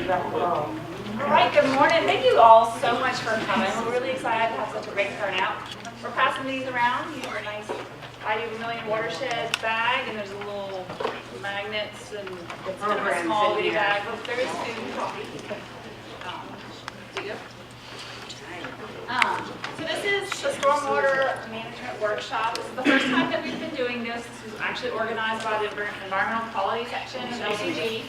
All right, good morning. Thank you all so much for coming. We're really excited to have such a great turnout. We're passing these around. You have a nice ID Vermilion Watershed bag, and there's a little magnets and it's kind of a small bitty bag. But there is food and coffee. So this is the Stormwater Management Workshop. This is the first time that we've been doing this. This was actually organized by the Environmental Quality Section of LCG.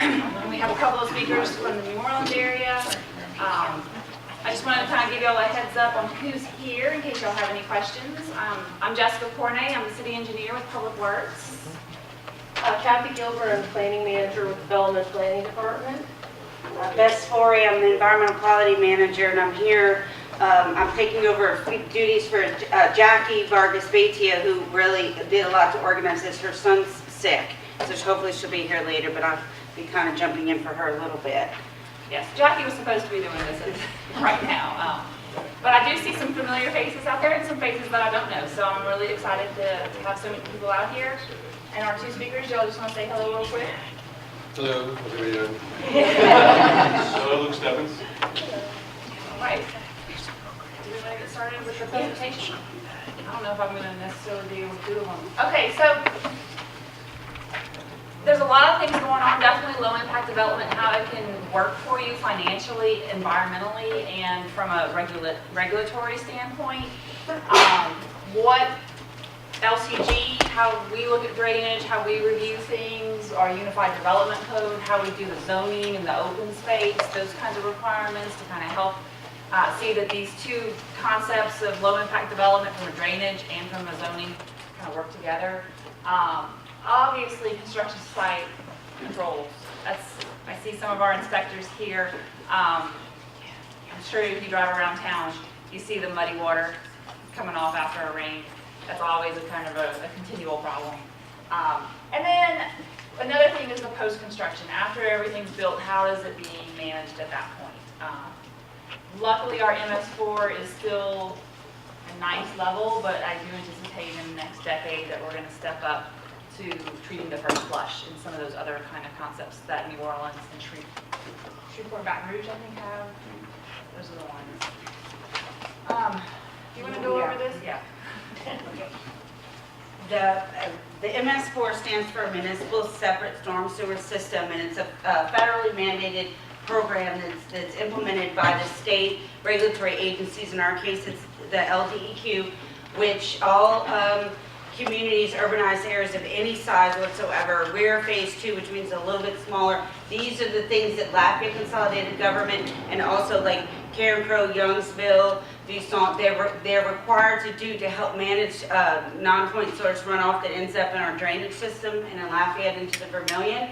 And we have a couple of speakers from the New Orleans area. I just wanted to kind of give y'all a heads up on who's here in case y'all have any questions. I'm Jessica Cornay. I'm the City Engineer with Public Works. Kathy Gilbert, I'm Planning Manager with Development Planning Department. Bess Forey, I'm the Environmental Quality Manager, and I'm here. I'm taking over duties for Jackie Vargas-Beitia, who really did a lot to organize this. Her son's sick, so hopefully she'll be here later, but I'll be kind of jumping in for her a little bit. Yes, Jackie was supposed to be doing this right now. But I do see some familiar faces out there and some faces that I don't know, so I'm really excited to have so many people out here. And our two speakers, y'all just want to say hello real quick? Hello, how's everybody doing? Hello, Luke Stebbins. All right. Do we want to get started with the presentation? I don't know if I'm going to necessarily be able to do one. Okay, so there's a lot of things going on. Definitely low impact development, how it can work for you financially, environmentally, and from a regulatory standpoint. What LCG, how we look at drainage, how we review things, our unified development code, how we do the zoning and the open space, those kinds of requirements to kind of help see that these two concepts of low impact development from a drainage and from a zoning kind of work together. Obviously, construction site controls. I see some of our inspectors here. I'm sure if you drive around town, you see the muddy water coming off after a rain. That's always a kind of a continual problem. And then another thing is the post-construction. After everything's built, how is it being managed at that point? Luckily, our MS4 is still a nice level, but I do anticipate in the next decade that we're going to step up to treating the first flush and some of those other kind of concepts that New Orleans and Shreveport, Baton Rouge, I think, have. Those are the ones. Do you want to go over this? Yeah. The MS4 stands for Municipal Separate Storm Sewer System, and it's a federally mandated program that's implemented by the state regulatory agencies. In our case, it's the LDEQ, which all communities, urbanized areas of any size whatsoever. We're phase 2, which means a little bit smaller. These are the things that Lafayette Consolidated Government and also like Karen Crow, Youngsville, they're required to do to help manage non-point source runoff that ends up in our drainage system and in Lafayette into the Vermilion.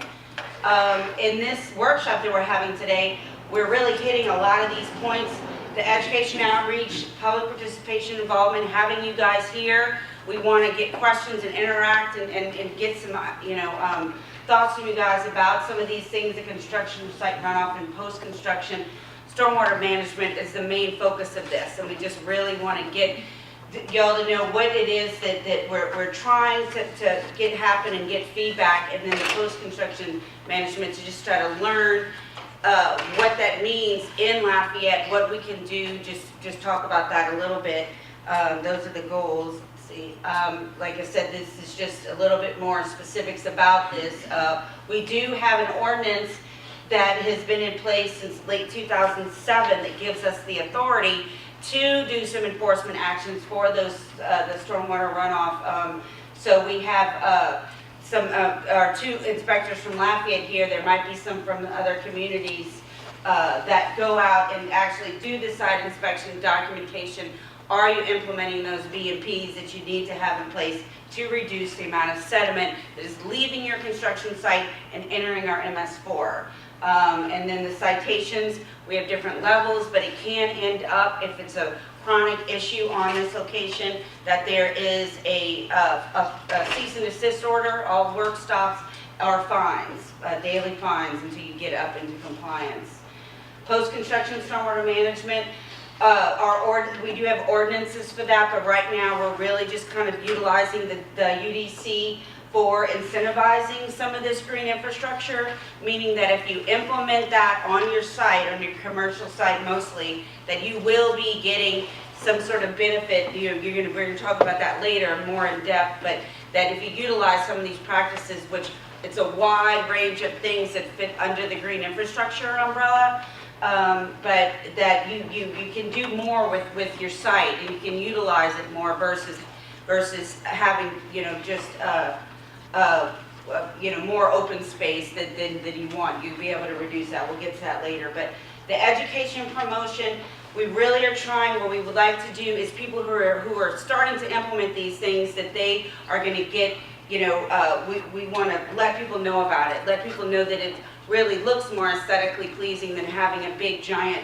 In this workshop that we're having today, we're really hitting a lot of these points. The education outreach, public participation, involvement, having you guys here. We want to get questions and interact and get some thoughts from you guys about some of these things, the construction site runoff and post-construction. Stormwater management is the main focus of this, and we just really want to get y'all to know what it is that we're trying to get happen and get feedback, and then the post-construction management to just try to learn what that means in Lafayette, what we can do, just talk about that a little bit. Those are the goals. Let's see. Like I said, this is just a little bit more specifics about this. We do have an ordinance that has been in place since late 2007 that gives us the authority to do some enforcement actions for those the stormwater runoff. So we have our two inspectors from Lafayette here. There might be some from other communities that go out and actually do the site inspection documentation. Are you implementing those V&Ps that you need to have in place to reduce the amount of sediment that is leaving your construction site and entering our MS4? And then the citations, we have different levels, but it can end up, if it's a chronic issue on this location, that there is a cease and desist order. All work stops are fines, daily fines, until you get up into compliance. Post-construction stormwater management, we do have ordinances for that, but right now we're really just kind of utilizing the UDC for incentivizing some of this green infrastructure, meaning that if you implement that on your site, on your commercial site mostly, that you will be getting some sort of benefit. We're going to talk about that later more in depth, but that if you utilize some of these practices, which it's a wide range of things that fit under the green infrastructure umbrella, but that you can do more with your site and you can utilize it more versus having just more open space than you want. You'll be able to reduce that. We'll get to that later. But the education promotion, we really are trying. What we would like to do is people who are starting to implement these things, that they are going to get. We want to let people know about it. Let people know that it really looks more aesthetically pleasing than having a big giant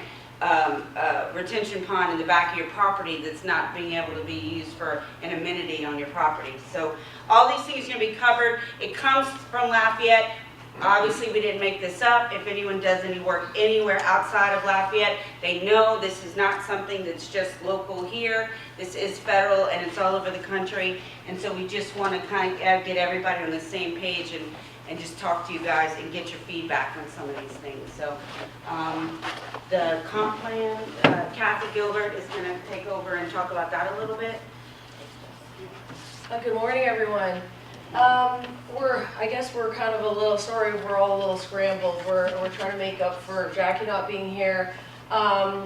retention pond in the back of your property that's not being able to be used for an amenity on your property. So all these things are going to be covered. It comes from Lafayette. Obviously, we didn't make this up. If anyone does any work anywhere outside of Lafayette, they know this is not something that's just local here. This is federal and it's all over the country. And so we just want to kind of get everybody on the same page and just talk to you guys and get your feedback on some of these things. So the comp plan, Kathy Gilbert is going to take over and talk about that a little bit. Good morning, everyone. I guess we're kind of a little, sorry, we're all a little scrambled. We're trying to make up for Jackie not being here. I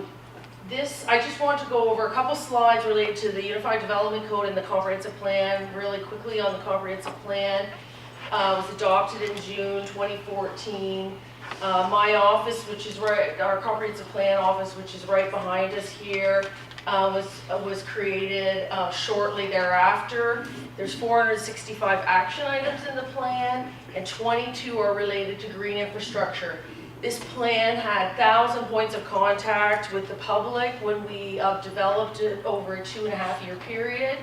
just want to go over a couple slides related to the Unified Development Code and the Comprehensive Plan. Really quickly on the Comprehensive Plan. It was adopted in June 2014. My office, which is right, our Comprehensive Plan office, which is right behind us here, was created shortly thereafter. There's 465 action items in the plan, and 22 are related to green infrastructure. This plan had 1,000 points of contact with the public when we developed it over a 2.5-year period.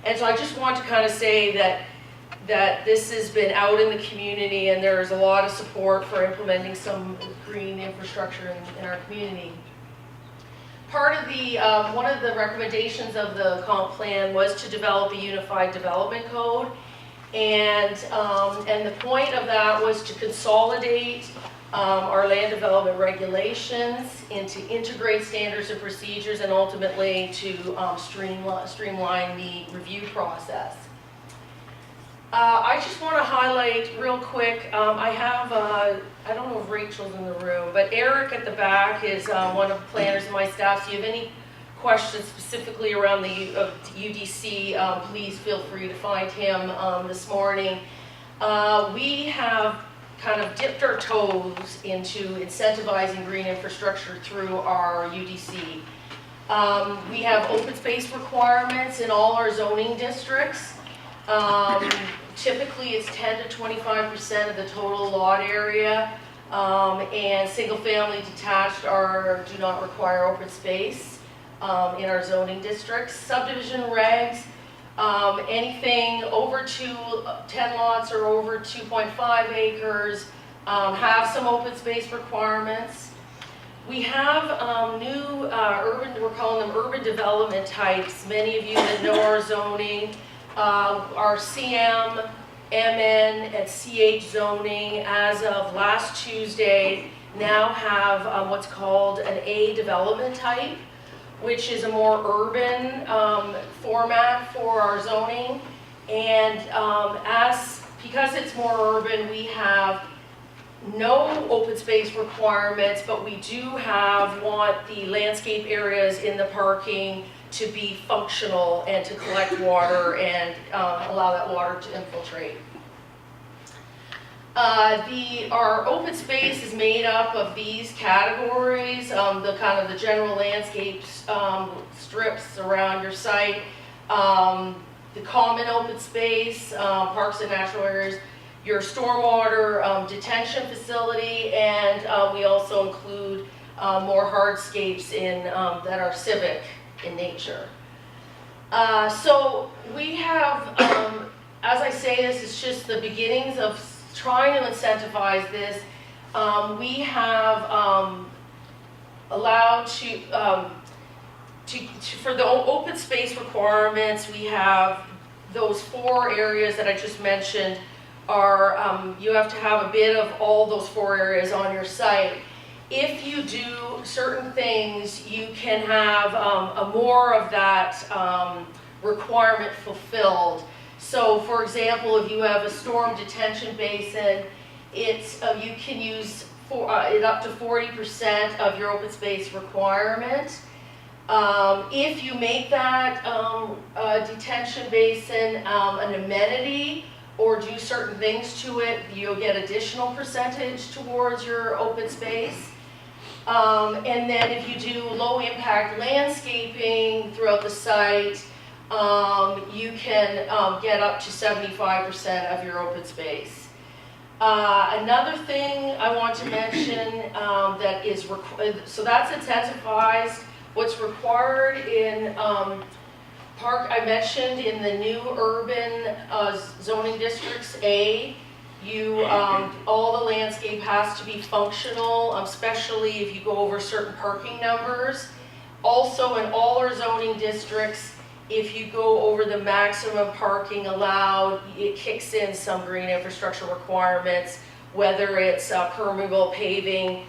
And so I just want to kind of say that this has been out in the community and there's a lot of support for implementing some green infrastructure in our community. Part of the, one of the recommendations of the comp plan was to develop a unified development code. And the point of that was to consolidate our land development regulations and to integrate standards and procedures and ultimately to streamline the review process. I just want to highlight real quick, I have, I don't know if Rachel's in the room, but Eric at the back is one of the planners in my staff. So if you have any questions specifically around the UDC, please feel free to find him this morning. We have kind of dipped our toes into incentivizing green infrastructure through our UDC. We have open space requirements in all our zoning districts. Typically it's 10 to 25% of the total lot area, and single family detached do not require open space in our zoning districts. Subdivision regs, anything over 10 lots or over 2.5 acres have some open space requirements. We have new urban, we're calling them urban development types. Many of you that know our zoning, our CM, MN, and CH zoning as of last Tuesday now have what's called an A development type, which is a more urban format for our zoning. And because it's more urban, we have no open space requirements, but we do want the landscape areas in the parking to be functional and to collect water and allow that water to infiltrate. Our open space is made up of these categories, the kind of the general landscapes strips around your site, the common open space, parks and natural areas, your stormwater detention facility, and we also include more hardscapes that are civic in nature. So we have, as I say, this is just the beginnings of trying to incentivize this. We have allowed to, for the open space requirements, we have those 4 areas that I just mentioned are, you have to have a bit of all those 4 areas on your site. If you do certain things, you can have a more of that requirement fulfilled. So for example, if you have a storm detention basin, it's, you can use it up to 40% of your open space requirement. If you make that detention basin an amenity or do certain things to it, you'll get additional percentage towards your open space. And then if you do low impact landscaping throughout the site, you can get up to 75% of your open space. Another thing I want to mention that is, so that's incentivized. What's required in park, I mentioned in the new urban zoning districts A, all the landscape has to be functional, especially if you go over certain parking numbers. Also in all our zoning districts, if you go over the maximum parking allowed, it kicks in some green infrastructure requirements, whether it's permeable paving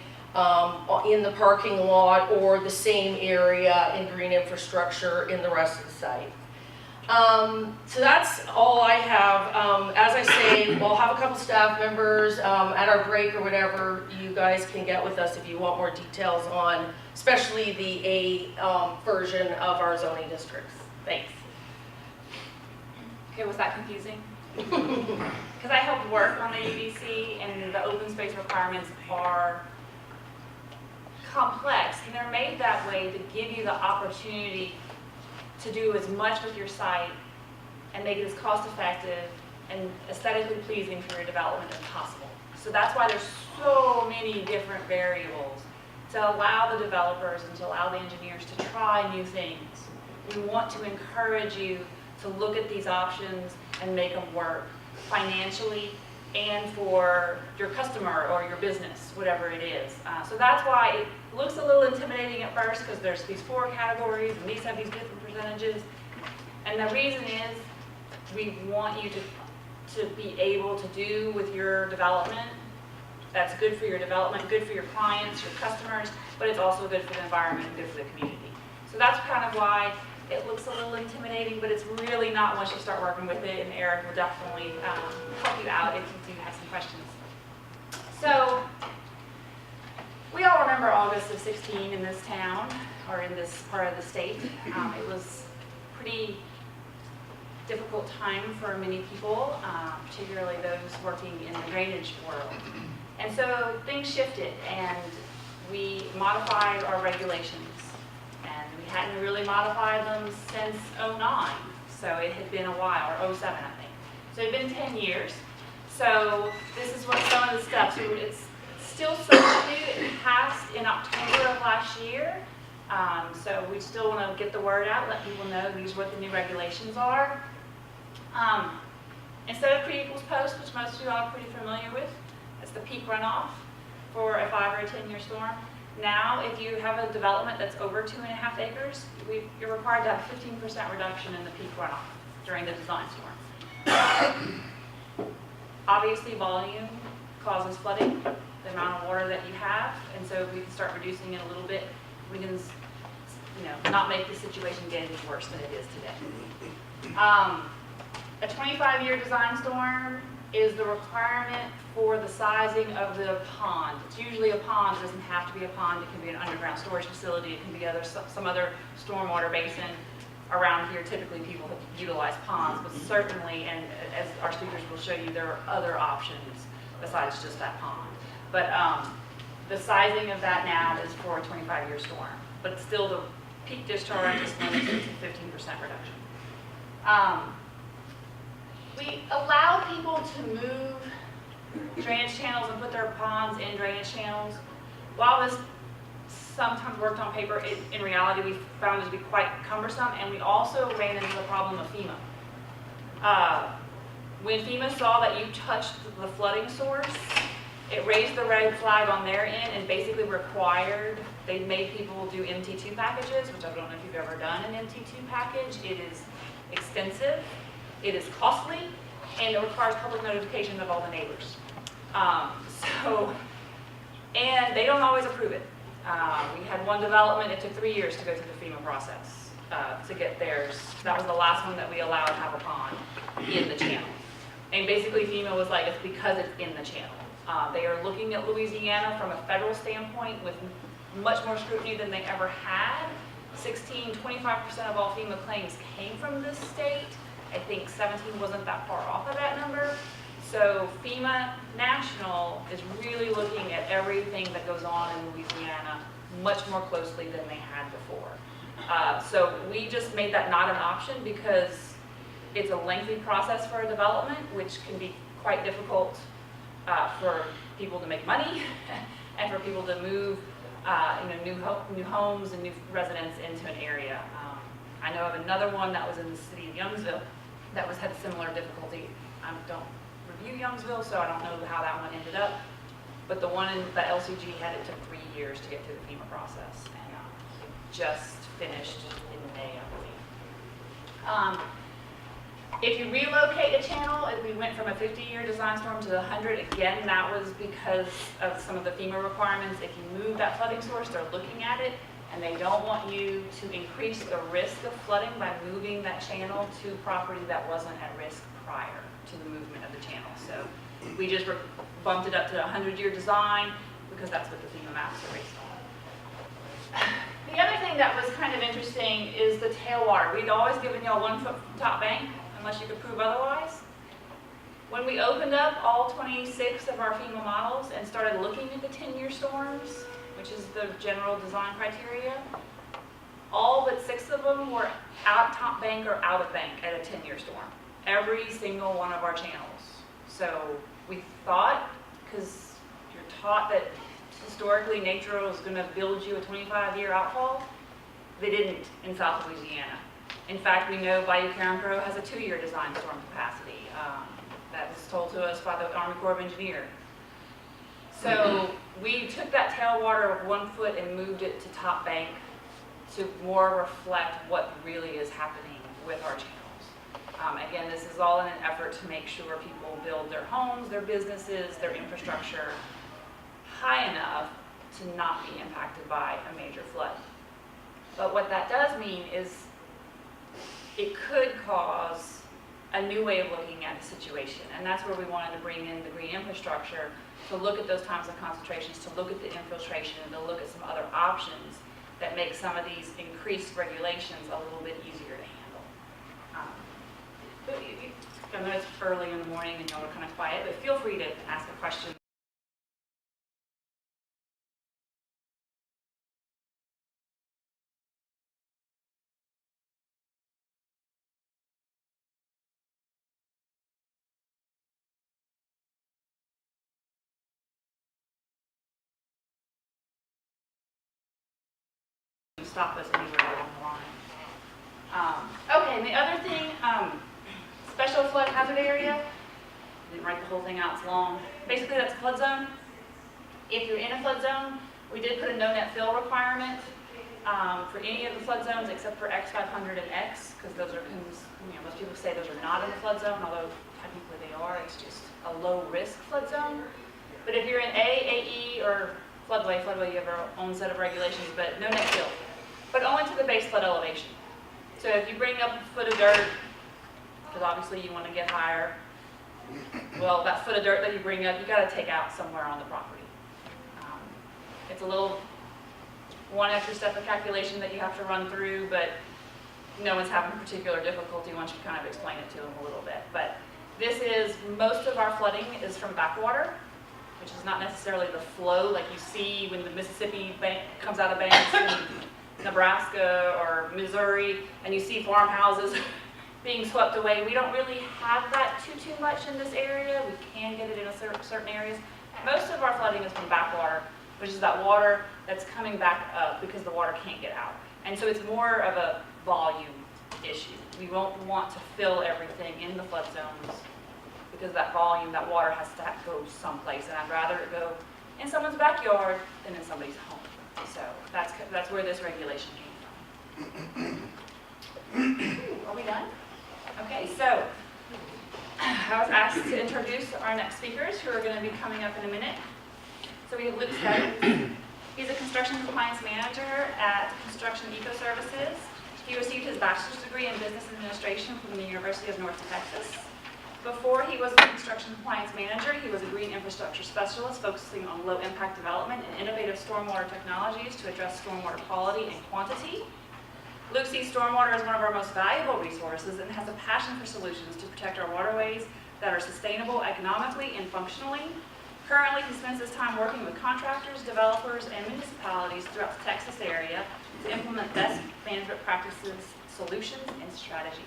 in the parking lot or the same area in green infrastructure in the rest of the site. So that's all I have. As I say, we'll have a couple staff members at our break or whatever. You guys can get with us if you want more details on, especially the A version of our zoning districts. Thanks. Okay, was that confusing? Because I helped work on the UDC, and the open space requirements are complex, and they're made that way to give you the opportunity to do as much with your site and make it as cost effective and aesthetically pleasing for your development as possible. So that's why there's so many different variables to allow the developers and to allow the engineers to try new things. We want to encourage you to look at these options and make them work financially and for your customer or your business, whatever it is. So that's why it looks a little intimidating at first, because there's these 4 categories and these have these different percentages. And the reason is we want you to be able to do with your development that's good for your development, good for your clients, your customers, but it's also good for the environment and good for the community. So that's kind of why it looks a little intimidating, but it's really not once you start working with it, and Eric will definitely help you out if you do have some questions. So we all remember August of 16 in this town, or in this part of the state. It was a pretty difficult time for many people, particularly those working in the drainage world. And so things shifted, and we modified our regulations. And we hadn't really modified them since '09, so it had been a while, or '07, I think. So it had been 10 years. So this is what some of the steps, it's still somewhat new. It passed in October of last year. So we still want to get the word out, let people know these are what the new regulations are. Instead of pre-equals post, which most of you are pretty familiar with, it's the peak runoff for a 5 or a 10-year storm. Now, if you have a development that's over 2.5 acres, you're required to have a 15% reduction in the peak runoff during the design storm. Obviously, volume causes flooding, the amount of water that you have, and so if we can start reducing it a little bit, we can, not make the situation get any worse than it is today. A 25-year design storm is the requirement for the sizing of the pond. It's usually a pond. It doesn't have to be a pond. It can be an underground storage facility. It can be some other stormwater basin. Around here, typically people utilize ponds, but certainly, and as our speakers will show you, there are other options besides just that pond. But the sizing of that now is for a 25-year storm, but still the peak discharge is limited to 15% reduction. We allow people to move drainage channels and put their ponds in drainage channels. While this sometimes worked on paper, in reality we found it to be quite cumbersome, and we also ran into the problem of FEMA. When FEMA saw that you touched the flooding source, It raised the red flag on their end and basically required, they made people do MT2 packages, which I don't know if you've ever done an MT2 package. It is extensive, it is costly, and it requires public notification of all the neighbors. And they don't always approve it. We had one development, it took 3 years to go through the FEMA process to get theirs. That was the last one that we allowed to have a pond in the channel. And basically FEMA was like, it's because it's in the channel. They are looking at Louisiana from a federal standpoint with much more scrutiny than they ever had. 25% of all FEMA claims came from this state. I think 17 wasn't that far off of that number. So FEMA National is really looking at everything that goes on in Louisiana much more closely than they had before. So we just made that not an option because it's a lengthy process for a development, which can be quite difficult for people to make money and for people to move new homes and new residents into an area. I know of another one that was in the city of Youngsville that had a similar difficulty. I don't review Youngsville, so I don't know how that one ended up. But the one in the LCG it took 3 years to get through the FEMA process, and it just finished in May, I believe. If you relocate a channel, if we went from a 50-year design storm to 100, again, that was because of some of the FEMA requirements. If you move that flooding source, they're looking at it, and they don't want you to increase the risk of flooding by moving that channel to property that wasn't at risk prior to the movement of the channel. So we just bumped it up to a 100-year design because that's what the FEMA maps are based on. The other thing that was kind of interesting is the tailwater. We'd always given you a 1-foot top bank, unless you could prove otherwise. When we opened up all 26 of our FEMA models and started looking at the 10-year storms, which is the general design criteria, all but 6 of them were out top bank or out of bank at a 10-year storm. Every single one of our channels. So we thought, because you're taught that historically nature was going to build you a 25-year outfall, they didn't in South Louisiana. In fact, we know Bayou Carencro has a 2-year design storm capacity. That was told to us by the Army Corps of Engineers. So we took that tailwater of 1 foot and moved it to top bank to more reflect what really is happening with our channels. Again, this is all in an effort to make sure people build their homes, their businesses, their infrastructure high enough to not be impacted by a major flood. But what that does mean is it could cause a new way of looking at the situation. And that's where we wanted to bring in the green infrastructure to look at those times of concentrations, to look at the infiltration, and to look at some other options that make some of these increased regulations a little bit easier to handle. I know it's early in the morning and y'all are kind of quiet, but feel free to ask a question. Stop us anywhere along the line. Okay, and the other thing, special flood hazard area. Didn't write the whole thing out, it's long. Basically, that's a flood zone. If you're in a flood zone, we did put a no net fill requirement for any of the flood zones except for X500 and X, because those are, most people say those are not in the flood zone, although technically they are. It's just a low risk flood zone. But if you're in A, AE, or floodway, you have our own set of regulations, but no net fill. But only to the base flood elevation. So if you bring up a foot of dirt, because obviously you want to get higher, well, that foot of dirt that you bring up, you got to take out somewhere on the property. It's a little, one extra step of calculation that you have to run through, but no one's having particular difficulty once you kind of explain it to them a little bit. But this is, most of our flooding is from backwater, which is not necessarily the flow like you see when the Mississippi bank comes out of banks in Nebraska or Missouri, and you see farmhouses being swept away. We don't really have that too much in this area. We can get it in certain areas. Most of our flooding is from backwater, which is that water that's coming back up because the water can't get out. And so it's more of a volume issue. We won't want to fill everything in the flood zones because that volume, that water has to go someplace, and I'd rather it go in someone's backyard than in somebody's home. So that's where this regulation came from. Are we done? Okay, so I was asked to introduce our next speakers who are going to be coming up in a minute. So we have Luke Stebbins. He's a construction compliance manager at Construction Eco Services. He received his bachelor's degree in business administration from the University of North Texas. Before he was a construction compliance manager, he was a green infrastructure specialist focusing on low impact development and innovative stormwater technologies to address stormwater quality and quantity. Luke sees stormwater as one of our most valuable resources and has a passion for solutions to protect our waterways that are sustainable economically and functionally. Currently, he spends his time working with contractors, developers, and municipalities throughout the Texas area to implement best management practices, solutions, and strategies.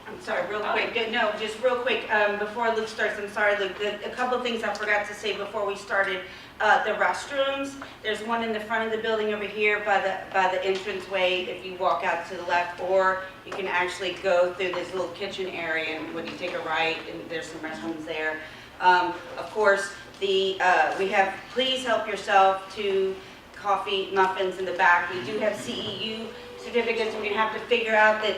I'm sorry, real quick, no, just real quick, before Luke starts, I'm sorry, Luke, a couple of things I forgot to say before we started. The restrooms, there's one in the front of the building over here by the entranceway if you walk out to the left, or you can actually go through this little kitchen area and when you take a right, and there's some restrooms there. Of course, we have please help yourself to coffee, muffins in the back. We do have CEU certificates. We're going to have to figure out that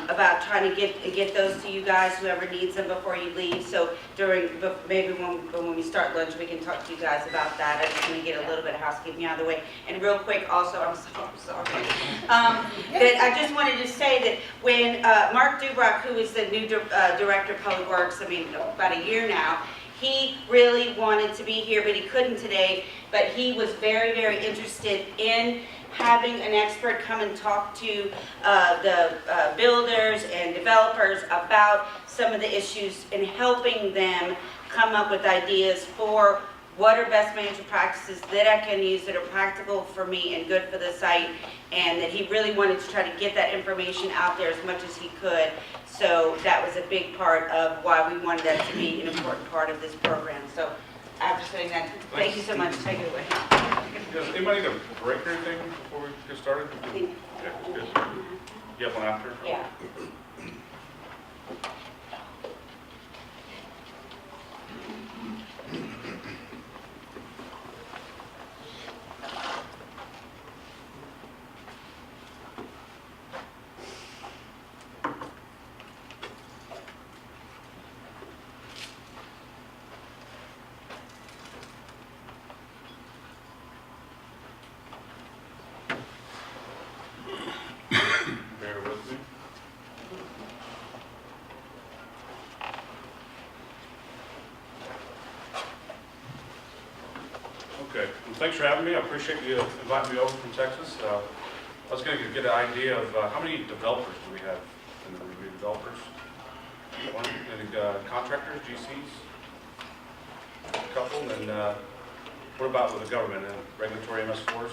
about trying to get those to you guys, whoever needs them, before you leave. So maybe when we start lunch, we can talk to you guys about that. I'm just going to get a little bit of housekeeping out of the way. And real quick, also, I'm sorry. That I just wanted to say that when Mark Dubrock, who is the new director of Public Works, about a year now, he really wanted to be here, but he couldn't today. But he was very, very interested in having an expert come and talk to the builders and developers about some of the issues and helping them come up with ideas for what are best management practices that I can use that are practical for me and good for the site, and that he really wanted to try to get that information out there as much as he could. So that was a big part of why we wanted that to be an important part of this program. So after saying that, thank you so much. Take it away. Does anybody need a break or anything before we get started? Yeah, good. You have one after? Yeah. Bear with me. Okay, well, thanks for having me. I appreciate you inviting me over from Texas. I was going to get an idea of how many developers do we have in the review? Developers? One, any contractors, GCs? A couple, and what about with the government and regulatory MS4s?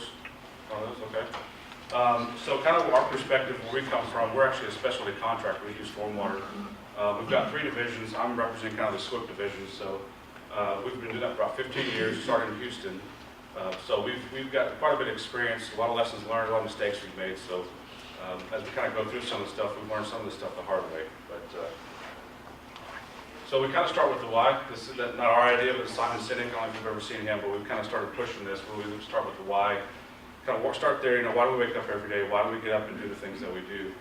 Oh, those, okay. So kind of our perspective, where we come from, we're actually a specialty contractor. We use stormwater. We've got 3 divisions. I'm representing kind of the SWIP division. So we've been doing that for about 15 years, started in Houston. So we've got quite a bit of experience, a lot of lessons learned, a lot of mistakes we've made. So as we kind of go through some of the stuff, we've learned some of the stuff the hard way. But so we kind of start with the why. This is not our idea, but Simon Sinek. I don't know if you've ever seen him, but we've kind of started pushing this, where we start with the why. Kind of start there, why do we wake up every day? Why do we get up and do the things that we do?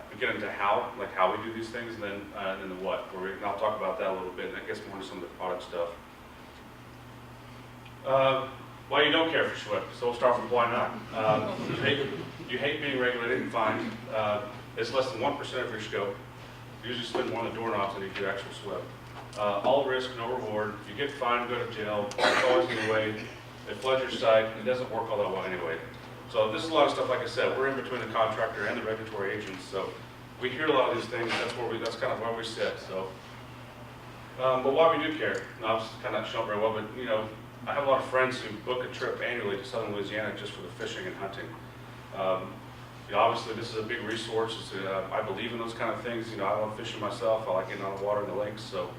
We get into how, like how we do these things, and then the what. And I'll talk about that a little bit, and I guess more into some of the product stuff. Why you don't care for SWIP? So we'll start with why not. You hate being regulated and fined. It's less than 1% of your scope. You usually spend more on the doorknobs than you do actual SWIP. All risk, no reward. If you get fined, go to jail. It's always in the way. It floods your site. It doesn't work all that well anyway. So this is a lot of stuff, like I said, we're in between the contractor and the regulatory agents. So we hear a lot of these things. That's kind of where we sit. So, but why we do care? Now, I'm kind of not showing very well, but I have a lot of friends who book a trip annually to southern Louisiana just for the fishing and hunting. Obviously, this is a big resource. I believe in those kind of things. I love fishing myself. I like getting on the water in the lakes. So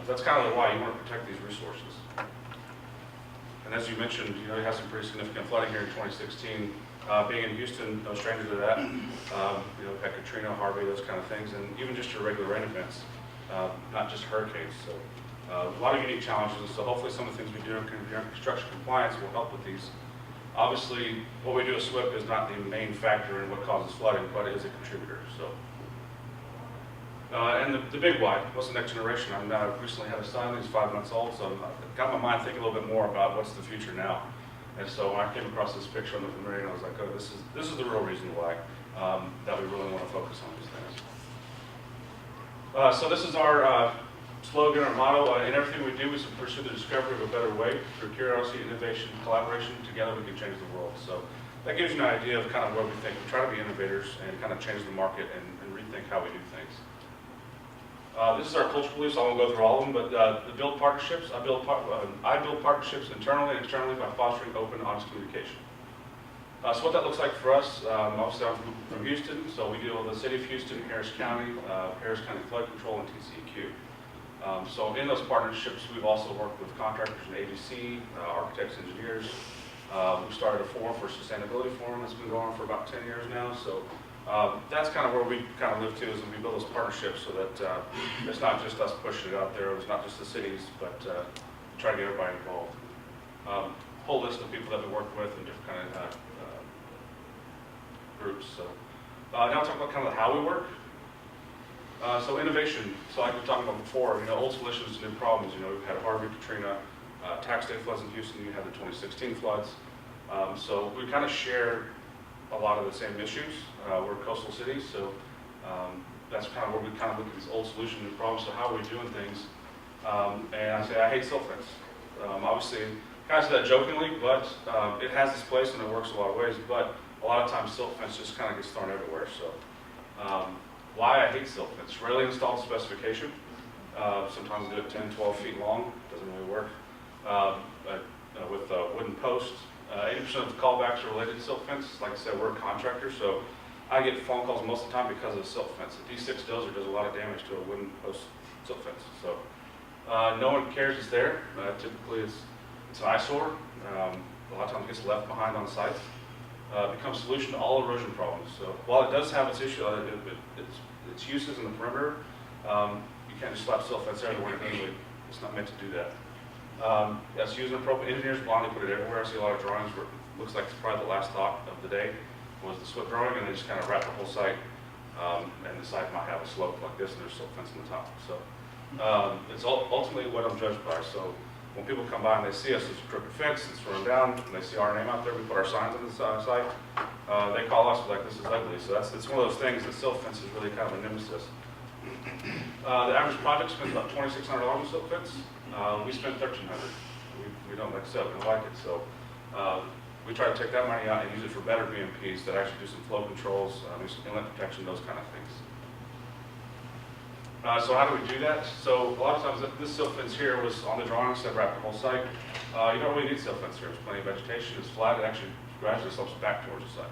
that's kind of the why. You want to protect these resources. And as you mentioned, you had some pretty significant flooding here in 2016. Being in Houston, no stranger to that. Had Katrina, Harvey, those kind of things, and even just your regular rain events. not just hurricanes. So a lot of unique challenges, so hopefully some of the things we do during construction compliance will help with these. Obviously, what we do at SWIP is not the main factor in what causes flooding, but it is a contributor. So, and the big why, what's the next generation? I recently had a son, he's 5 months old, so I got my mind thinking a little bit more about what's the future now. And so when I came across this picture on the Vermilion, I was like, oh, this is the real reason why that we really want to focus on these things. So this is our slogan, our motto. In everything we do, we pursue the discovery of a better way. Through curiosity, innovation, collaboration, together we can change the world. So that gives you an idea of kind of where we think. We try to be innovators and kind of change the market and rethink how we do things. This is our cultural beliefs. I won't go through all of them, but the build partnerships. I build partnerships internally and externally by fostering open, honest communication. So what that looks like for us, obviously I'm from Houston, so we deal with the City of Houston, Harris County Flood Control, and TCEQ. So in those partnerships, we've also worked with contractors and AGC, architects, engineers. We started a forum for sustainability forum that's been going on for about 10 years now. So that's kind of where we kind of live too, is we build those partnerships so that it's not just us pushing it out there, it's not just the cities, but try to get everybody involved. Whole list of people that we work with and different kind of groups. So now I'll talk about kind of how we work. So innovation, so like we were talking about before, old solutions to new problems. We've had Harvey, Katrina, tax day floods in Houston, you had the 2016 floods. So we kind of share a lot of the same issues. We're coastal cities, so that's kind of where we kind of look at these old solutions to new problems. So how are we doing things? And I say I hate silt fence. Obviously, kind of say that jokingly, but it has its place and it works a lot of ways. But a lot of times silt fence just kind of gets thrown everywhere. So why I hate silt fence? Rarely installed specification. Sometimes do it 10, 12 feet long. Doesn't really work. With wooden posts. 80% of the callbacks are related to silt fence. Like I said, we're a contractor, so I get phone calls most of the time because of the silt fence. The D6 dozer does a lot of damage to a wooden post silt fence. So no one cares it's there. Typically it's an eyesore. A lot of times it gets left behind on sites. Becomes a solution to all erosion problems. So while it does have its issue, its uses in the perimeter, you can't just slap silt fence everywhere. It's not meant to do that. That's used appropriate. Engineers blindly put it everywhere. I see a lot of drawings where it looks like it's probably the last thought of the day was the SWIP drawing, and they just kind of wrap the whole site. And the site might have a slope like this, and there's silt fence on the top. So it's ultimately what I'm judged by. So when people come by and they see us, there's a crooked fence that's run down, and they see our name out there, we put our signs on the site. They call us like, this is ugly. So it's one of those things that silt fence is really kind of a nemesis. The average project spends about $2,600 on silt fence. We spend $1,300. We don't like we don't like it. So we try to take that money out and use it for better BMPs that actually do some flow controls, do some inlet protection, those kind of things. So how do we do that? So a lot of times this silt fence here was on the drawings that wrapped the whole site. You don't really need silt fence here. There's plenty of vegetation. It's flat. It actually gradually slopes back towards the site.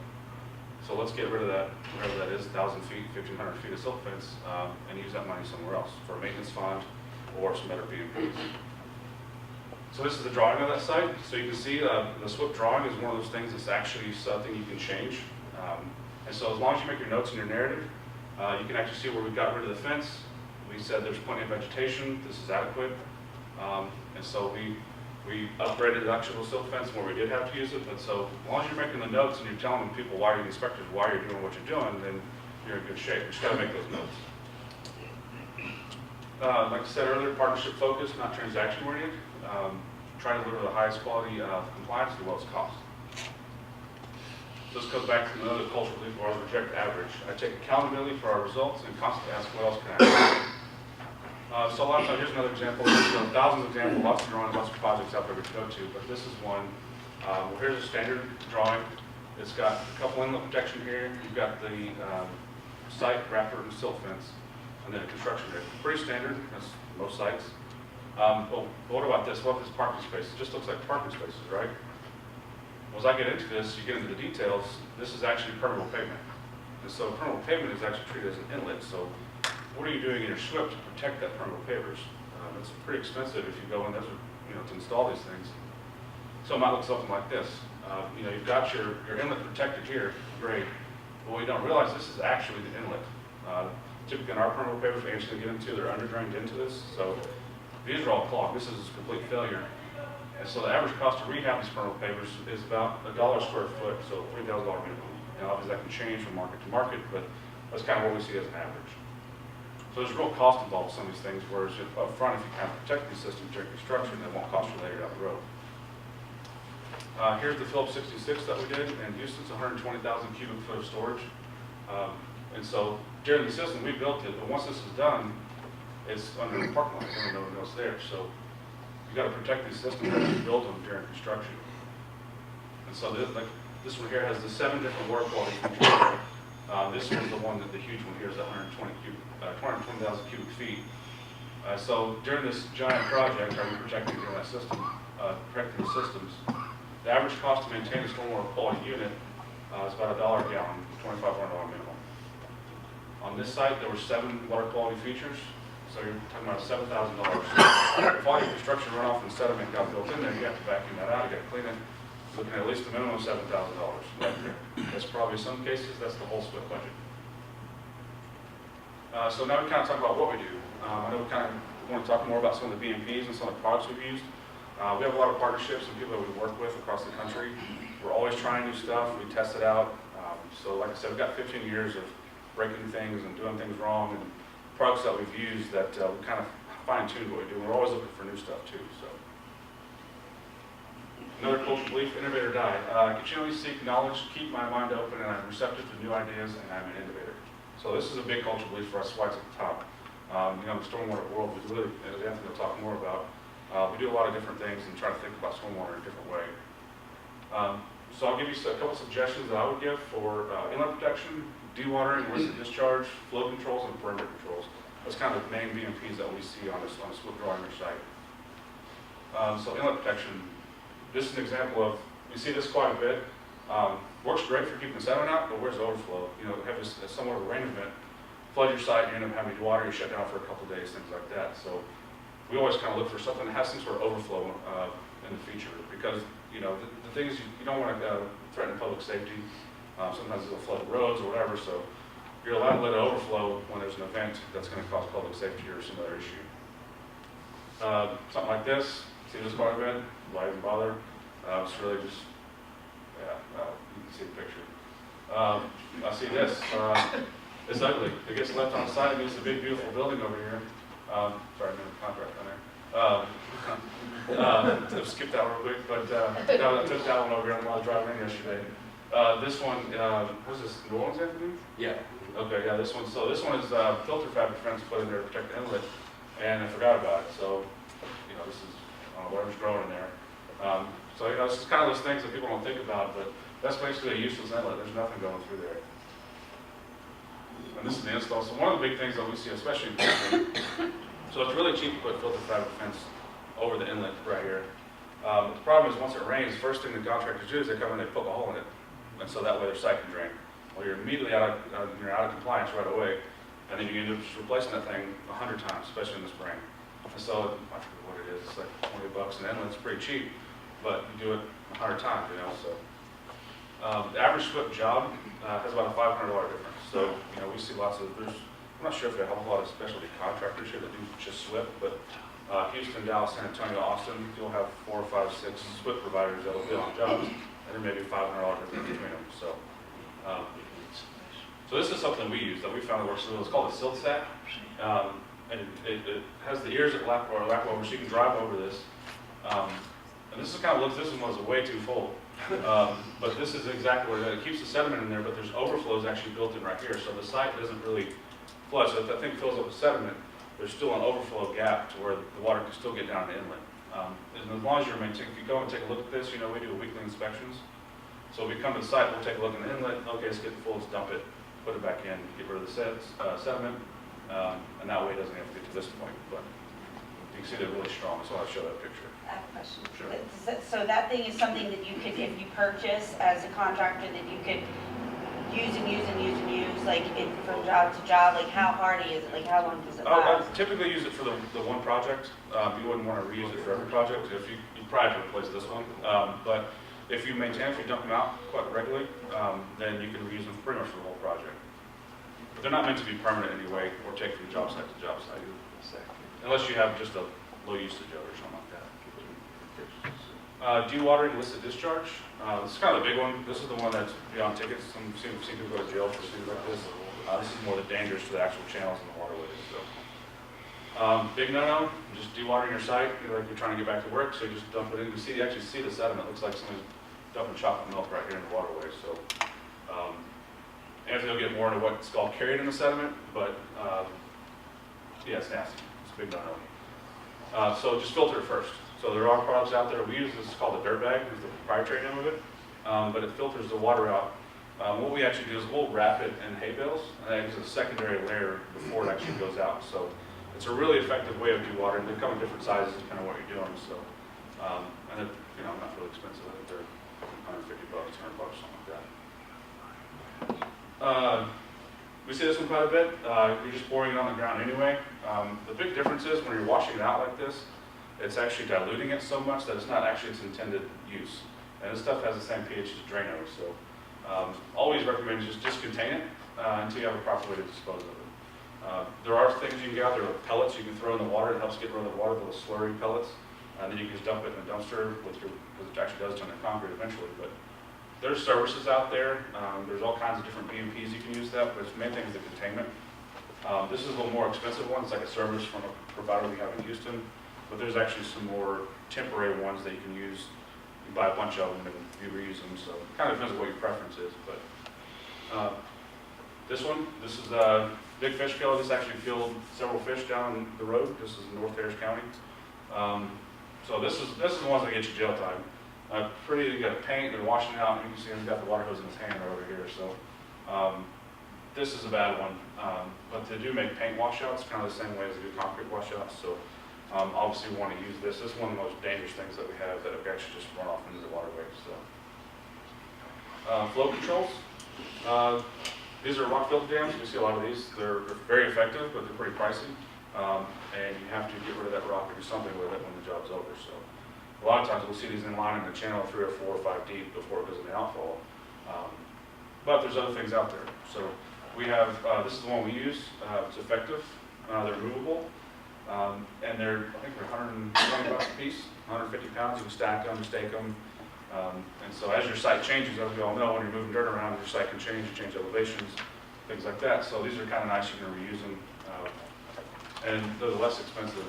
So let's get rid of that, whatever that is, 1,000 feet, 1,500 feet of silt fence, and use that money somewhere else for a maintenance fund or some better BMPs. So this is the drawing of that site. So you can see the SWIP drawing is one of those things that's actually something you can change. And so as long as you make your notes in your narrative, you can actually see where we got rid of the fence. We said there's plenty of vegetation, this is adequate. And so we upgraded the actual silt fence where we did have to use it. But so as long as you're making the notes and you're telling people why you're the inspectors, why you're doing what you're doing, then you're in good shape. You just got to make those notes. Like I said earlier, partnership focused, not transaction oriented. Try to deliver the highest quality compliance at the lowest cost. So this goes back to another cultural belief where I reject average. I take accountability for our results and constantly ask what else can I do. So a lot of times, here's another example. There's thousands of examples, lots of drawings, lots of projects out there we can go to, but this is one. Well, here's a standard drawing. It's got a couple inlet protection here. You've got the site wrapper and silt fence, and then a construction rig. Pretty standard, as most sites. But what about this? What if this parking space? It just looks like parking spaces, right? Well, as I get into this, you get into the details. This is actually permeable pavement. And so permeable pavement is actually treated as an inlet. So what are you doing in your SWIP to protect that permeable pavers? It's pretty expensive if you go in there to install these things. So it might look something like this. You've got your inlet protected here, great. But what you don't realize, this is actually the inlet. typically in our permeable pavers, we actually get into, they're under drained into this, so these are all clogged. This is a complete failure. And so the average cost to rehab these permeable pavers is about $1 a square foot, so $3,000 minimum. Now, obviously that can change from market to market, but that's kind of what we see as an average. So there's real cost involved with some of these things, whereas up front, if you kind of protect these systems during construction, they won't cost you later down the road. Here's the Phillips 66 that we did in Houston. It's 120,000 cubic foot of storage. And so during the system, we built it, but once this is done, it's under the parking lot. You don't know it's there. So you got to protect these systems as you build them during construction. And so this one here has the 7 different water quality features. This one's the one that the huge one here is 220,000 cubic feet. So during this giant project, are we protecting that system, protecting the systems? The average cost to maintain a stormwater quality unit is about $1 a gallon, $2,500 minimum. On this site, there were 7 water quality features, so you're talking about $7,000. If all your construction runoff and sediment got built in there, you have to vacuum that out, you got to clean it. Looking at least a minimum of $7,000 right there. That's probably in some cases, that's the whole split budget. So now we kind of talk about what we do. I know we kind of want to talk more about some of the BMPs and some of the products we've used. We have a lot of partnerships and people that we work with across the country. We're always trying new stuff. We test it out. So like I said, we've got 15 years of breaking things and doing things wrong, and products that we've used that we kind of fine-tune what we do. We're always looking for new stuff too. So another cultural belief: innovate or die. I continually seek knowledge, keep my mind open, and I'm receptive to new ideas, and I'm an innovator. So this is a big cultural belief for us. Why it's at the top. You know, the stormwater world, we really, as Anthony will talk more about. We do a lot of different things and try to think about stormwater in a different way. So I'll give you a couple suggestions that I would give for inlet protection, dewatering, illicit discharge, flow controls, and perimeter controls. That's kind of the main BMPs that we see on a split drawing or site. So inlet protection. This is an example of, you see this quite a bit. Works great for keeping the sediment out, but where's the overflow? You know, have this somewhat of a rain event, flood your site, you end up having to water, you shut down for a couple of days, things like that. So we always kind of look for something that has some sort of overflow in the future, because you know the thing is you don't want to threaten public safety. Sometimes it'll flood the roads or whatever, so you're allowed to let it overflow when there's an event that's going to cause public safety or some other issue. Something like this, see this quite a bit, why even bother? It's really just, yeah, you can see the picture. I see this, it's ugly. It gets left on the side, it means a big beautiful building over here. Sorry, I made a contract on there. Skip that real quick, but no, I took that one over here while I was driving in yesterday. This one, what's this, New Orleans, Anthony? Yeah. Okay, yeah, this one. So this one is filter fabric fence put in there to protect the inlet, and I forgot about it. So, you know, this is, I don't know, whatever's growing in there. So, you know, it's just kind of those things that people don't think about, but that's basically a useless inlet. There's nothing going through there. And this is the install. So one of the big things that we see, especially in Kendrick, so it's really cheap to put filter fabric fence over the inlet right here. But the problem is once it rains, first thing the contractors do is they come in and they poke a hole in it. And so that way their site can drain. Well, you're immediately out of compliance right away. And then you end up just replacing that thing 100 times, especially in the spring. And so, I forget what it is, it's like $20 an inlet. It's pretty cheap, but you do it 100 times, you know. So the average SWIP job has about a $500 difference. So, you know, we see lots of, I'm not sure if they have a lot of specialty contractors here that do just SWIP, but Houston, Dallas, San Antonio, Austin, you'll have 4, 5, 6 SWIP providers that'll bid on jobs, and there may be $500 difference between them. So, so this is something we use that we found that works really well. It's called a Silt Stack, and it has the ears at lap over, so you can drive over this. And this is kind of looks. This one was way too full. But this is exactly what it keeps the sediment in there, but there's overflows actually built in right here. So the site doesn't really flood. So if that thing fills up with sediment, there's still an overflow gap to where the water can still get down the inlet. And as long as you're maintaining, if you go and take a look at this, you know, we do weekly inspections. So we come to the site, we'll take a look in the inlet. Okay, it's getting full, let's dump it, put it back in, get rid of the sediment. And that way it doesn't have to get to this point. But you can see they're really strong, so I'll show that picture. I have a question. Sure. So that thing is something that you could, if you purchase as a contractor, that you could use and use and use and use, like from job to job? Like how hardy is it? Like how long does it last? I typically use it for the one project. You wouldn't want to reuse it for every project. If you probably have to replace this one. But if you maintain, if you dump them out quite regularly, then you can reuse them pretty much for the whole project. but they're not meant to be permanent anyway or take from job site to job site, unless you have just a low usage of it or something like that. Dewatering illicit discharge. This is kind of the big one. This is the one that's beyond tickets. Some seen people go to jail for things like this. This is more the dangerous to the actual channels and the waterways. So, big no-no, just dewatering your site. Like you're trying to get back to work, so you just dump it in. You actually see the sediment. It looks like somebody's dumping chocolate milk right here in the waterway. So, Anthony will get more into what's called carried in the sediment, but yeah, it's nasty. It's a big no-no. So just filter it first. So there are products out there we use. This is called a dirt bag. It's the proprietary name of it, but it filters the water out. What we actually do is we'll wrap it in hay bales, and that gives a secondary layer before it actually goes out. So it's a really effective way of dewatering. They come in different sizes, depending on what you're doing. So, and it, not really expensive. I think they're $150, $100, something like that. We see this one quite a bit. You're just pouring it on the ground anyway. The big difference is when you're washing it out like this, it's actually diluting it so much that it's not actually its intended use. And this stuff has the same pH as Drano, so always recommend just discontain it until you have a proper way to dispose of it. There are things you can get out there, like pellets you can throw in the water. It helps get rid of the water, the little slurry pellets. And then you can just dump it in a dumpster because it actually does turn to concrete eventually. But there's services out there. There's all kinds of different BMPs you can use that, but the main thing is the containment. This is a little more expensive one. It's like a service from a provider we have in Houston. But there's actually some more temporary ones that you can use. You buy a bunch of them and you reuse them. So it kind of depends on what your preference is. But this is a big fish killer. This actually killed several fish down the road. This is in North Harris County. So this is the ones that get you jail time. You got paint, they're washing it out, and you can see he's got the water hose in his hand right over here. So this is a bad one. But they do make paint washouts, kind of the same way as they do concrete washouts. So obviously we want to use this. This is one of the most dangerous things that we have that actually just run off into the waterway. So flow controls. These are rock filter dams. We see a lot of these. They're very effective, but they're pretty pricey. And you have to get rid of that rock or do something with it when the job's over. So a lot of times we'll see these in line in the channel 3 or 4 or 5 deep before it goes in the outfall. But there's other things out there. So we have, this is the one we use. It's effective. They're movable. And I think they're $120 a piece, 150 pounds. You can stack them, stake them. And so as your site changes, as we all know, when you're moving dirt around, your site can change elevations, things like that. So these are kind of nice. You can reuse them. And they're less expensive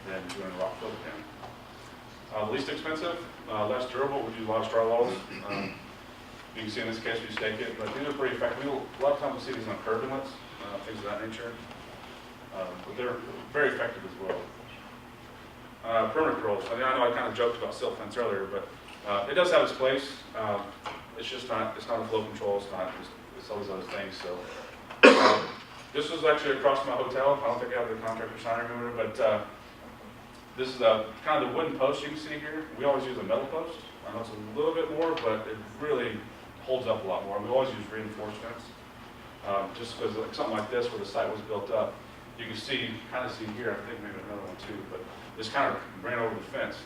than doing a rock filter dam. The least expensive, less durable. We do a lot of straw walls. You can see in this case we stake it, but these are pretty effective. A lot of times we see these on curb inlets, things of that nature. But they're very effective as well. Permanent rolls. I know I kind of joked about silt fence earlier, but it does have its place. It's just not. It's not a flow control. It's all these other things. So this was actually across from my hotel. I don't think I have the contractor sign or remember, but this is kind of the wooden post you can see here. We always use a metal post. I know it's a little bit more, but it really holds up a lot more. We always use reinforcements, just because like something like this, where the site was built up, you can see, kind of see here. I think maybe another one too, but this kind of ran over the fence.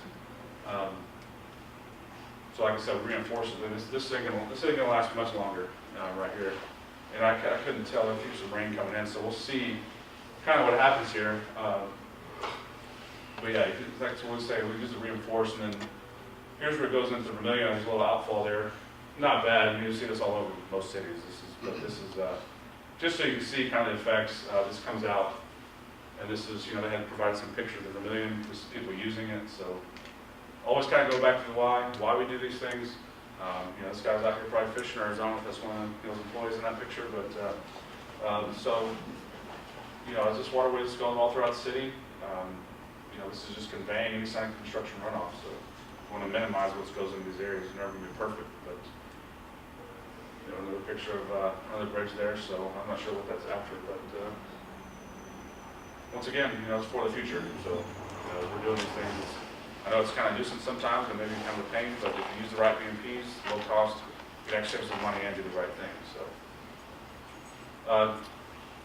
So like I said, reinforces it. This thing gonna last much longer right here. And I couldn't tell if there's some rain coming in, so we'll see kind of what happens here. But yeah, that's what we say. We use the reinforce, and then here's where it goes into the vermilion. There's a little outfall there. Not bad. You see this all over most cities. This is just so you can see kind of the effects. This comes out, and this is, they had provided some pictures of the vermilion. This is people using it. So always kind of go back to the why we do these things. This guy's out here probably fishing in Arizona. That's one of his employees in that picture. But as this waterway is going all throughout the city, this is just conveying any kind of construction runoff. So we want to minimize what goes into these areas. It's never going to be perfect, but another picture of another bridge there. So I'm not sure what that's after, but once again, it's for the future. So we're doing these things. I know it's kind of nuisance sometimes and maybe kind of a pain, but if you use the right BMPs, low cost, you can actually save some money and do the right thing. So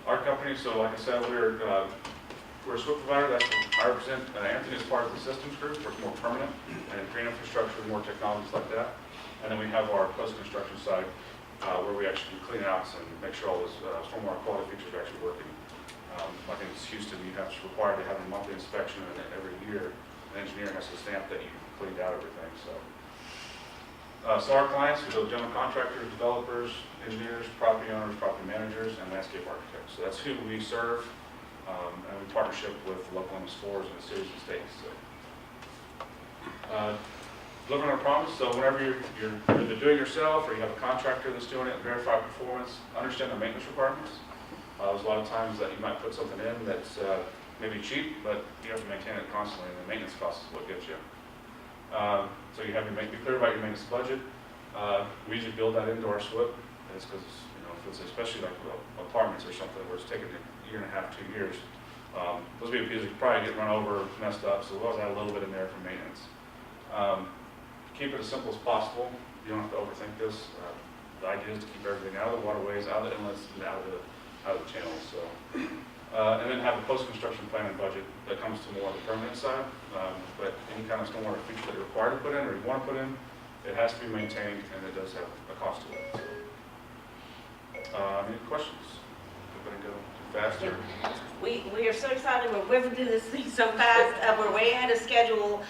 our company, so like I said, we're a SWIP provider. That's 100%. Anthony is part of the systems group. We're more permanent and green infrastructure, more technologies like that. And then we have our post-construction side, where we actually clean out and make sure all those stormwater quality features are actually working. Like in Houston, you have to require to have a monthly inspection, and every year an engineer has to stamp that you cleaned out everything. So our clients are those general contractors, developers, engineers, property owners, property managers, and landscape architects. So that's who we serve, and we partnership with local MS4s in the cities and states. So, delivering on a promise. So whenever you're either doing it yourself or you have a contractor that's doing it, verify performance, understand the maintenance requirements. There's a lot of times that you might put something in that's maybe cheap, but you have to maintain it constantly, and the maintenance cost is what gets you. So you have to be clear about your maintenance budget. We usually build that into our SWIP. It's because, if it's especially like apartments or something where it's taking a year and a half, 2 years, those BMPs are probably get run over, messed up, so we'll always add a little bit in there for maintenance. Keep it as simple as possible. You don't have to overthink this. The idea is to keep everything out of the waterways, out of the inlets, and out of the channels. So, and then have a post-construction plan and budget that comes to more of the permanent side. But any kind of stormwater feature that you're required to put in or you want to put in, it has to be maintained, and it does have a cost to it. So, any questions? I'm going to go too fast here. We are so excited. We're whipping through this thing so fast. We're way ahead of schedule.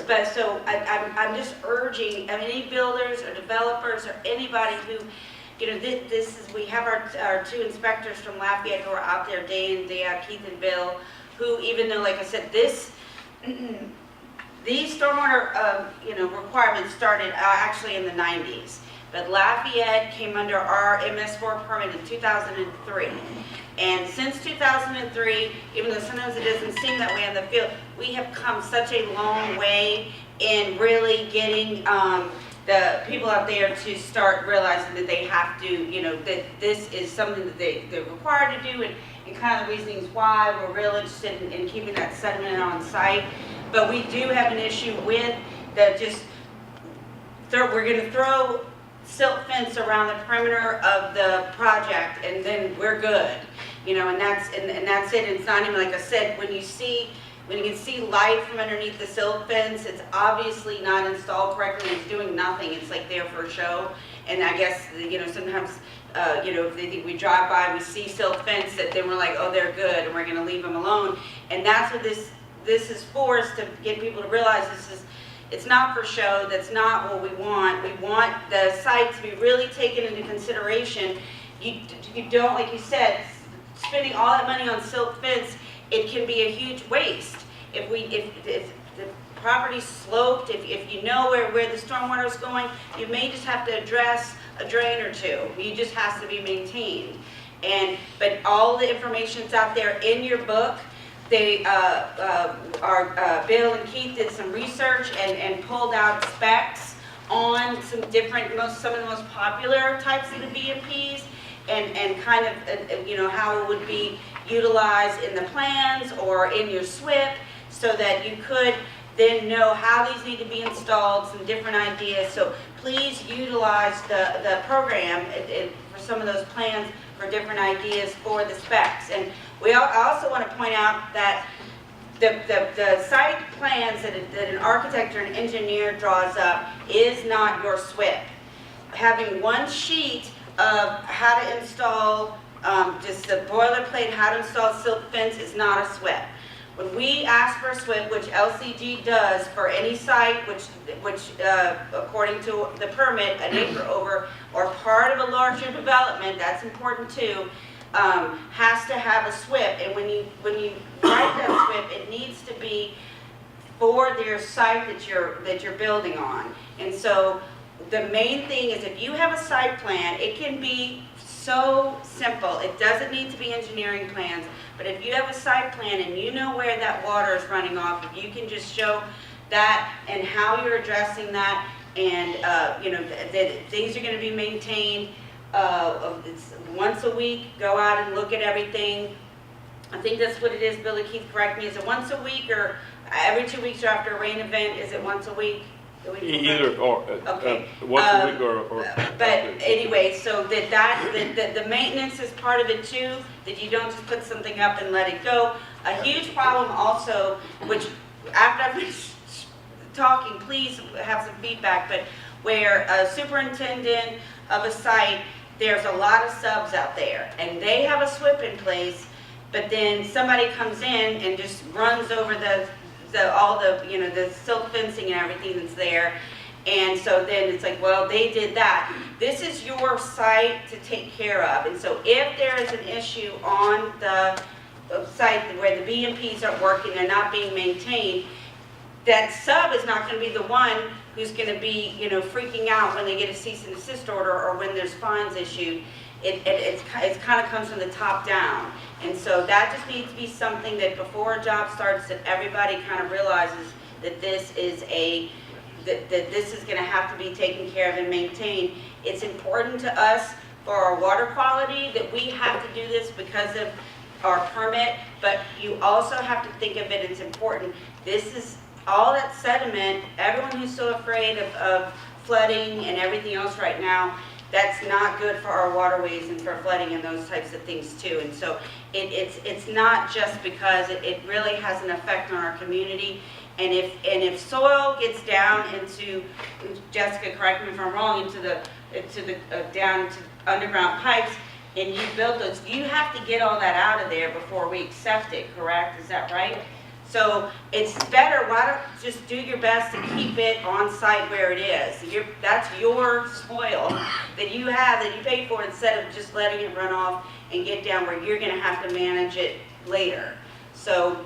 But so I'm just urging, any builders or developers or anybody who, this is, we have our 2 inspectors from Lafayette who are out there day in, day out, Keith and Bill, who, even though, like I said, these stormwater, requirements started actually in the 90s. But Lafayette came under our MS4 permit in 2003. And since 2003, even though sometimes it doesn't seem that way in the field, we have come such a long way in really getting the people out there to start realizing that they have to, that this is something that they're required to do, and kind of the reasons why we're real interested in keeping that sediment on site. But we do have an issue with we're going to throw silt fence around the perimeter of the project, and then we're good, and that's it. It's not even, like I said, when you can see light from underneath the silt fence, it's obviously not installed correctly. It's doing nothing. It's like there for a show. And I guess, sometimes, if they think we drive by, we see silt fence, that then we're like, oh, they're good, and we're going to leave them alone. And that's what this is for, is to get people to realize it's not for show. That's not what we want. We want the site to be really taken into consideration. You don't, like you said, spending all that money on silt fence, it can be a huge waste. If the property's sloped, if you know where the stormwater is going, you may just have to address a drain or 2. It just has to be maintained. But all the information's out there in your book. They Bill and Keith did some research and pulled out specs on some of the most popular types of the BMPs, and kind of how it would be utilized in the plans or in your SWIP, so that you could then know how these need to be installed, some different ideas. So please utilize the program for some of those plans for different ideas for the specs. And I also want to point out that the site plans that an architect or an engineer draws up is not your SWIP. Having one sheet of how to install, just the boilerplate, how to install silt fence is not a SWIP. When we ask for a SWIP, which LCG does for any site, which according to the permit, an acre over or part of a larger development, that's important too, has to have a SWIP. And when you write that SWIP, it needs to be for their site that you're building on. And so the main thing is, if you have a site plan, it can be so simple. It doesn't need to be engineering plans, but if you have a site plan and you know where that water is running off, if you can just show that and how you're addressing that, and that things are going to be maintained. It's once a week, go out and look at everything. I think that's what it is. Billy Keith, correct me. Is it once a week, or every 2 weeks, or after a rain event? Is it once a week? Either or. Okay. Once a week or. But anyway, so that the maintenance is part of it too. That you don't just put something up and let it go. A huge problem also, which after I've been talking, please have some feedback. But where a superintendent of a site there's a lot of subs out there, and they have a SWIP in place, but then somebody comes in and just runs over all the, you know, the silt fencing and everything that's there. And so then it's like, well, they did that. This is your site to take care of. And so if there is an issue on the site where the BMPs aren't working, they're not being maintained, that sub is not going to be the one who's going to be, you know, freaking out when they get a cease and desist order or when there's fines issued. It kind of comes from the top down. And so that just needs to be something that before a job starts, that everybody kind of realizes that this is that this is going to have to be taken care of and maintained. It's important to us for our water quality that we have to do this because of our permit, but you also have to think of it, it's important. This is all that sediment, everyone who's so afraid of flooding and everything else right now, that's not good for our waterways and for flooding and those types of things too. And so it's not just because it really has an effect on our community. And if soil gets down into, Jessica, correct me if I'm wrong, down to underground pipes, and you build those, you have to get all that out of there before we accept it, correct? Is that right? So it's better, why don't just do your best to keep it on site where it is. That's your soil that you have, that you pay for, instead of just letting it run off and get down where you're gonna have to manage it later. So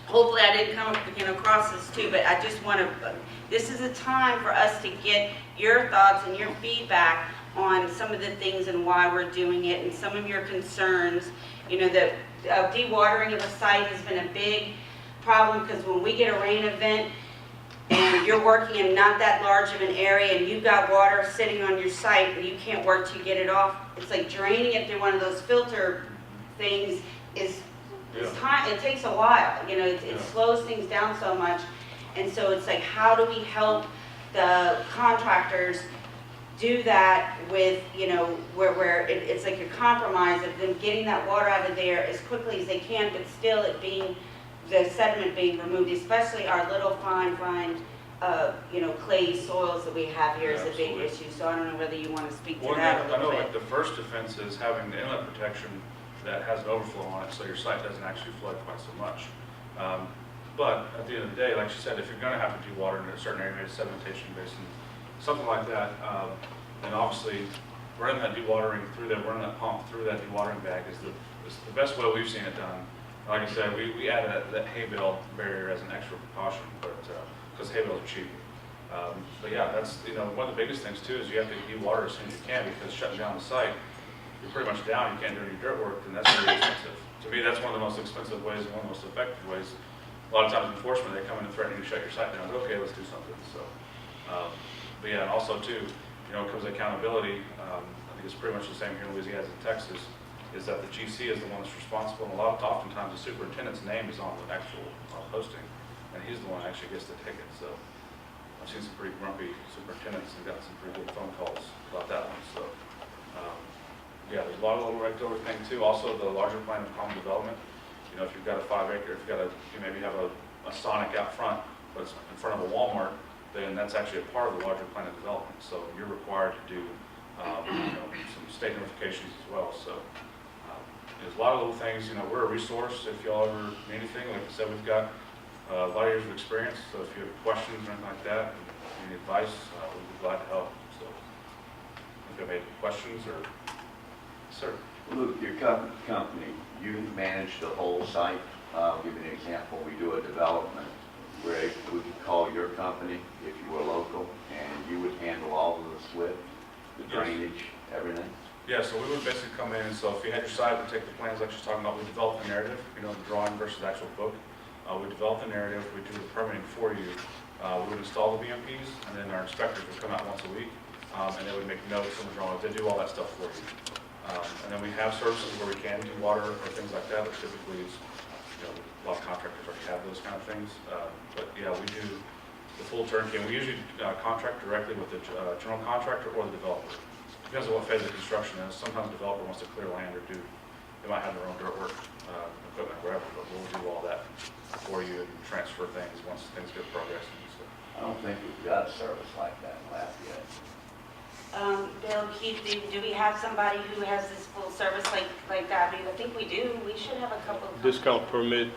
hopefully I didn't come across this too, but I just want to, this is a time for us to get your thoughts and your feedback on some of the things and why we're doing it and some of your concerns. You know, the dewatering of the site has been a big problem because when we get a rain event and you're working in not that large of an area and you've got water sitting on your site and you can't work to get it off, it's like draining it through one of those filter things is time, it takes a while, you know, it slows things down so much. And so it's like, how do we help the contractors do that with, you know, where it's like a compromise of them getting that water out of there as quickly as they can, but still it being, the sediment being removed, especially our little fine, you know, clay soils that we have here is a big issue. So I don't know whether you want to speak to that a little bit. I know like the first defense is having the inlet protection that has an overflow on it, so your site doesn't actually flood quite so much. But at the end of the day, like she said, if you're going to have to dewater in a certain area, sedimentation basin, something like that, then obviously running that dewatering through there, running that pump through that dewatering bag is the best way we've seen it done. Like I said, we added that hay bale barrier as an extra precaution, but because hay bales are cheap. But yeah, that's, you know, one of the biggest things too is you have to dewater as soon as you can, because shutting down the site, you're pretty much down, you can't do any dirt work, and that's really expensive. To me, that's one of the most expensive ways and one of the most effective ways. A lot of times enforcement, they come in and threaten you to shut your site down. Okay, let's do something. So, but yeah, and also too, you know, comes accountability. I think it's pretty much the same here in Louisiana as in Texas, is that the GC is the one that's responsible, and oftentimes the superintendent's name is on the actual posting, and he's the one that actually gets the ticket. So I've seen some pretty grumpy superintendents and got some pretty good phone calls about that one. So yeah, there's a lot of little regulatory thing too. Also, the larger plan of common development. You know, if you've got a 5 acre, if you've got you maybe have a Sonic out front, but it's in front of a Walmart, then that's actually a part of the larger plan of development. So you're required to do you know, some state notifications as well. So there's a lot of little things. You know, we're a resource if y'all ever need anything. Like I said, we've got a lot of years of experience. So if you have questions or anything like that, any advice, we'd be glad to help. So if you have any questions or, sir. Luke, your company, you manage the whole site. I'll give you an example. We do a development where we could call your company if you were local, and you would handle all of the SWIP, the drainage, everything. Yeah, so we would basically come in, and so if you had your site, we take the plans like she's talking about, we develop the narrative, you know, the drawing versus the actual book. We develop the narrative, we do the permitting for you. We would install the BMPs, and then our inspectors would come out once a week, and they would make notes on the drawings. They do all that stuff for you. And then we have services where we can do water or things like that, but typically it's, you know, a lot of contractors already have those kind of things. But yeah, we do the full turnkey, and we usually contract directly with the general contractor or the developer. Depends on what phase of construction is. Sometimes the developer wants to clear land or they might have their own dirt work, equipment, wherever, but we'll do all that for you and transfer things once things get progressing. So. I don't think we've got a service like that in Lafayette. Bill, Keith, do we have somebody who has this full service like that? I think we do. We should have a couple of. Discount permit,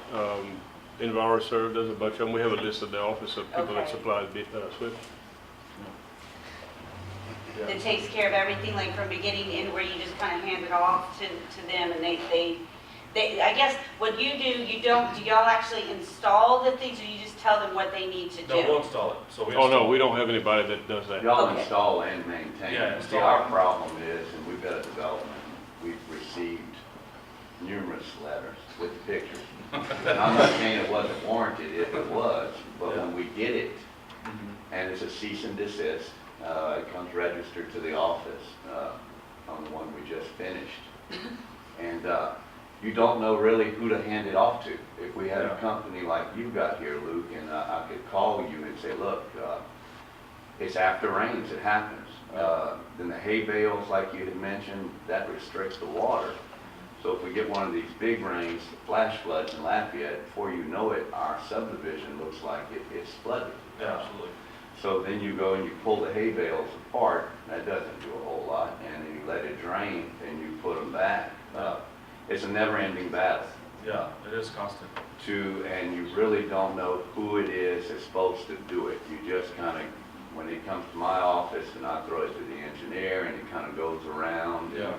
EnviroServe does a bunch of them. We have a list of the office of people that Okay. supply Swift. That takes care of everything, like from beginning to end, where you just kind of hand it off to them, and they, I guess, what you do, do y'all actually install the things, or you just tell them what they need to do? No, we'll install it. So we Oh, no, install we it. don't have anybody that does that. Y'all Okay. install and maintain. Yeah, See, install. our problem is, and we've got a development, we've received numerous letters with pictures. And I'm not saying it wasn't warranted, if it was, but when we get it, and it's a cease and desist, it comes registered to the office on the one we just finished. And you don't know really who to hand it off to. If we had a Yeah. company like you got here, Luke, and I could call you and say, look, it's after rains, it happens. Then the hay bales, like you had mentioned, that restricts the water. So if we get one of these big rains, flash floods in Lafayette, before you know it, our subdivision looks like it's flooded. Yeah, absolutely. So then you go and you pull the hay bales apart, that doesn't do a whole lot, and then you let it drain, and you put them back. It's a never-ending battle. Yeah, it is constant. And you really don't know who it is that's supposed to do it. You just kind of, when it comes to my office, and I throw it to the engineer, and it kind of goes around. Yeah.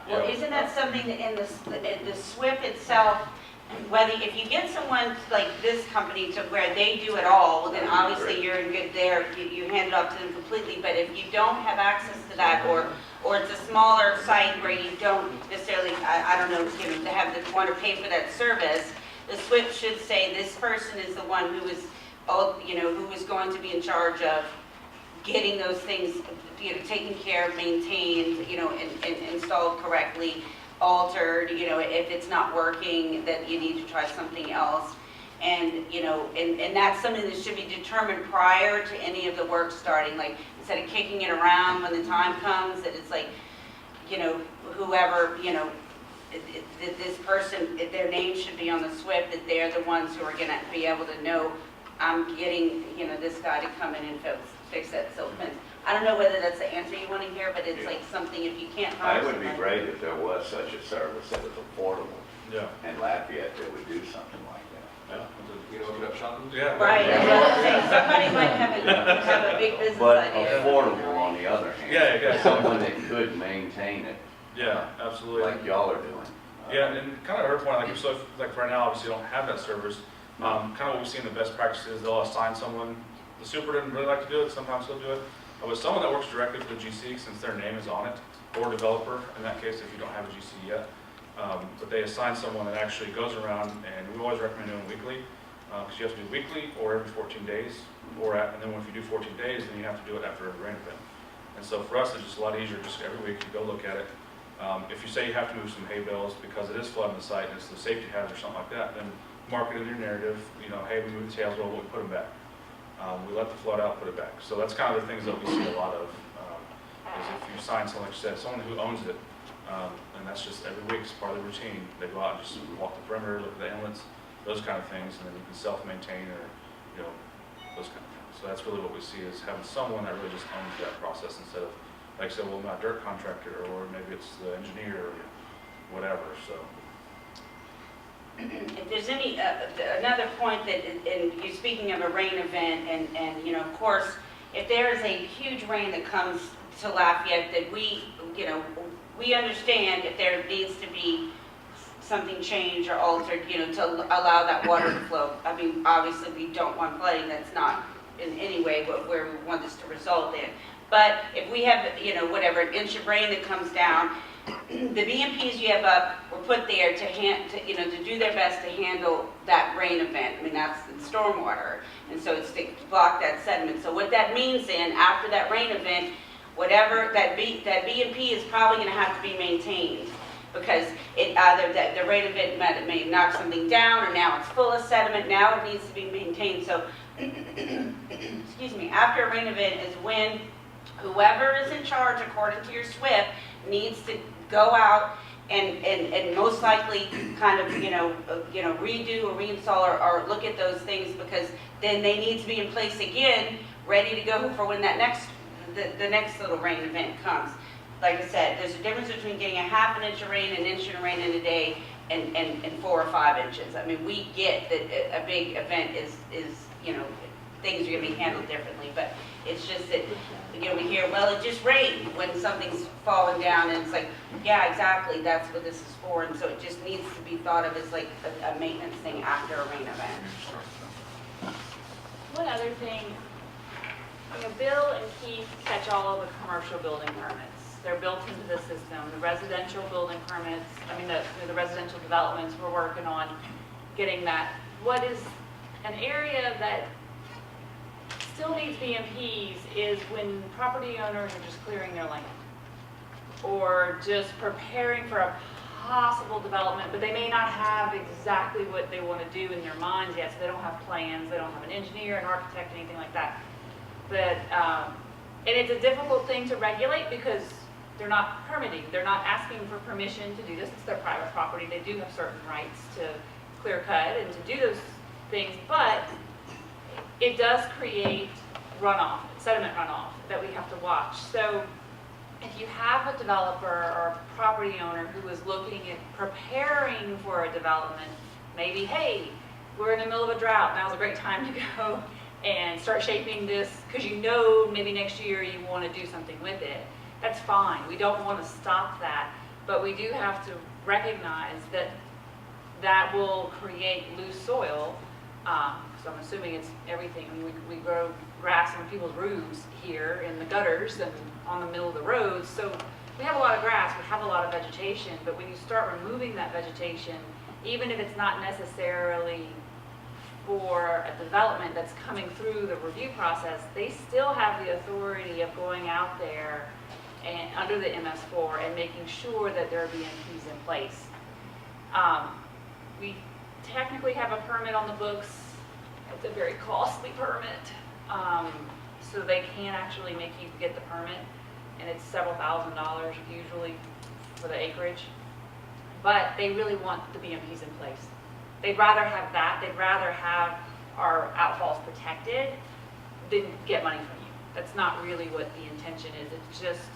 Well, isn't that something that in the SWIP itself, whether, if you get someone like this company to where they do it all, well, then obviously you're in good there, you hand it off to them completely, but if you don't have access to that, or it's a smaller site where you don't necessarily, I don't know, to have the, want to pay for that service, the SWIP should say this person is the one who is, who is going to be in charge of getting those things, taken care of, maintained, and installed correctly, altered, if it's not working, that you need to try something else. And, and that's something that should be determined prior to any of the work starting, like, instead of kicking it around when the time comes, that it's like, whoever, that this person, their name should be on the SWIP, that they're the ones who are gonna be able to know, I'm getting, this guy to come in and fix that silt fence. I don't know whether that's the answer you want to hear, but it's like something, if you can't hire It would be somebody- great if there was such a service that was affordable, Yeah. and Lafayette that would do something like that. Yeah. You know, open up shopping? Yeah. Right, I was gonna say, somebody might have a big business But idea. affordable on the other hand. Yeah, yeah. Someone that could maintain it Yeah, absolutely. like y'all are doing. Yeah, and kind of her point, like, so, like, right now, obviously, you don't have that service. Kind of what we've seen, the best practices, they'll assign someone, the super doesn't really like to do it, sometimes he'll do it, but with someone that works directly for the GC, since their name is on it, or developer, in that case, if you don't have a GC yet, but they assign someone that actually goes around, and we always recommend doing weekly, because you have to do weekly, or every 14 days, and then if you do 14 days, then you have to do it after a rain event. And so for us, it's just a lot easier, just every week you go look at it. If you say you have to move some hay bales because it is flooding the site and it's the safety hazard or something like that, then mark it in your narrative, hey, we moved the tails, well, we put them back. We let the flood out, put it back. So that's kind of the things that we see a lot of, is if you sign someone, like you said, someone who owns it, and that's just every week, it's part of the routine. They go out and just walk the perimeter, look at the inlets, those kind of things, and then you can self-maintain or, those kind of things. So that's really what we see, is having someone that really just owns that process instead of, like I said, well, I'm not a dirt contractor, or maybe it's the engineer, or whatever, so. If there's any, another point that, and you're speaking of a rain event, and of course, if there is a huge rain that comes to Lafayette, that we understand if there needs to be something changed or altered, to allow that water to flow. I mean, obviously, we don't want flooding, that's not in any way where we want this to result in. But if we have, whatever, an inch of rain that comes down, the BMPs you have up were put there to do their best to handle that rain event. I mean, that's the stormwater, and so it's to block that sediment. So what that means then, after that rain event, whatever that BMP is probably going to have to be maintained, because it either the rain event may knock something down, or now it's full of sediment. Now it needs to be maintained. So, excuse me. After a rain event is when whoever is in charge, according to your SWIP, needs to go out and most likely kind of, redo or reinstall or look at those things, because then they need to be in place again, ready to go for when that next the next little rain event comes. Like I said, there's a difference between getting a half an inch of rain, an inch of rain in a day, and 4 or 5 inches. I mean, we get that a big event is, you know, things are gonna be handled differently, but it's just that, you know, we hear, well, it just rained when something's falling down, and it's like, yeah, exactly, that's what this is for, and so it just needs to be thought of as like a maintenance thing after a rain event. One other thing, you know, Bill and Keith catch all of the commercial building permits. They're built into the system. The residential building permits, I mean, the residential developments, we're working on getting that. What is an area that still needs BMPs is when property owners are just clearing their land or just preparing for a possible development, but they may not have exactly what they want to do in their minds yet, so they don't have plans, they don't have an engineer, an architect, anything like that. But, and it's a difficult thing to regulate because they're not permitting, they're not asking for permission to do this, it's their private property, they do have certain rights to clear cut and to do those things, but it does create runoff, sediment runoff that we have to watch. So if you have a developer or a property owner who is looking at preparing for a development, maybe, hey, we're in the middle of a drought, now's a great time to go and start shaping this because you know maybe next year you want to do something with it. That's fine. We don't want to stop that, but we do have to recognize that that will create loose soil. So I'm assuming it's everything. I mean, we grow grass on people's roofs here in the gutters and on the middle of the roads. So we have a lot of grass, we have a lot of vegetation, but when you start removing that vegetation, even if it's not necessarily for a development that's coming through the review process, they still have the authority of going out there and under the MS4 and making sure that there are BMPs in place. We technically have a permit on the books. It's a very costly permit, so they can actually make you get the permit, and it's several $1,000s usually for the acreage. But they really want the BMPs in place. They'd rather have that. They'd rather have our outfalls protected than get money from you. That's not really what the intention is. It's just,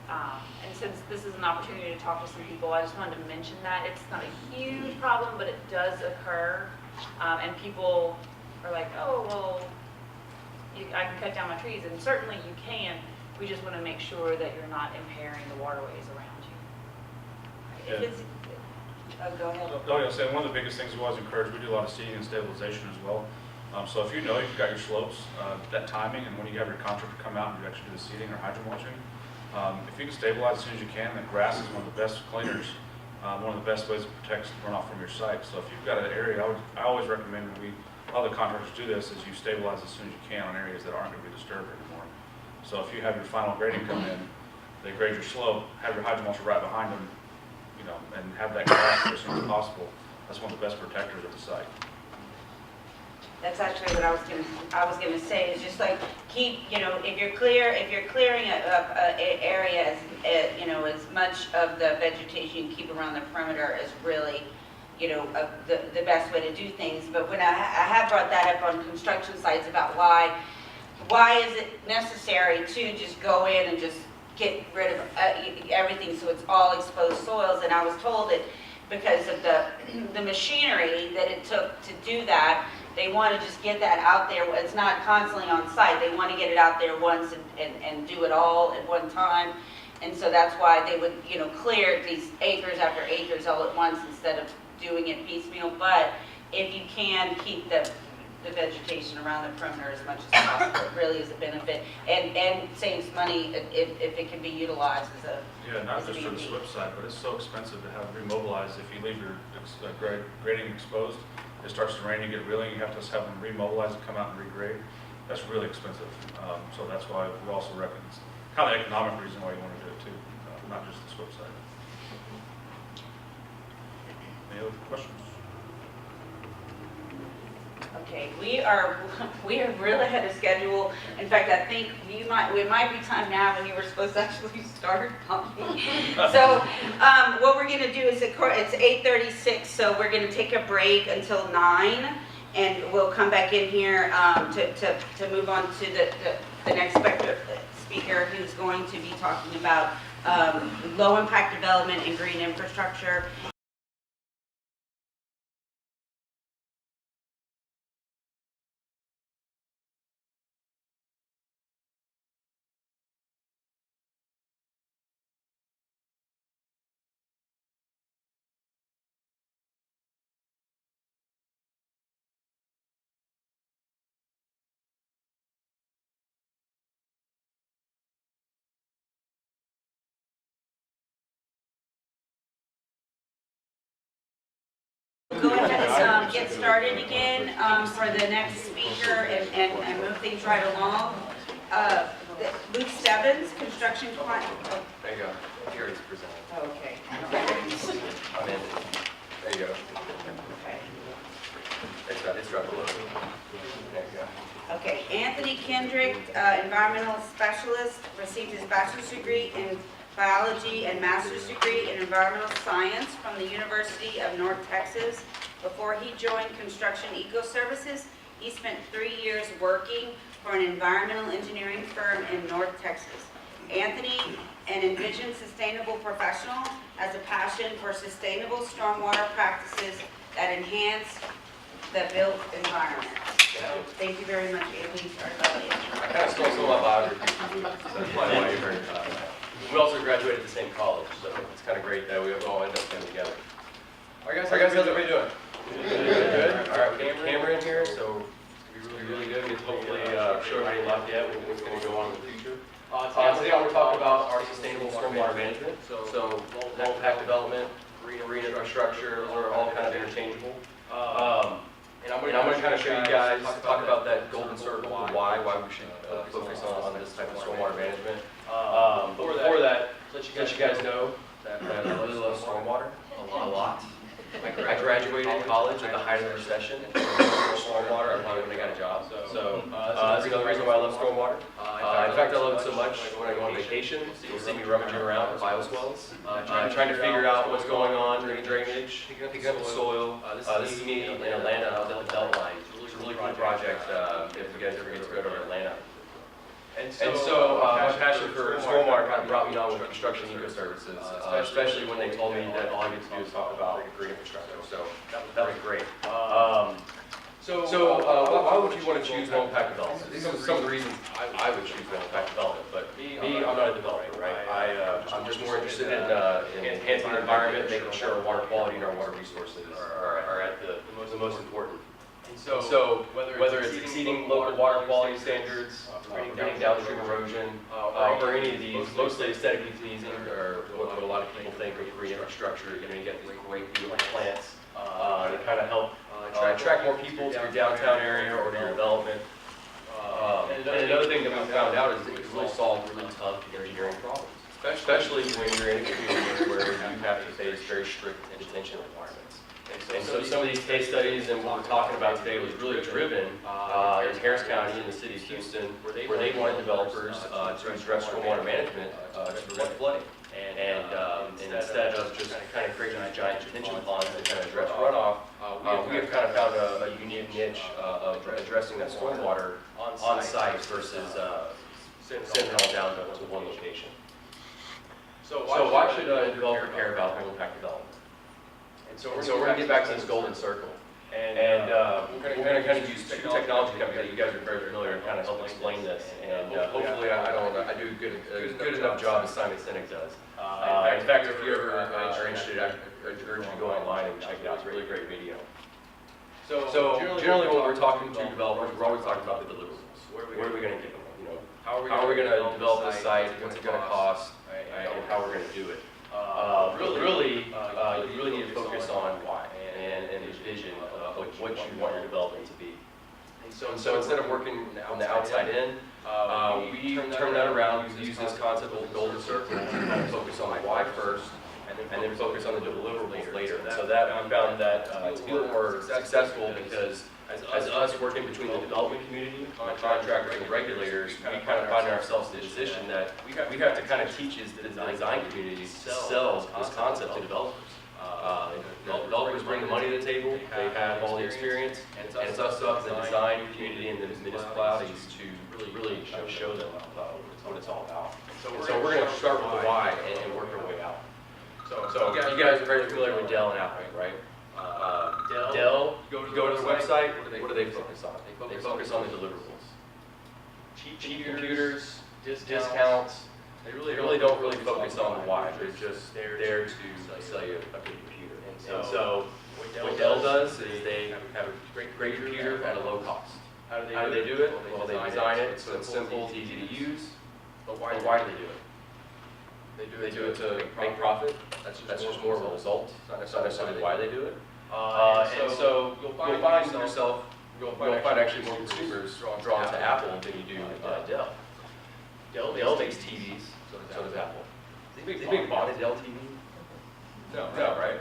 and since this is an opportunity to talk to some people, I just wanted to mention that. It's not a huge problem, but it does occur, and people are like, oh, well, I can cut down my trees, and certainly you can. We just want to make sure that you're not impairing the waterways around you. If it's, oh, go ahead. Oh, yeah, so one of the biggest things we always encourage, we do a lot of seeding and stabilization as well. So if you know you've got your slopes, that timing, and when you have your contractor come out and you actually do the seeding or hydro mulching, if you can stabilize as soon as you can, the grass is one of the best cleaners, one of the best ways to protect runoff from your site. So if you've got an area, I always recommend when other contractors do this, is you stabilize as soon as you can on areas that aren't going to be disturbed anymore. So if you have your final grading come in, they grade your slope, have your hydro mulcher right behind them, you know, and have that grass as soon as possible. That's one of the best protectors of the site. That's actually what I was gonna say, is just like keep, you know, if you're clearing a area, you know, as much of the vegetation you keep around the perimeter is really, you know, the best way to do things. But when I have brought that up on construction sites about why is it necessary to just go in and just get rid of everything so it's all exposed soils, and I was told that because of the machinery that it took to do that, they want to just get that out there. It's not constantly on site. They want to get it out there once and do it all at one time. And so that's why they would, you know, clear these acres after acres all at once instead of doing it piecemeal. But if you can keep the vegetation around the perimeter as much as possible, it really is a benefit and saves money if it can be utilized as a Not just for the SWIP side, but it's so expensive to have remobilized. If you leave your grading exposed, it starts to rain, you get reeling, you have to have them remobilize and come out and regrade. That's really expensive. So that's why we also reckon it's kind of the economic reason why you want to do it too, not just the SWIP side. Any other questions? Okay, we are really ahead of schedule. In fact, I think it might be time now when you were supposed to actually start. So what we're going to do is, it's 8:36, so we're going to take a break until 9, and we'll come back in here to move on to the next speaker who's going to be talking about low impact development and green infrastructure. Go ahead and get started again for the next speaker and move things right along. Luke Stebbins, construction client. There you go. Here it's presented. Okay. I'm in. There you go. Okay. It's dropped a little. There you go. Okay. Anthony Kendrick, environmental specialist, received his bachelor's degree in biology and master's degree in environmental science from the University of North Texas. Before he joined Construction Eco Services, he spent 3 years working for an environmental engineering firm in North Texas. Anthony, an envisioned sustainable professional, has a passion for sustainable stormwater practices that enhance the built environment. So, thank you very much, Anthony. Sorry about the intro. I kind of stole some of my biography. So that's probably why you heard. We also graduated at the same college, so it's kind of great that we all end up coming together. All right, guys, how's everybody doing? Good. All right, we got Cameron here, so it's going to be really good. We get to hopefully show everybody in Lafayette what's going to go on in the future. Today I'm going to talk about our sustainable stormwater management. So low impact development, green infrastructure, are all kind of interchangeable. And I'm going to kind of show you guys, talk about that golden circle, why we should focus on this type of stormwater management. But before that, let you guys know that I really love stormwater a lot. I graduated college at the height of the recession. Stormwater, I probably wouldn't have got a job. So that's another reason why I love stormwater. In fact, I love it so much when I go on vacation, you'll see me rummaging around at bioswales, trying to figure out what's going on during drainage, picking up the soil. This is me in Atlanta. I was at the Beltline. It's a really cool project if you guys ever get to go to Atlanta. And so my passion for stormwater kind of brought me on with Construction Eco Services, especially when they told me that all I get to do is talk about green infrastructure. So that was great. Why would you want to choose low impact development? These are some of the reasons I would choose low impact development. But me, I'm not a developer, right? I'm just more interested in enhancing the environment, making sure our water quality and our water resources are at the most important. So whether it's exceeding local water quality standards, preventing downstream erosion, or any of these, mostly aesthetically pleasing, or what a lot of people think of green infrastructure, you get these great beautiful plants that kind of help attract more people to your downtown area or to your development. And another thing that we found out is that it can really solve really tough engineering problems, especially when you're in a community where you have to face very strict detention requirements. And so some of these case studies and what we're talking about today was really driven in Harris County in the city of Houston, where they wanted developers to address stormwater management to prevent flooding. And instead of just kind of creating these giant detention ponds to kind of address runoff, we have kind of found a unique niche of addressing that stormwater on site versus sending it all down to one location. So why should a developer care about low impact development? So we're going to get back to this golden circle. And we're going to kind of use two technology companies that you guys are very familiar and kind of help explain this. And hopefully I do a good enough job as Simon Sinek does. In fact, if you ever are interested, I urge you to go online and check it out. It's a really great video. So generally when we're talking to developers, we're always talking about the deliverables. Where are we going to get them? How are we going to develop this site? What's it going to cost? And how we're going to do it. You really need to focus on why and the vision of what you want your development to be. And so instead of working on the outside in, we turn that around. We use this concept of the golden circle to kind of focus on the why first, and then focus on the deliverables later. So that we found that it's a little more successful because as us working between the development community, the contractors, and the regulators, we kind of find ourselves in a position that we have to kind of teach the design community to sell this concept to developers. Developers bring the money to the table, they have all the experience, and it's us up, the design community and the municipalities to really show them what it's all about. So we're going to start with the why and work our way out. So you guys are very familiar with Dell and Apple, right? Dell, you go to their website, what do they focus on? They focus on the deliverables. Cheap computers, discounts. They really don't focus on the why. They're just there to sell you a good computer. And so what Dell does is they have a great computer at a low cost. How do they do it? Well, they design it so it's simple, it's easy to use. But why do they do it? They do it to make profit. That's just more of a result. It's not necessarily why they do it. And so you'll find yourself, you'll find actually more consumers drawn to Apple than you do Dell. Dell makes TVs, so does Apple. They bought a Dell TV? No, right?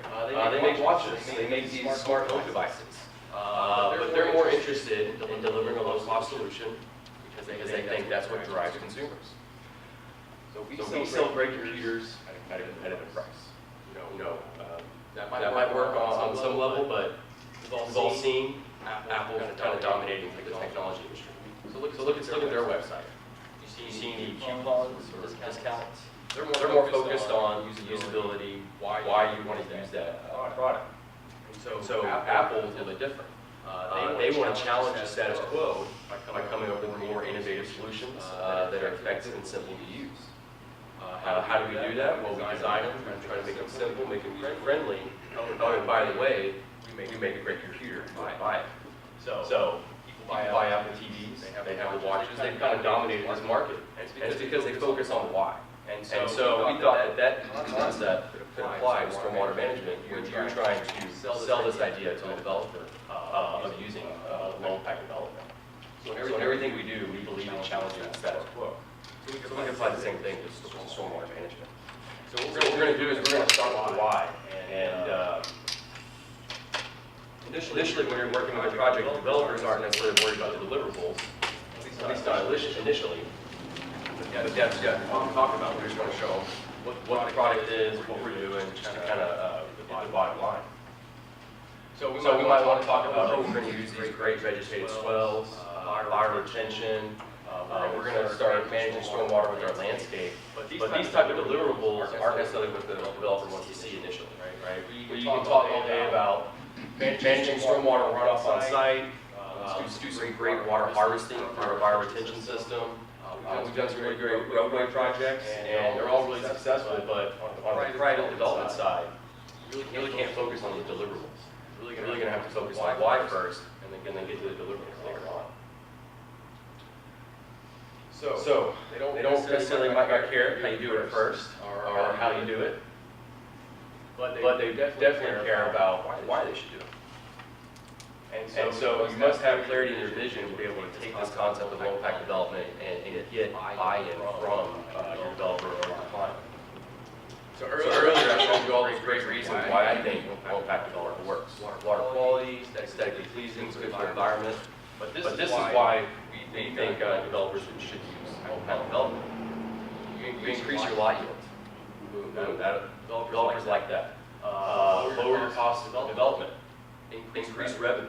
They make watches, they make these smart home devices. But they're more interested in delivering a low-cost solution because they think that's what drives consumers. So we sell great computers at a competitive price. That might work on some level, but we've all seen Apple kind of dominating the technology industry. So look at their website. You see any coupons or discounts? They're more focused on usability, why you want to use that product. And so Apple is a little bit different. They want to challenge the status quo by coming up with more innovative solutions that are effective and simple to use. How do we do that? Well, we design them, we try to make them simple, make them friendly. Oh, and by the way, we make a great computer. Buy it. So people buy Apple TVs, they have the watches, they've kind of dominated this market. And it's because they focus on the why. And so we thought that concept could apply to stormwater management when you're trying to sell this idea to a developer of using low impact development. So in everything we do, we believe in challenging the status quo. So we can apply the same thing to stormwater management. So what we're going to do is we're going to start with the why. And initially, when you're working with a project, developers aren't necessarily worried about the deliverables, at least not initially. But Deb's got to talk about. We're just going to show them what the product is, what we're doing, just to kind of get the bottom line. So we might want to talk about, oh, we're going to use these great vegetated swells, fire retention. We're going to start managing stormwater with our landscape. But these type of deliverables aren't necessarily what the developer wants to see initially, right? You can talk all day about managing stormwater runoff on site. Let's do some great water harvesting through our fire retention system. We've done some really great roadway projects, and they're all really successful, but on the private development side, you really can't focus on the deliverables. You're really going to have to focus on why first, and then get to the deliverables later on. So they don't necessarily might not care how you do it first, or how you do it, but they definitely care about why they should do it. And so you must have clarity in your vision to be able to take this concept of low impact development and get buy-in from your developer or your client. So earlier I showed you all these great reasons why I think low impact development works. Water quality, aesthetically pleasing, it's good for the environment. But this is why we think developers should use low impact development. You increase your lot yield. Developers like that. Lower your cost of development. Increase revenue.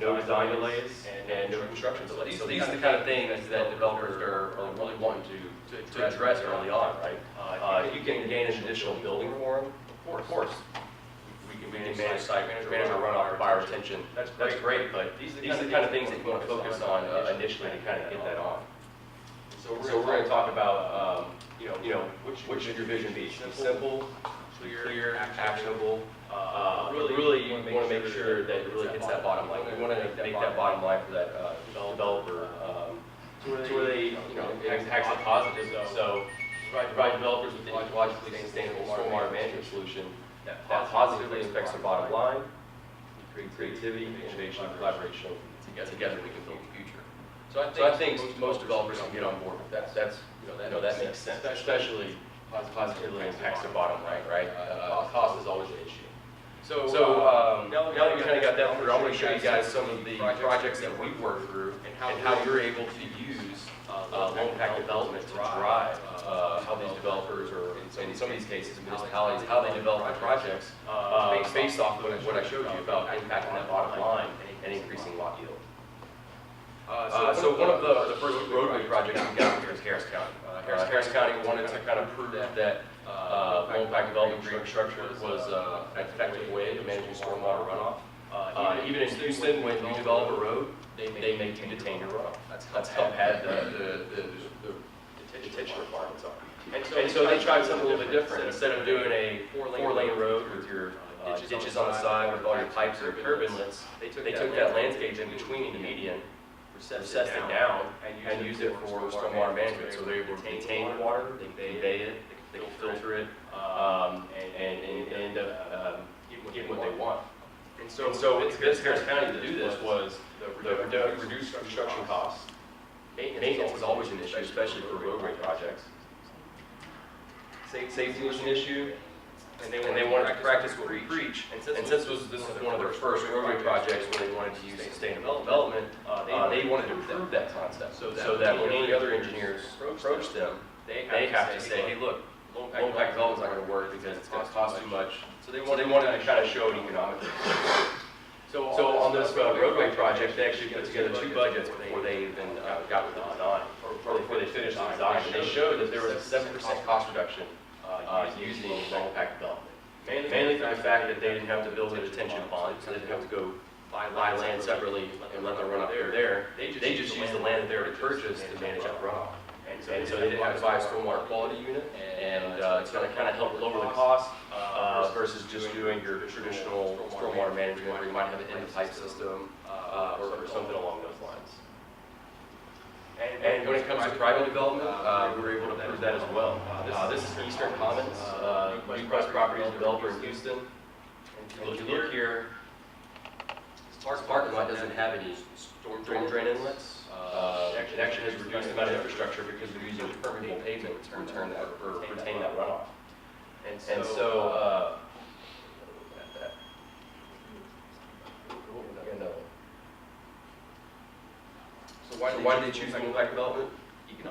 No design delays and no construction delays. So these are the kind of things that developers are really wanting to address early on, right? If you can gain an additional building for them, of course. We can manage site manager runoff, fire retention. That's great, but these are the kind of things that you want to focus on initially to kind of get that on. So we're going to talk about, what should your vision be? Should it be simple, clear, actionable? Really, you want to make sure that it really hits that bottom line. You want to make that bottom line for that developer to where they, impacts it positively. So provide developers with an ecologically sustainable stormwater management solution that positively affects their bottom line. Creativity, innovation, collaboration. Together we can build the future. So I think most developers can get on board with that. That makes sense, especially positively impacts their bottom line, right? Cost is always an issue. So now that we kind of got that through, I want to show you guys some of the projects that we've worked through and how you're able to use low impact development to drive how these developers or in some of these cases, municipalities, how they develop their projects, based off of what I showed you about impacting that bottom line and increasing lot yield. So one of the first roadway projects we got was Harris County. Harris County wanted to kind of prove that low impact development green structure was an effective way of managing stormwater runoff. Even in Houston, when you develop a road, they make you detain your runoff. That's how bad the detention requirements are. And so they tried something a little bit different. Instead of doing a four-lane road with your ditches on the side with all your pipes or curb inlets, they took that landscape in between the median, recessed it down, and used it for stormwater management. So they're able to detain the water, they convey it, they can filter it, and end up getting what they want. And so to convince Harris County to do this was the reduced construction costs. Maintenance is always an issue, especially for roadway projects. Safety was an issue, and they wanted to practice what we preach. And since this was one of their first roadway projects where they wanted to use sustainable development, they wanted to prove that concept so that when any other engineers approach them, they have to say, hey, look, low impact development's not going to work because it's going to cost too much. So they wanted to kind of show it economically. So on this roadway project, they actually put together two budgets before they even got with the design, or before they finished the design. And they showed that there was a 7% cost reduction using low impact development. Mainly for the fact that they didn't have to build a detention pond, so they didn't have to go buy land separately and let the runoff go there. They just used the land that they already purchased to manage that runoff. And so they didn't have to buy a stormwater quality unit, and it's going to kind of help lower the cost versus just doing your traditional stormwater management where you might have an end-pipe system or something along those lines. And when it comes to private development, we were able to prove that as well. This is Eastern Commons, West Properties developer in Houston. And if you look here, this parking lot doesn't have any storm drain inlets. It actually has reduced the amount of infrastructure because we're using permeable pavement to retain that runoff. And so, so why did they choose low impact development?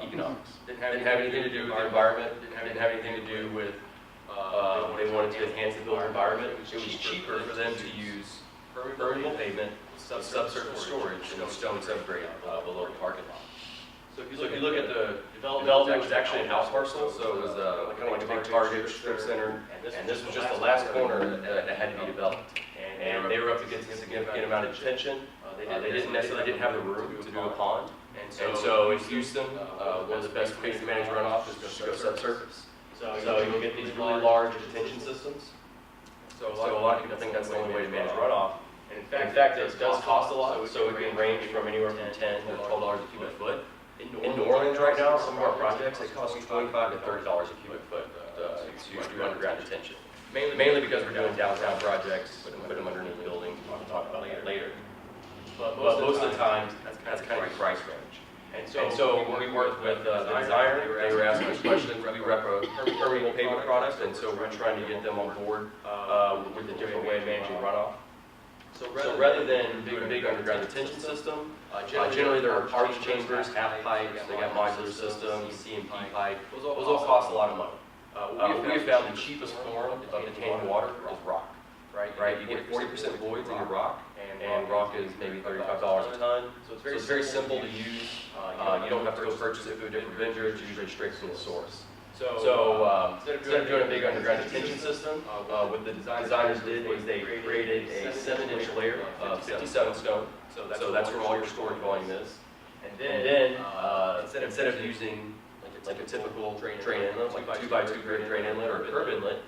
Economics. Didn't have anything to do with the environment. Didn't have anything to do with they wanted to enhance the built environment. It was cheaper for them to use permeable pavement, subsurface storage, and stone subgrade below the parking lot. So if you look at the development, it was actually a house parcel, so it was kind of like a big Target strip center, and this was just the last corner that had to be developed. And they were up against a significant amount of detention. They didn't necessarily have the room to do a pond, and so in Houston, one of the best ways to manage runoff is just to go subsurface. So you'll get these really large detention systems. So a lot of people think that's the only way to manage runoff. And in fact, it does cost a lot, so it can range from anywhere from $10 to $12 a cubic foot. In New Orleans right now, some of our projects, they cost $25 to $30 a cubic foot to do underground detention. Mainly because we're doing downtown projects, put them underneath buildings, we'll talk about that later. But most of the time, that's kind of the price range. And so when we worked with the designer, they were asking us questions. We rep a permeable pavement product, and so we're trying to get them on board with a different way of managing runoff. So rather than big underground detention system, generally there are party chambers, half pipes, they got modular systems, CMP pipe. Those all cost a lot of money. We have found the cheapest form of detaining water is rock. Right? You get 40% voids in your rock, and rock is maybe $35 a ton. So it's very simple to use. You don't have to go purchase it through a different vendor. It's usually straight from the source. So instead of doing a big underground detention system, what the designers did was they created a 7-inch layer of 57 stone. So that's where all your storage volume is. And then instead of using like a typical drain inlet, like 2x2 drain inlet or a curb inlet,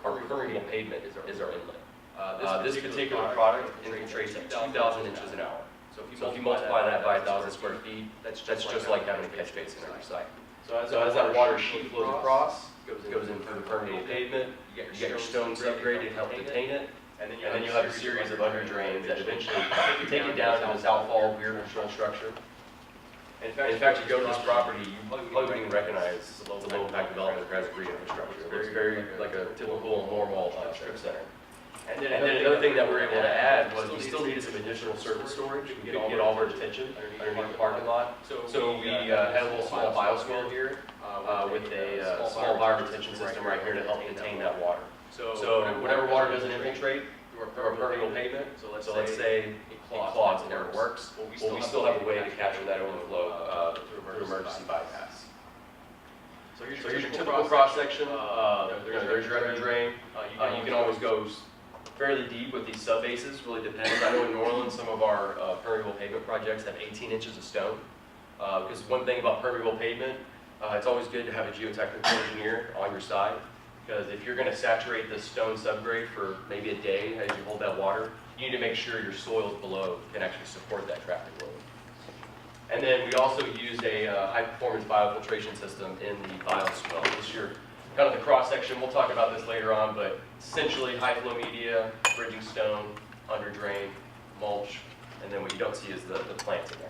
our permeable pavement is our inlet. This particular product infiltrates at 2,000 inches an hour. So if you multiply that by 1,000 square feet, that's just like having a catch basin on your site. So as that water sheet flows across, goes into the permeable pavement, you get your stone subgrade to help detain it, and then you'll have a series of under drains that eventually take it down to this outfall weird control structure. In fact, you go to this property, you probably wouldn't even recognize the low impact development that has green infrastructure. It's very like a typical normal strip center. And then another thing that we were able to add was we still needed some additional surface storage. We couldn't get all of our detention underneath the parking lot. So we had a little small bioswale here with a small bioretention system right here to help contain that water. So whenever water doesn't infiltrate through our permeable pavement, so let's say it clogs and never works, well, we still have a way to capture that overflow through emergency bypass. So here's your typical cross-section. There's your under drain. You can always go fairly deep with these sub-bases, really depends. I know in New Orleans, some of our permeable pavement projects have 18 inches of stone. Because one thing about permeable pavement, it's always good to have a geotechnical engineer on your side. Because if you're going to saturate the stone subgrade for maybe a day as you hold that water, you need to make sure your soils below can actually support that traffic load. And then we also used a high-performance biofiltration system in the bioswale. This is your kind of the cross-section. We'll talk about this later on, but essentially high-flow media, bridging stone, under drain, mulch, and then what you don't see is the plants in there.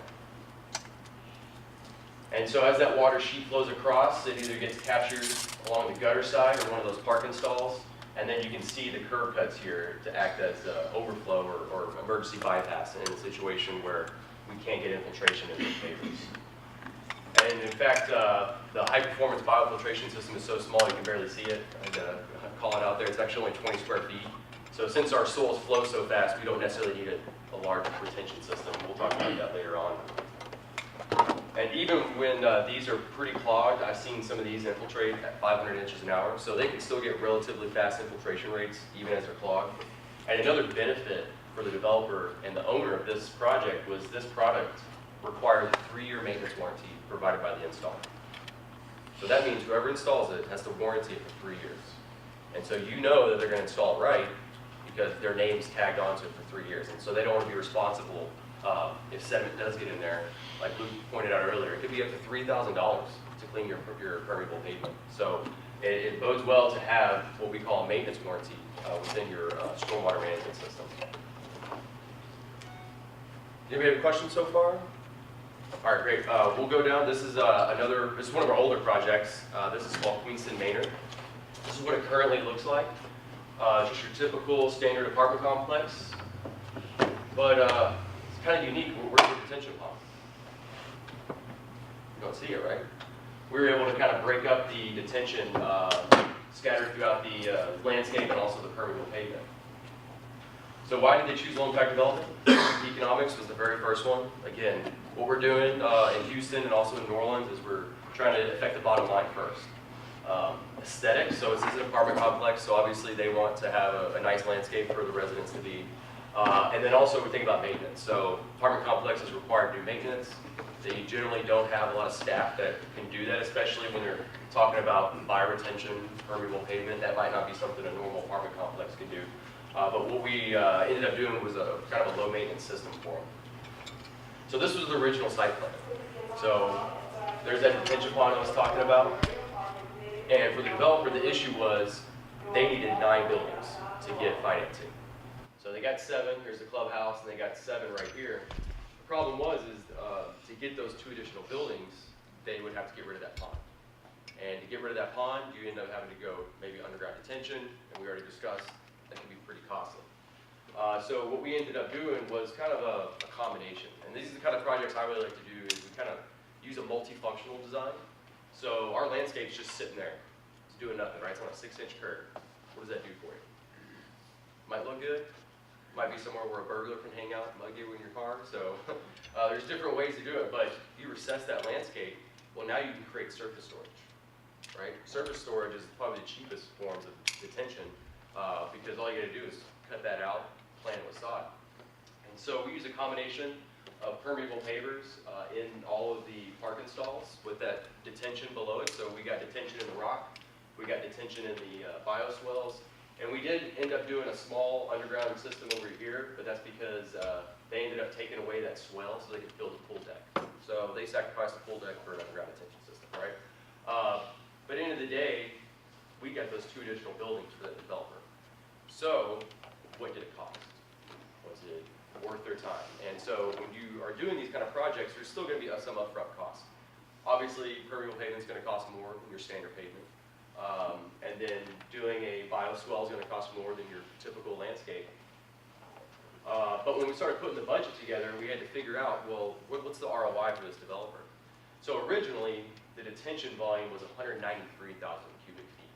And so as that water sheet flows across, it either gets captured along the gutter side or one of those parking stalls, and then you can see the curb cuts here to act as overflow or emergency bypass in a situation where we can't get infiltration into the pavers. And in fact, the high-performance biofiltration system is so small you can barely see it. I call it out there. It's actually only 20 square feet. So since our soils flow so fast, we don't necessarily need a large retention system. We'll talk about that later on. And even when these are pretty clogged, I've seen some of these infiltrate at 500 inches an hour. So they can still get relatively fast infiltration rates even as they're clogged. And another benefit for the developer and the owner of this project was this product requires a 3-year maintenance warranty provided by the installer. So that means whoever installs it has to warranty it for 3 years. And so you know that they're going to install it right because their name's tagged onto it for 3 years. And so they don't want to be responsible if sediment does get in there. Like Luke pointed out earlier, it could be up to $3,000 to clean your permeable pavement. So it bodes well to have what we call a maintenance warranty within your stormwater management system. Anybody have questions so far? All right, great. We'll go down. This is this is one of our older projects. This is called Queenston Manor. This is what it currently looks like. Just your typical standard apartment complex, but it's kind of unique. Where's the detention pond? You don't see it, right? We were able to kind of break up the detention scattered throughout the landscape and also the permeable pavement. So why did they choose low impact development? Economics was the very first one. Again, what we're doing in Houston and also in New Orleans is we're trying to affect the bottom line first. Aesthetics, so this is an apartment complex, so obviously they want to have a nice landscape for the residents to be. And then also we think about maintenance. So apartment complexes require new maintenance. They generally don't have a lot of staff that can do that, especially when they're talking about bioretention, permeable pavement. That might not be something a normal apartment complex could do. But what we ended up doing was a kind of a low maintenance system for them. So this was the original site plan. So there's that detention pond I was talking about. And for the developer, the issue was they needed 9 buildings to get financing. So they got 7, here's the clubhouse, and they got 7 right here. The problem was to get those 2 additional buildings, they would have to get rid of that pond. And to get rid of that pond, you end up having to go maybe underground detention, and we already discussed that can be pretty costly. So what we ended up doing was kind of a combination. And these are the kind of projects I really like to do is we kind of use a multifunctional design. So our landscape's just sitting there. It's doing nothing, right? It's on a 6-inch curve. What does that do for you? Might look good. Might be somewhere where a burglar can hang out and mug you in your car. So there's different ways to do it. But if you recess that landscape, well, now you can create surface storage, right? Surface storage is probably the cheapest forms of detention because all you got to do is cut that out, plant it with sod. And so we use a combination of permeable pavers in all of the parking stalls with that detention below it. So we got detention in the rock, we got detention in the bioswales, and we did end up doing a small underground system over here, but that's because they ended up taking away that swell so they could build a pool deck. So they sacrificed the pool deck for an underground detention system, right? But at the end of the day, we got those 2 additional buildings for the developer. So what did it cost? Was it worth their time? And so when you are doing these kind of projects, there's still going to be some upfront costs. Obviously, permeable pavement is going to cost more than your standard pavement. And then doing a bioswale is going to cost more than your typical landscape. But when we started putting the budget together, we had to figure out, well, what's the ROI for this developer? So originally, the detention volume was 193,000 cubic feet.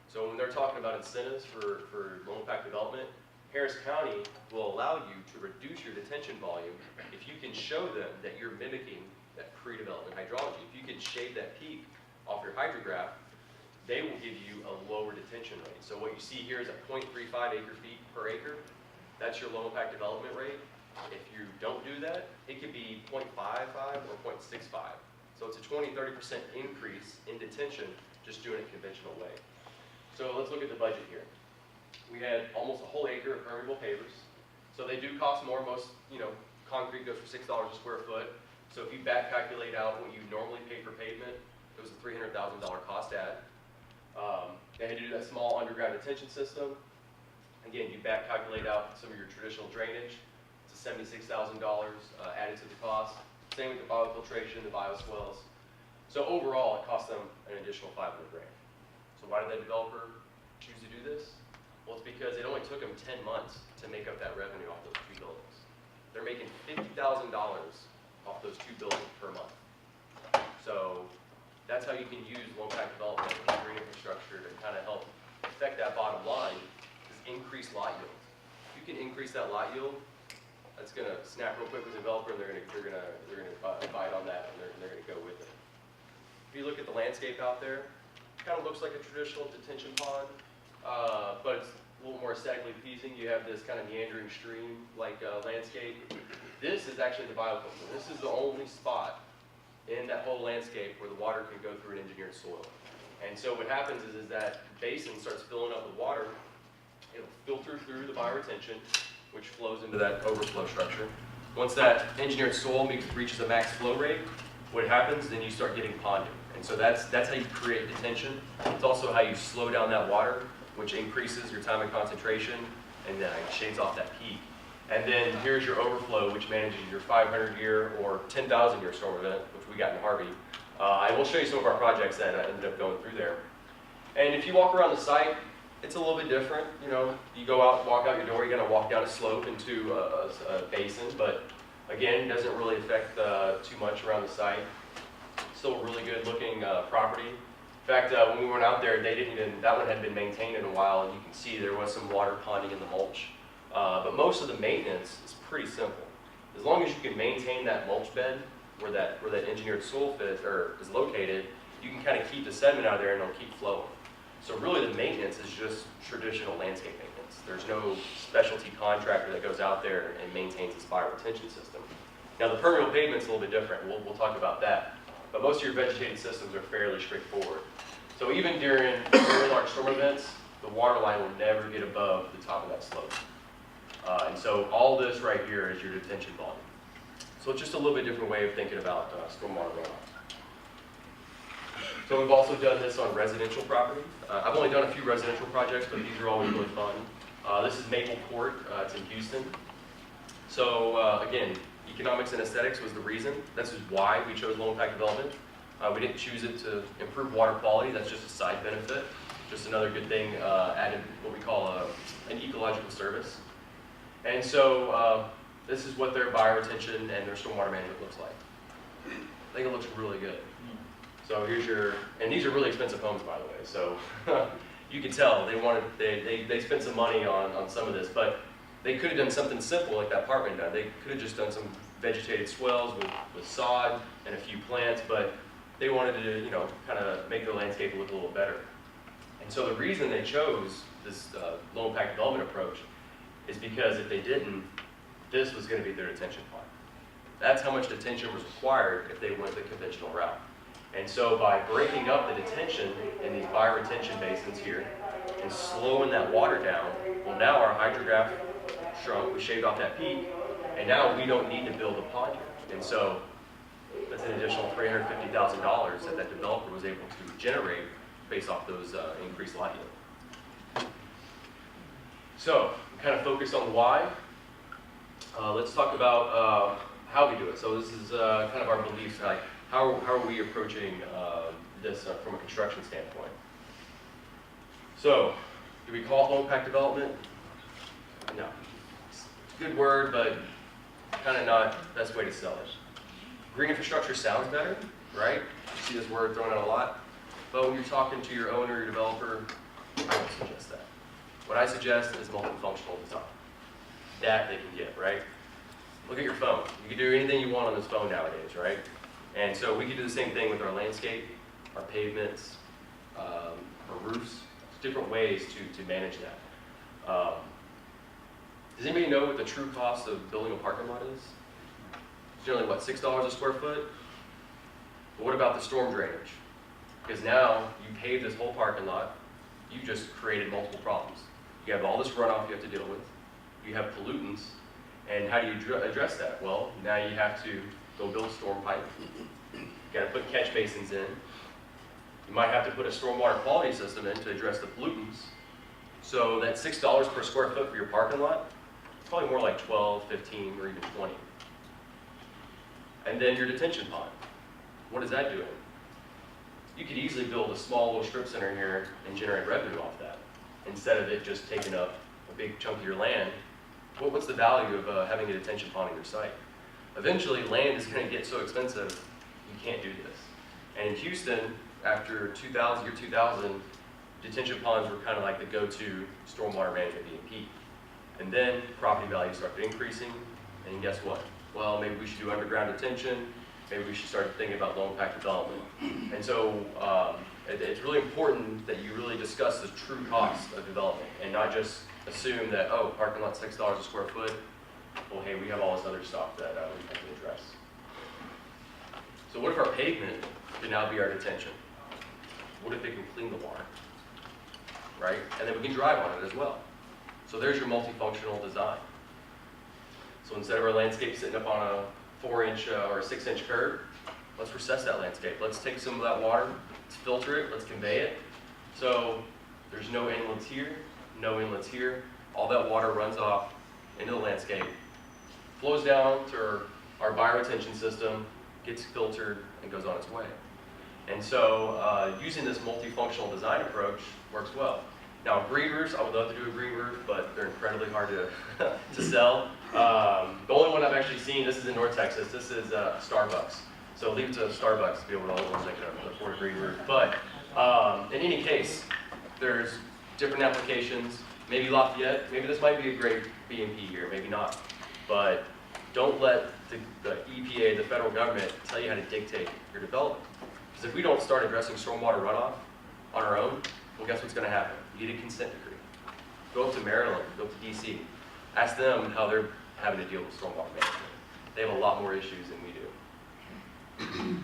So when they're talking about incentives for low impact development, Harris County will allow you to reduce your detention volume if you can show them that you're mimicking that pre-development hydrology. If you can shave that peak off your hydrograph, they will give you a lower detention rate. So what you see here is a 0.35 acre feet per acre. That's your low impact development rate. If you don't do that, it could be 0.55 or 0.65. So it's a 20-30% increase in detention just doing it conventional way. So let's look at the budget here. We had almost a whole acre of permeable pavers. So they do cost more. Most, concrete goes for $6 a square foot. So if you back calculate out what you normally pay for pavement, it was a $300,000 cost add. They had to do that small underground detention system. Again, you back calculate out some of your traditional drainage. It's a $76,000 added to the cost. Same with the biofiltration, the bioswales. So overall, it cost them an additional $500,000. So why did that developer choose to do this? Well, it's because it only took them 10 months to make up that revenue off those 2 buildings. They're making $50,000 off those 2 buildings per month. So that's how you can use low impact development and green infrastructure to kind of help affect that bottom line, is increase lot yield. If you can increase that lot yield, that's going to snap real quick with the developer, and they're going to bite on that, and they're going to go with it. If you look at the landscape out there, it kind of looks like a traditional detention pond, but it's a little more aesthetically pleasing. You have this kind of meandering stream-like landscape. This is actually the biofilter. This is the only spot in that whole landscape where the water can go through an engineered soil. And so what happens is that basin starts filling up with water. It'll filter through the bioretention, which flows into that overflow structure. Once that engineered soil reaches a max flow rate, what happens, then you start getting ponding. And so that's how you create detention. It's also how you slow down that water, which increases your time of concentration and shaves off that peak. And then here's your overflow, which manages your 500-year or 10,000-year storm event, which we got in Harvey. I will show you some of our projects that ended up going through there. And if you walk around the site, it's a little bit different. You go out, walk out your door, you're going to walk down a slope into a basin, but again, it doesn't really affect too much around the site. Still a really good looking property. In fact, when we went out there, that one had been maintained in a while, and you can see there was some water ponding in the mulch. But most of the maintenance is pretty simple. As long as you can maintain that mulch bed where that engineered soil is located, you can kind of keep the sediment out of there and it'll keep flowing. So really the maintenance is just traditional landscape maintenance. There's no specialty contractor that goes out there and maintains this bioretention system. Now the permeable pavement's a little bit different. We'll talk about that. But most of your vegetated systems are fairly straightforward. So even during very large storm events, the water line will never get above the top of that slope. And so all this right here is your detention volume. So it's just a little bit different way of thinking about stormwater runoff. So we've also done this on residential property. I've only done a few residential projects, but these are always really fun. This is Maple Court. It's in Houston. So again, economics and aesthetics was the reason. This is why we chose low impact development. We didn't choose it to improve water quality. That's just a side benefit. Just another good thing added, what we call an ecological service. And so this is what their bioretention and their stormwater management looks like. I think it looks really good. So here's and these are really expensive homes, by the way. So you can tell they spent some money on some of this, but they could have done something simple like that apartment done. They could have just done some vegetated swells with sod and a few plants, but they wanted to, kind of make their landscape look a little better. And so the reason they chose this low impact development approach is because if they didn't, this was going to be their detention pond. That's how much detention was required if they went the conventional route. And so by breaking up the detention in these bioretention basins here and slowing that water down, well, now our hydrograph shrunk, we shaved off that peak, and now we don't need to build a pond here. And so that's an additional $350,000 that developer was able to generate based off those increased lot yield. So we kind of focus on the why. Let's talk about how we do it. So this is kind of our beliefs, like how are we approaching this from a construction standpoint. So, do we call it low impact development? No. It's a good word, but kind of not the best way to sell it. Green infrastructure sounds better, right? You see this word thrown out a lot. But when you're talking to your owner, your developer, I don't suggest that. What I suggest is multifunctional design. That they can get, right? Look at your phone. You can do anything you want on this phone nowadays, right? And so we can do the same thing with our landscape, our pavements, our roofs. There's different ways to manage that. Does anybody know what the true cost of building a parking lot is? It's generally, what, $6 a square foot? But what about the storm drainage? Because now you pave this whole parking lot, you just created multiple problems. You have all this runoff you have to deal with. You have pollutants. And how do you address that? Well, now you have to go build storm pipe. You got to put catch basins in. You might have to put a stormwater quality system in to address the pollutants. So that $6 per square foot for your parking lot, it's probably more like 12, 15, or even 20. And then your detention pond. What is that doing? You could easily build a small little strip center here and generate revenue off that, instead of it just taking up a big chunk of your land. What's the value of having a detention pond on your site? Eventually, land is going to get so expensive, you can't do this. And in Houston, after 2000, year 2000, detention ponds were kind of like the go-to stormwater management E&P. And then property values started increasing, and guess what? Well, maybe we should do underground detention, maybe we should start thinking about low impact development. And so it's really important that you really discuss the true cost of development and not just assume that, oh, parking lot's $6 a square foot. Well, hey, we have all this other stuff that we have to address. So what if our pavement can now be our detention? What if it can clean the water? Right? And then we can drive on it as well. So there's your multifunctional design. So instead of our landscape sitting up on a 4-inch or a 6-inch curb, let's recess that landscape. Let's take some of that water, let's filter it, let's convey it. So there's no inlets here, no inlets here. All that water runs off into the landscape, flows down to our bioretention system, gets filtered, and goes on its way. And so using this multifunctional design approach works well. Now, green roofs, I would love to do a green roof, but they're incredibly hard to sell. The only one I've actually seen, this is in North Texas, this is Starbucks. So leave it to Starbucks to be able to all the ones that can afford a green roof. But in any case, there's different applications. Maybe Lafayette, maybe this might be a great B&P here, maybe not. But don't let the EPA, the federal government, tell you how to dictate your development. Because if we don't start addressing stormwater runoff on our own, well, guess what's going to happen? You need a consent decree. Go up to Maryland, go up to DC. Ask them how they're having to deal with stormwater management. They have a lot more issues than we do.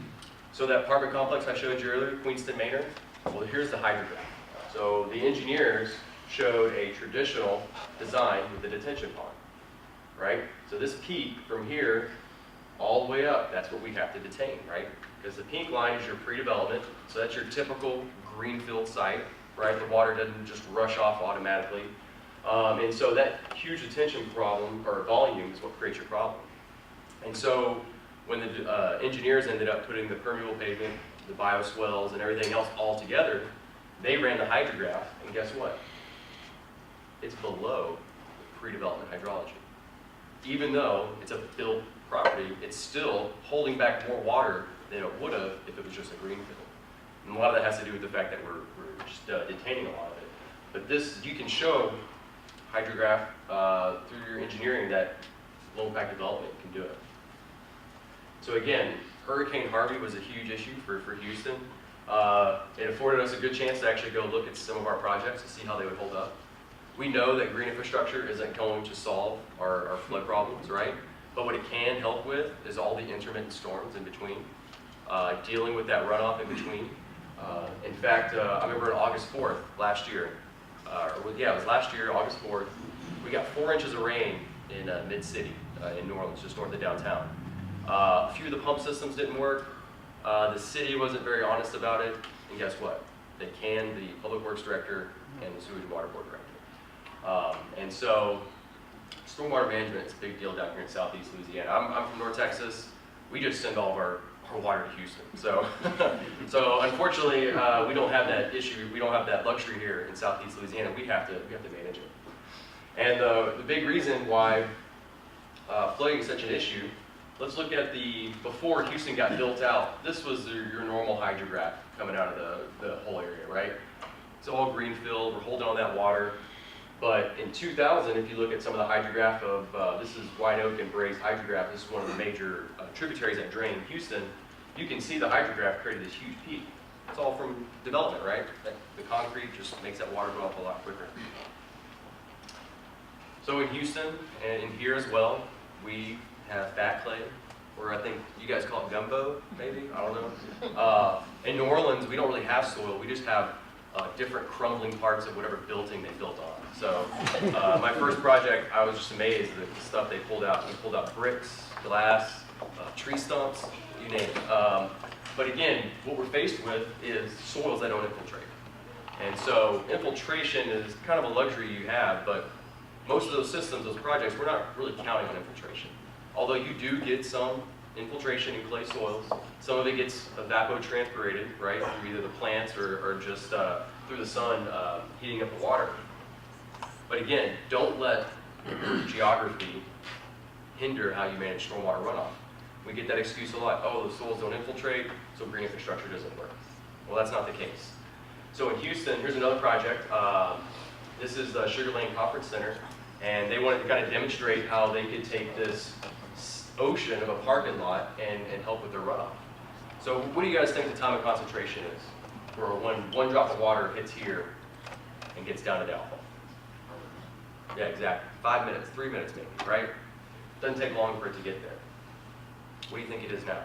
So that apartment complex I showed you earlier, Queenston Manor, well, here's the hydrograph. So the engineers showed a traditional design with the detention pond, right? So this peak from here all the way up, that's what we have to detain, right? Because the pink line is your pre-development, so that's your typical greenfield site, right? The water doesn't just rush off automatically. And so that huge detention problem, or volume, is what creates your problem. And so when the engineers ended up putting the permeable pavement, the bioswells, and everything else all together, they ran the hydrograph, and guess what? It's below pre-development hydrology. Even though it's a built property, it's still holding back more water than it would have if it was just a greenfield. And a lot of that has to do with the fact that we're just detaining a lot of it. But this, you can show hydrograph through your engineering that low impact development can do it. So again, Hurricane Harvey was a huge issue for Houston. It afforded us a good chance to actually go look at some of our projects to see how they would hold up. We know that green infrastructure isn't going to solve our flood problems, right? But what it can help with is all the intermittent storms in between, dealing with that runoff in between. In fact, I remember on August 4th last year, it was last year, August 4th, we got 4 inches of rain in mid-city in New Orleans, just north of downtown. A few of the pump systems didn't work. The city wasn't very honest about it, and guess what? They canned the Public Works Director and the Sewage and Water Board Director. And so, stormwater management is a big deal down here in southeast Louisiana. I'm from North Texas. We just send all of our for water to Houston. So, so unfortunately, we don't have that issue. We don't have that luxury here in Southeast Louisiana. We have to manage it. And the big reason why flooding is such an issue, let's look at before Houston got built out. This was your normal hydrograph coming out of the whole area, right? It's all greenfield. We're holding on that water. But in 2000, if you look at some of the hydrograph of, this is White Oak and Bray's hydrograph, this is one of the major tributaries that drain Houston, you can see the hydrograph created this huge peak. It's all from development, right? The concrete just makes that water go up a lot quicker. So in Houston, and in here as well, we have fat clay, or I think you guys call it gumbo, maybe? I don't know. In New Orleans, we don't really have soil. We just have different crumbling parts of whatever building they built on. So my first project, I was just amazed at the stuff they pulled out. We pulled out bricks, glass, tree stumps, you name it. But again, what we're faced with is soils that don't infiltrate. And so infiltration is kind of a luxury you have, but most of those systems, those projects, we're not really counting on infiltration. Although you do get some infiltration in clay soils. Some of it gets evapotranspirated, right, through either the plants or just through the sun heating up the water. But again, don't let geography hinder how you manage stormwater runoff. We get that excuse a lot. Oh, the soils don't infiltrate, so green infrastructure doesn't work. Well, that's not the case. So in Houston, here's another project. This is the Sugar Lane Conference Center, and they wanted to kind of demonstrate how they could take this ocean of a parking lot and help with their runoff. So what do you guys think the time of concentration is for when one drop of water hits here and gets down to downfall? Yeah, exactly. 5 minutes, 3 minutes maybe, right? Doesn't take long for it to get there. What do you think it is now?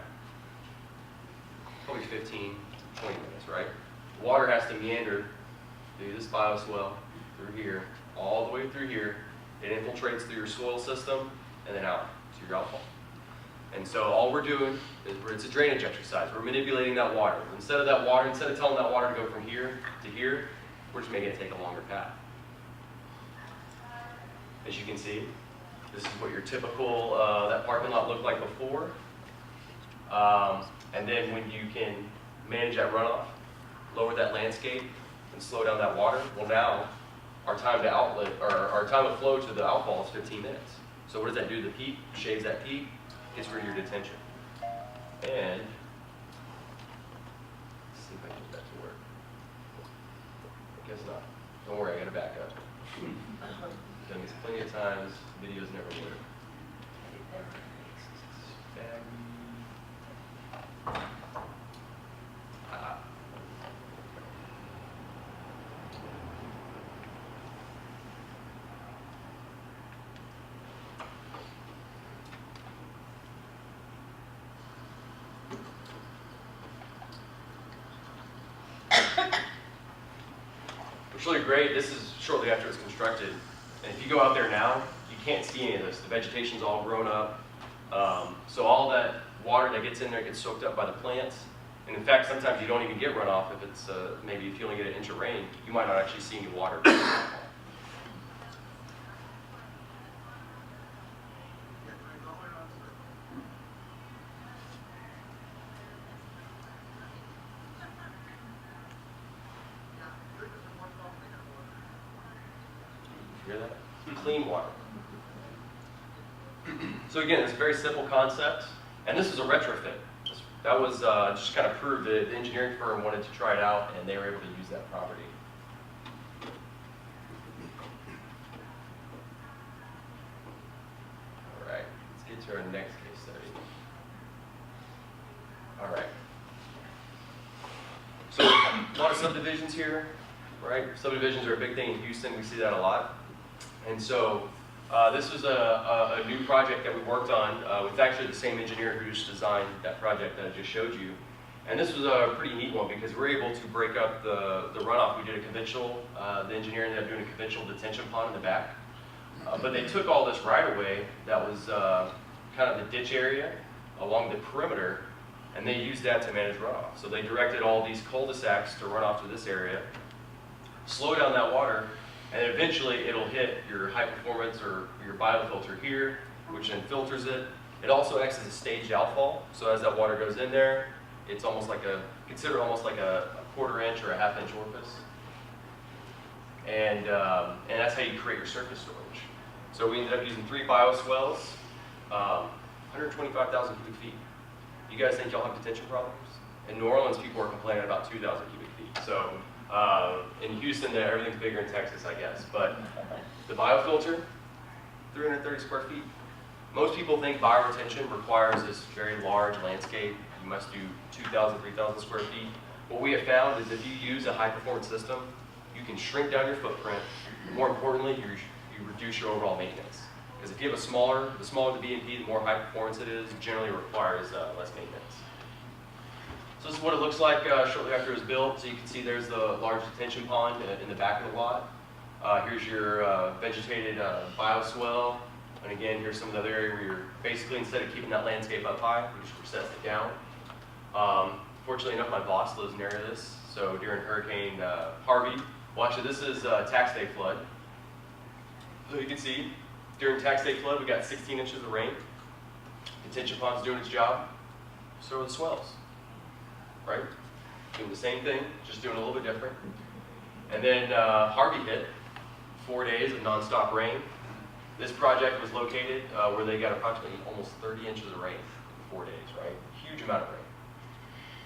Probably 15, 20 minutes, right? Water has to meander through this bioswale, through here, all the way through here. It infiltrates through your soil system and then out to your outfall. And so all we're doing is it's a drainage exercise. We're manipulating that water. Instead of telling that water to go from here to here, we're just making it take a longer path. As you can see, this is what your typical, that parking lot looked like before. And then when you can manage that runoff, lower that landscape, and slow down that water, well now, our time to outlet, or our time of flow to the outfall is 15 minutes. So what does that do to the peak? Shaves that peak, gets rid of your detention. And, let's see if I can get that to work. I guess not. Don't worry, I gotta back up. Done this plenty of times, videos never work. It's really great. This is shortly after it's constructed. And if you go out there now, you can't see any of this. The vegetation's all grown up. So all that water that gets in there gets soaked up by the plants. And in fact, sometimes you don't even get runoff if it's maybe if you only get an inch of rain, you might not actually see any water. Hear that? Clean water. So again, it's a very simple concept, and this is a retrofit. That was just kind of proved that the engineering firm wanted to try it out, and they were able to use that property. All right, let's get to our next case study. All right. So a lot of subdivisions here, right? Subdivisions are a big thing in Houston. We see that a lot. And so this was a new project that we worked on with actually the same engineer who just designed that project that I just showed you. And this was a pretty neat one because we're able to break up the runoff. We did a conventional, the engineer ended up doing a conventional detention pond in the back. But they took all this right away that was kind of the ditch area along the perimeter, and they used that to manage runoff. So they directed all these cul-de-sacs to run off to this area, slow down that water, and eventually it'll hit your high performance or your biofilter here, which then filters it, It also acts as a staged outfall, so as that water goes in there, it's almost like consider almost like a 1/4 inch or a 1/2 inch orifice. And that's how you create your surface storage. So we ended up using 3 bioswells, 125,000 cubic feet. You guys think y'all have detention problems? In New Orleans, people are complaining about 2,000 cubic feet. So in Houston, everything's bigger in Texas, I guess. But the biofilter, 330 square feet. Most people think bioretention requires this very large landscape. You must do 2,000, 3,000 square feet. What we have found is if you use a high-performance system, you can shrink down your footprint. More importantly, you reduce your overall maintenance. Because if you have the smaller the B&P, the more high performance it is, generally requires less maintenance. So this is what it looks like shortly after it was built. So you can see there's the large detention pond in the back of the lot. Here's your vegetated bioswell. And again, here's some of the other area where you're basically, instead of keeping that landscape up high, you just recess it down. Fortunately enough, my boss lives near this. So during Hurricane Harvey, well actually this is tax day flood. So you can see, during tax day flood, we got 16 inches of rain. Detention pond's doing its job. So are the swells, right? Doing the same thing, just doing a little bit different. And then Harvey hit, 4 days of nonstop rain. This project was located where they got approximately almost 30 inches of rain in 4 days, right? Huge amount of rain.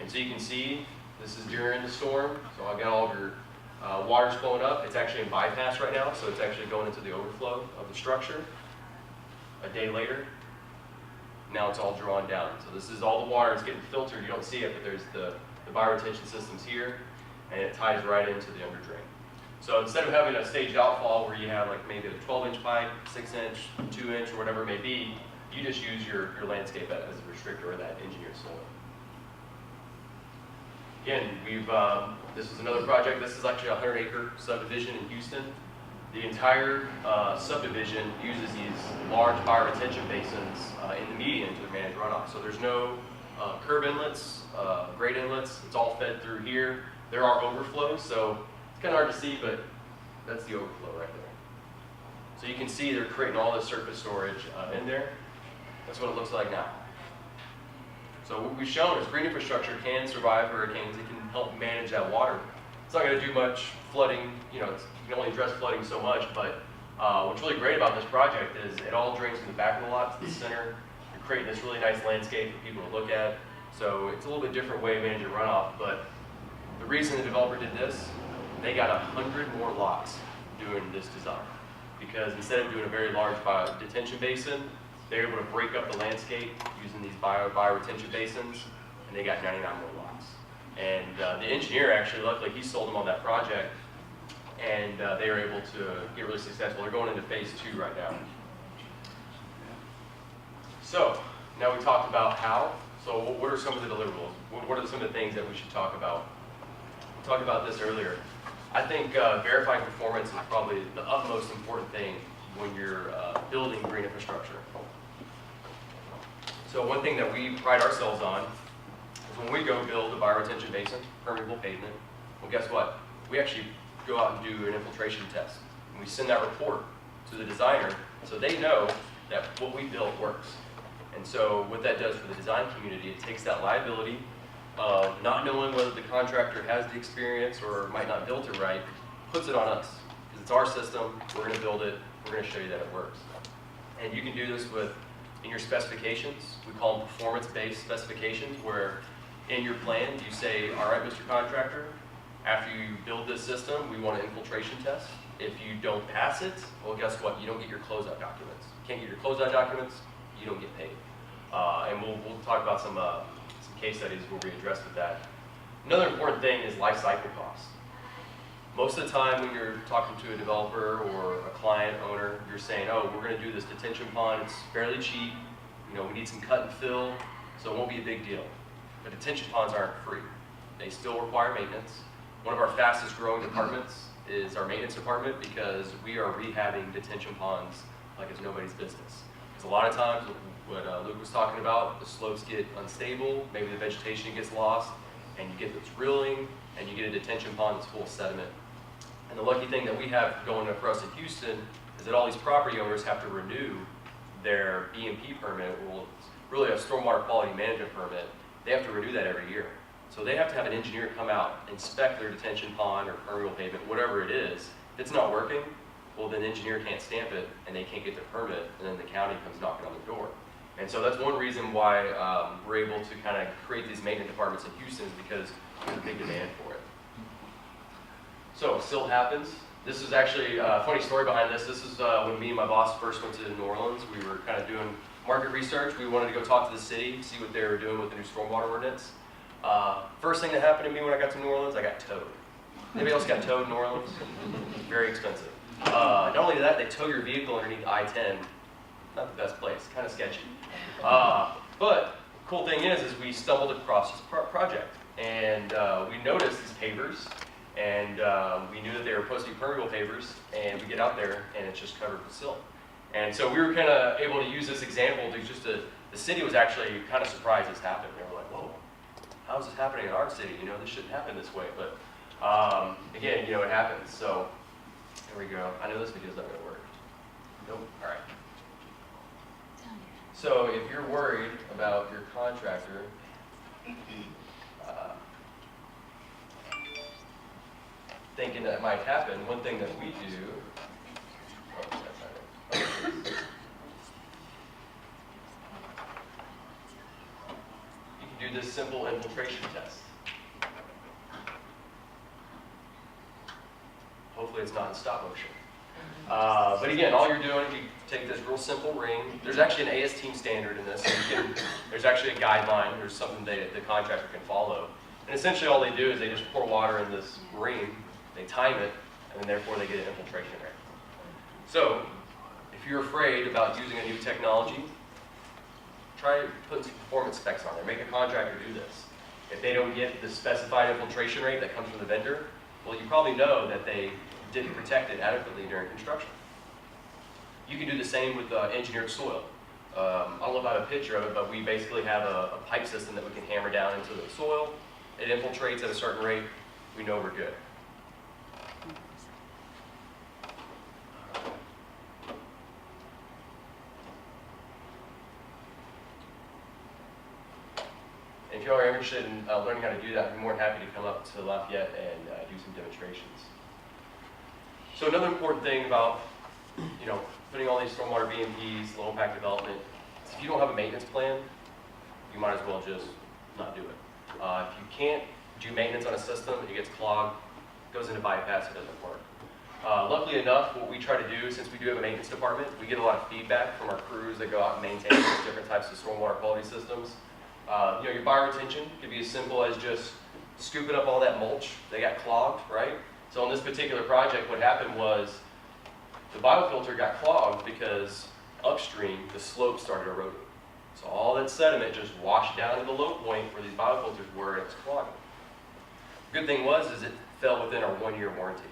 And so you can see, this is during the storm, so I've got all of your water's flowing up. It's actually in bypass right now, so it's actually going into the overflow of the structure. A day later, now it's all drawn down. So this is all the water, it's getting filtered. You don't see it, but there's the bioretention systems here, and it ties right into the under drain. So instead of having a staged outfall where you have like maybe a 12-inch pipe, 6-inch, 2-inch, or whatever it may be, you just use your landscape as a restrictor or that engineered soil. Again, this is another project. This is actually a 100-acre subdivision in Houston. The entire subdivision uses these large bioretention basins in the median to manage runoff. So there's no curb inlets, grade inlets. It's all fed through here. There are overflows, so it's kind of hard to see, but that's the overflow right there. So you can see they're creating all this surface storage in there. That's what it looks like now. So what we've shown is green infrastructure can survive hurricanes. It can help manage that water. It's not going to do much flooding. You know, you can only address flooding so much, but what's really great about this project is it all drains from the back of the lot to the center. You're creating this really nice landscape for people to look at. So it's a little bit different way of managing runoff, but the reason the developer did this, they got 100 more lots doing this design. Because instead of doing a very large detention basin, they're able to break up the landscape using these bioretention basins, and they got 99 more lots. And the engineer actually, luckily, he sold them on that project, and they were able to get really successful. They're going into phase 2 right now. So now we talked about how. So what are some of the deliverables? What are some of the things that we should talk about? We talked about this earlier. I think verifying performance is probably the utmost important thing when you're building green infrastructure. So one thing that we pride ourselves on is when we go build a bioretention basin, permeable pavement, well guess what? We actually go out and do an infiltration test. And we send that report to the designer so they know that what we built works. And so what that does for the design community, it takes that liability of not knowing whether the contractor has the experience or might not build it right, puts it on us. Because it's our system, we're going to build it, we're going to show you that it works. And you can do this in your specifications. We call them performance-based specifications, where in your plan you say, all right, Mr. Contractor, after you build this system, we want an infiltration test. If you don't pass it, well, guess what? You don't get your closeout documents. You can't get your closeout documents, you don't get paid. And we'll talk about some case studies where we address with that. Another important thing is lifecycle cost. Most of the time when you're talking to a developer or a client owner, you're saying, oh, we're going to do this detention pond, it's fairly cheap, you know, we need some cut and fill, so it won't be a big deal. But detention ponds aren't free. They still require maintenance. One of our fastest growing departments is our maintenance department, because we are rehabbing detention ponds like it's nobody's business. Because a lot of times, what Luke was talking about, the slopes get unstable, maybe the vegetation gets lost, and you get this rilling, and you get a detention pond that's full of sediment. And the lucky thing that we have going for us in Houston is that all these property owners have to renew their BMP permit, well, it's really a stormwater quality management permit, they have to renew that every year. So they have to have an engineer come out, inspect their detention pond or permeable pavement, whatever it is. If it's not working, well, then the engineer can't stamp it and they can't get their permit, and then the county comes knocking on the door. And so that's one reason why we're able to kind of create these maintenance departments in Houston, is because there's a big demand for it. So Silt happens. This is actually a funny story behind this. This is when me and my boss first went to New Orleans. We were kind of doing market research. We wanted to go talk to the city, see what they were doing with the new stormwater ordinance. First thing that happened to me when I got to New Orleans, I got towed. Anybody else got towed in New Orleans? Very expensive. Not only that, they tow your vehicle underneath I-10. Not the best place, kind of sketchy. But cool thing is we stumbled across this project, and we noticed these pavers, and we knew that they were supposed to be permeable pavers, and we get out there, and it's just covered with silt. And so we were kind of able to use this example to just the city was actually kind of surprised this happened. They were like, whoa, how is this happening in our city? You know, this shouldn't happen this way. But again, you know, it happens. So here we go. I know this video's not going to work. Nope. All right. So if you're worried about your contractor, thinking that might happen, one thing that we do, oh, that's not it. You can do this simple infiltration test. Hopefully it's not in stop motion. But again, all you're doing, you take this real simple ring. There's actually an AS team standard in this. So there's actually a guideline. There's something the contractor can follow. And essentially all they do is they just pour water in this ring, they time it, and then therefore they get an infiltration rate. So if you're afraid about using a new technology, try putting some performance specs on there. Make a contractor do this. If they don't get the specified infiltration rate that comes from the vendor, well, you probably know that they didn't protect it adequately during construction. You can do the same with engineered soil. I don't know if I have a picture of it, but we basically have a pipe system that we can hammer down into the soil. It infiltrates at a certain rate. We know we're good. And if you are interested in learning how to do that, I'd be more than happy to come up to Lafayette and do some demonstrations. So another important thing about, you know, putting all these stormwater BMPs, low impact development, is if you don't have a maintenance plan, you might as well just not do it. If you can't do maintenance on a system, it gets clogged, goes into bypass, it doesn't work. Luckily enough, what we try to do, since we do have a maintenance department, we get a lot of feedback from our crews that go out and maintain these different types of stormwater quality systems. You know, your bioretention could be as simple as just scooping up all that mulch that got clogged, right? So on this particular project, what happened was the biofilter got clogged because upstream, the slope started eroding. So all that sediment just washed down to the low point where these biofilters were, and it was clogging. The good thing was it fell within our 1-year warranty.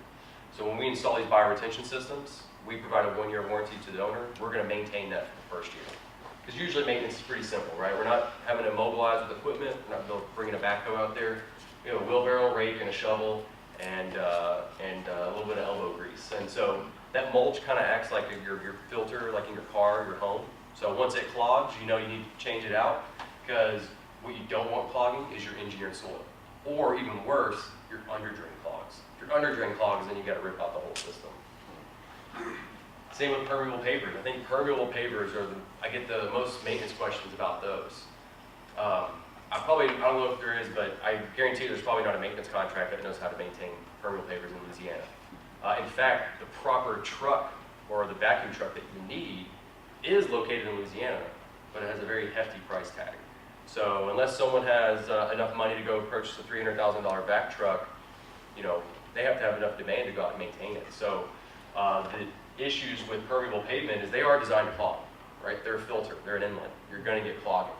So when we install these bioretention systems, we provide a 1-year warranty to the owner. We're going to maintain that for the first year. Because usually maintenance is pretty simple, right? We're not having to mobilize with equipment. We're not bringing a backhoe out there. We have a wheelbarrow, rake, and a shovel, and a little bit of elbow grease. And so that mulch kind of acts like your filter, like in your car, your home. So once it clogs, you know you need to change it out, because what you don't want clogging is your engineered soil. Or even worse, your under-drain clogs. If your under-drain clogs, then you got to rip out the whole system. Same with permeable pavers. I think permeable pavers are I get the most maintenance questions about those. I don't know if there is, but I guarantee there's probably not a maintenance contractor that knows how to maintain permeable pavers in Louisiana. In fact, the proper truck or the vacuum truck that you need is located in Louisiana, but it has a very hefty price tag. So unless someone has enough money to go purchase a $300,000 vac truck, you know, they have to have enough demand to go out and maintain it. So the issues with permeable pavement is they are designed to clog, right? They're a filter, they're an inlet. You're going to get clogging.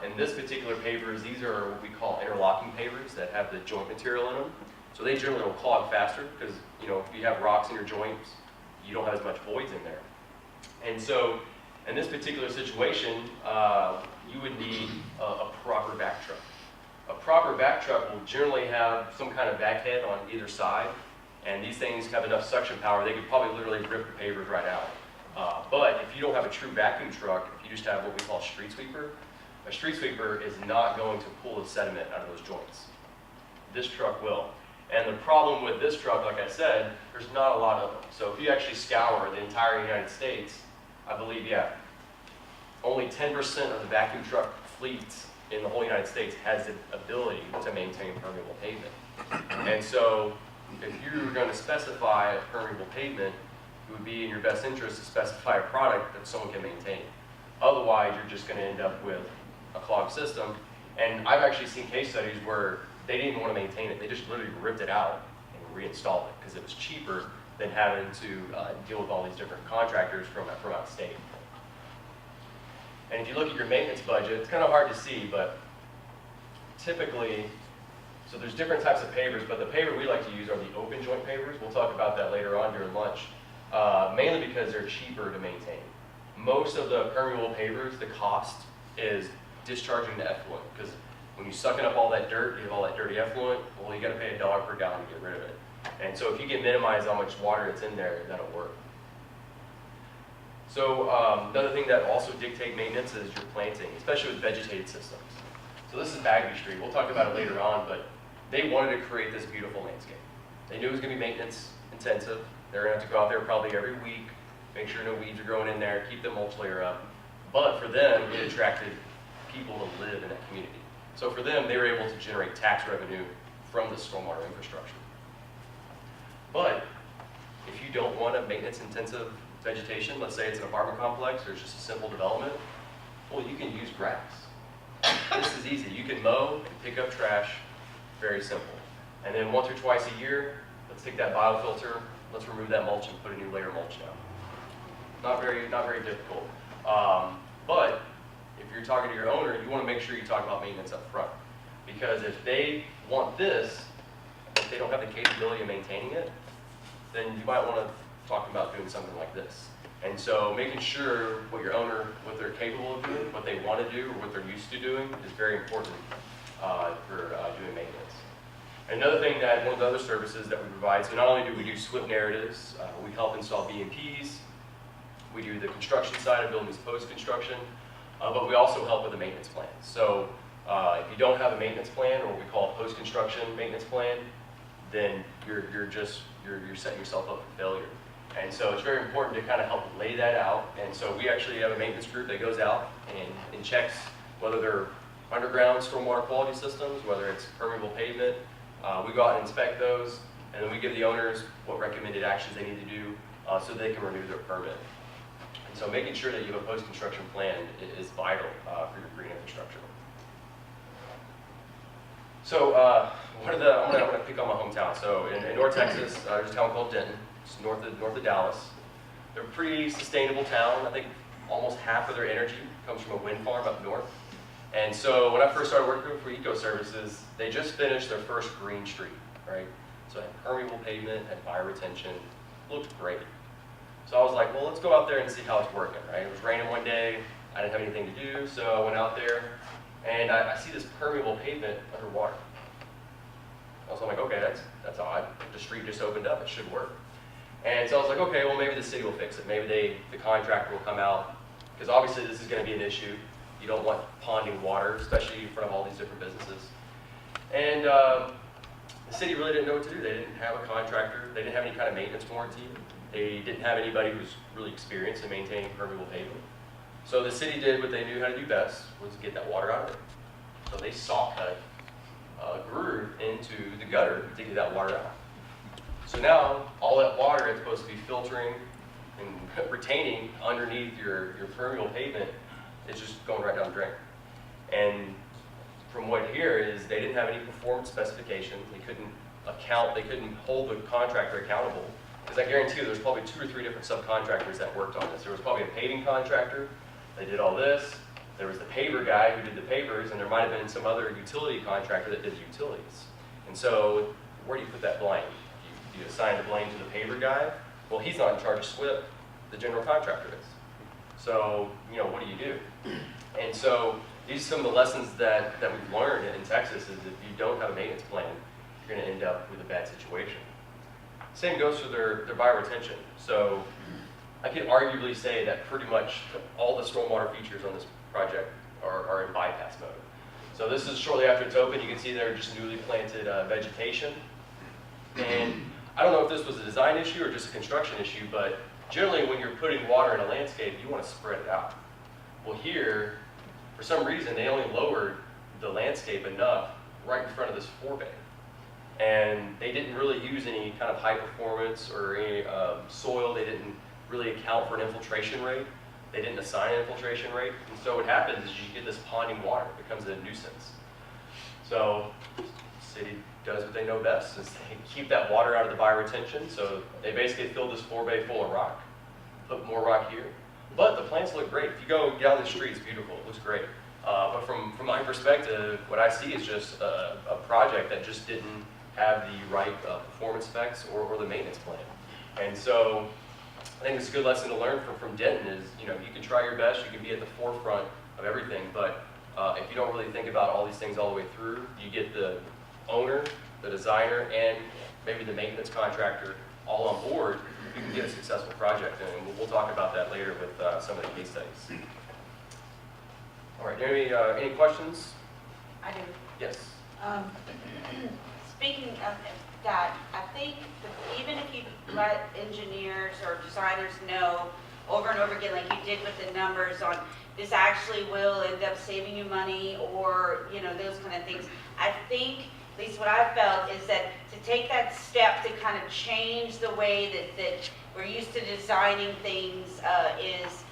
In this particular pavers, these are what we call interlocking pavers that have the joint material in them. So they generally will clog faster because, you know, if you have rocks in your joints, you don't have as much voids in there. And so in this particular situation, you would need a proper back truck. A proper back truck will generally have some kind of back head on either side, and these things have enough suction power, they could probably literally rip the pavers right out. But if you don't have a true vacuum truck, if you just have what we call a street sweeper is not going to pull the sediment out of those joints. This truck will. And the problem with this truck, like I said, there's not a lot of them. So if you actually scour the entire United States, I believe, only 10% of the vacuum truck fleets in the whole United States has the ability to maintain permeable pavement. And so if you're going to specify a permeable pavement, it would be in your best interest to specify a product that someone can maintain. Otherwise, you're just going to end up with a clogged system. And I've actually seen case studies where they didn't even want to maintain it. They just literally ripped it out and reinstalled it because it was cheaper than having to deal with all these different contractors from out of state. And if you look at your maintenance budget, it's kind of hard to see, but typically, so there's different types of pavers, but the paver we like to use are the open joint pavers. We'll talk about that later on during lunch, mainly because they're cheaper to maintain. Most of the permeable pavers, the cost is discharging the effluent, because when you're sucking up all that dirt, you have all that dirty effluent, well, you got to pay $1 per gallon to get rid of it. And so if you can minimize how much water that's in there, that'll work. So another thing that also dictate maintenance is your planting, especially with vegetated systems. So this is Bagby Street. We'll talk about it later on, but they wanted to create this beautiful landscape. They knew it was going to be maintenance intensive. They're going to have to go out there probably every week, make sure no weeds are growing in there, keep the mulch layer up. But for them, it attracted people to live in that community. So for them, they were able to generate tax revenue from the stormwater infrastructure. But if you don't want a maintenance-intensive vegetation, let's say it's an apartment complex or it's just a simple development, well, you can use grass. This is easy. You can mow and pick up trash, very simple. And then once or twice a year, let's take that biofilter, let's remove that mulch and put a new layer of mulch down. Not very difficult. But if you're talking to your owner, you want to make sure you talk about maintenance up front. Because if they want this, if they don't have the capability of maintaining it, then you might want to talk about doing something like this. And so making sure what your owner, what they're capable of doing, what they want to do, or what they're used to doing is very important for doing maintenance. Another thing that one of the other services that we provide, so not only do we do SWIP narratives, we help install BMPs, we do the construction side of buildings post-construction, but we also help with the maintenance plan. So if you don't have a maintenance plan, or what we call a post-construction maintenance plan, then you're setting yourself up for failure. And so it's very important to kind of help lay that out. And so we actually have a maintenance group that goes out and checks whether they're underground stormwater quality systems, whether it's permeable pavement. We go out and inspect those, and then we give the owners what recommended actions they need to do so they can renew their permit. And so making sure that you have a post-construction plan is vital for your green infrastructure. So I'm going to pick on my hometown. So in North Texas, there's a town called Denton. It's north of Dallas. They're a pretty sustainable town. I think almost half of their energy comes from a wind farm up north. And so when I first started working for Eco Services, they just finished their first green street, right? So it had permeable pavement, had fire retention, looked great. So I was like, well, let's go out there and see how it's working, right? It was raining one day, I didn't have anything to do, so I went out there, and I see this permeable pavement underwater. So I'm like, okay, that's odd. The street just opened up, it should work. And so I was like, okay, well, maybe the city will fix it. Maybe the contractor will come out, because obviously this is going to be an issue. You don't want ponding water, especially in front of all these different businesses. And the city really didn't know what to do. They didn't have a contractor. They didn't have any kind of maintenance warranty. They didn't have anybody who's really experienced in maintaining permeable pavement. So the city did what they knew how to do best, was get that water out of it. So they saw cut a groove into the gutter to get that water out. So now all that water is supposed to be filtering and retaining underneath your permeable pavement. It's just going right down the drain. And from what I hear is they didn't have any performance specifications. They couldn't hold the contractor accountable. Because I guarantee you there's probably 2 or 3 different subcontractors that worked on this. There was probably a paving contractor, they did all this. There was the paver guy who did the pavers, and there might have been some other utility contractor that did the utilities. And so where do you put that blame? Do you assign the blame to the paver guy? Well, he's not in charge of SWIP, the general contractor is. So, what do you do? And so these are some of the lessons that we've learned in Texas is if you don't have a maintenance plan, you're going to end up with a bad situation. Same goes for their bioretention. So I could arguably say that pretty much all the stormwater features on this project are in bypass mode. So this is shortly after it's open. You can see there are just newly planted vegetation. And I don't know if this was a design issue or just a construction issue, but generally when you're putting water in a landscape, you want to spread it out. Well here, for some reason, they only lowered the landscape enough right in front of this forebay. And they didn't really use any kind of high performance or any soil. They didn't really account for an infiltration rate. They didn't assign an infiltration rate. And so what happens is you get this ponding water. It becomes a nuisance. So the city does what they know best, is they keep that water out of the bioretention. So they basically fill this forebay full of rock, put more rock here. But the plants look great. If you go down the street, it's beautiful. It looks great. But from my perspective, what I see is just a project that just didn't have the right performance specs or the maintenance plan. And so I think it's a good lesson to learn from Denton is, you can try your best, you can be at the forefront of everything, but if you don't really think about all these things all the way through, you get the owner, the designer, and maybe the maintenance contractor all on board, you can get a successful project. And we'll talk about that later with some of the case studies. All right, any questions? I do. Yes. Speaking of that, I think that even if you let engineers or designers know over and over again, like you did with the numbers on this actually will end up saving you money or, those kind of things, I think, at least what I've felt, is that to take that step to kind of change the way that we're used to designing things is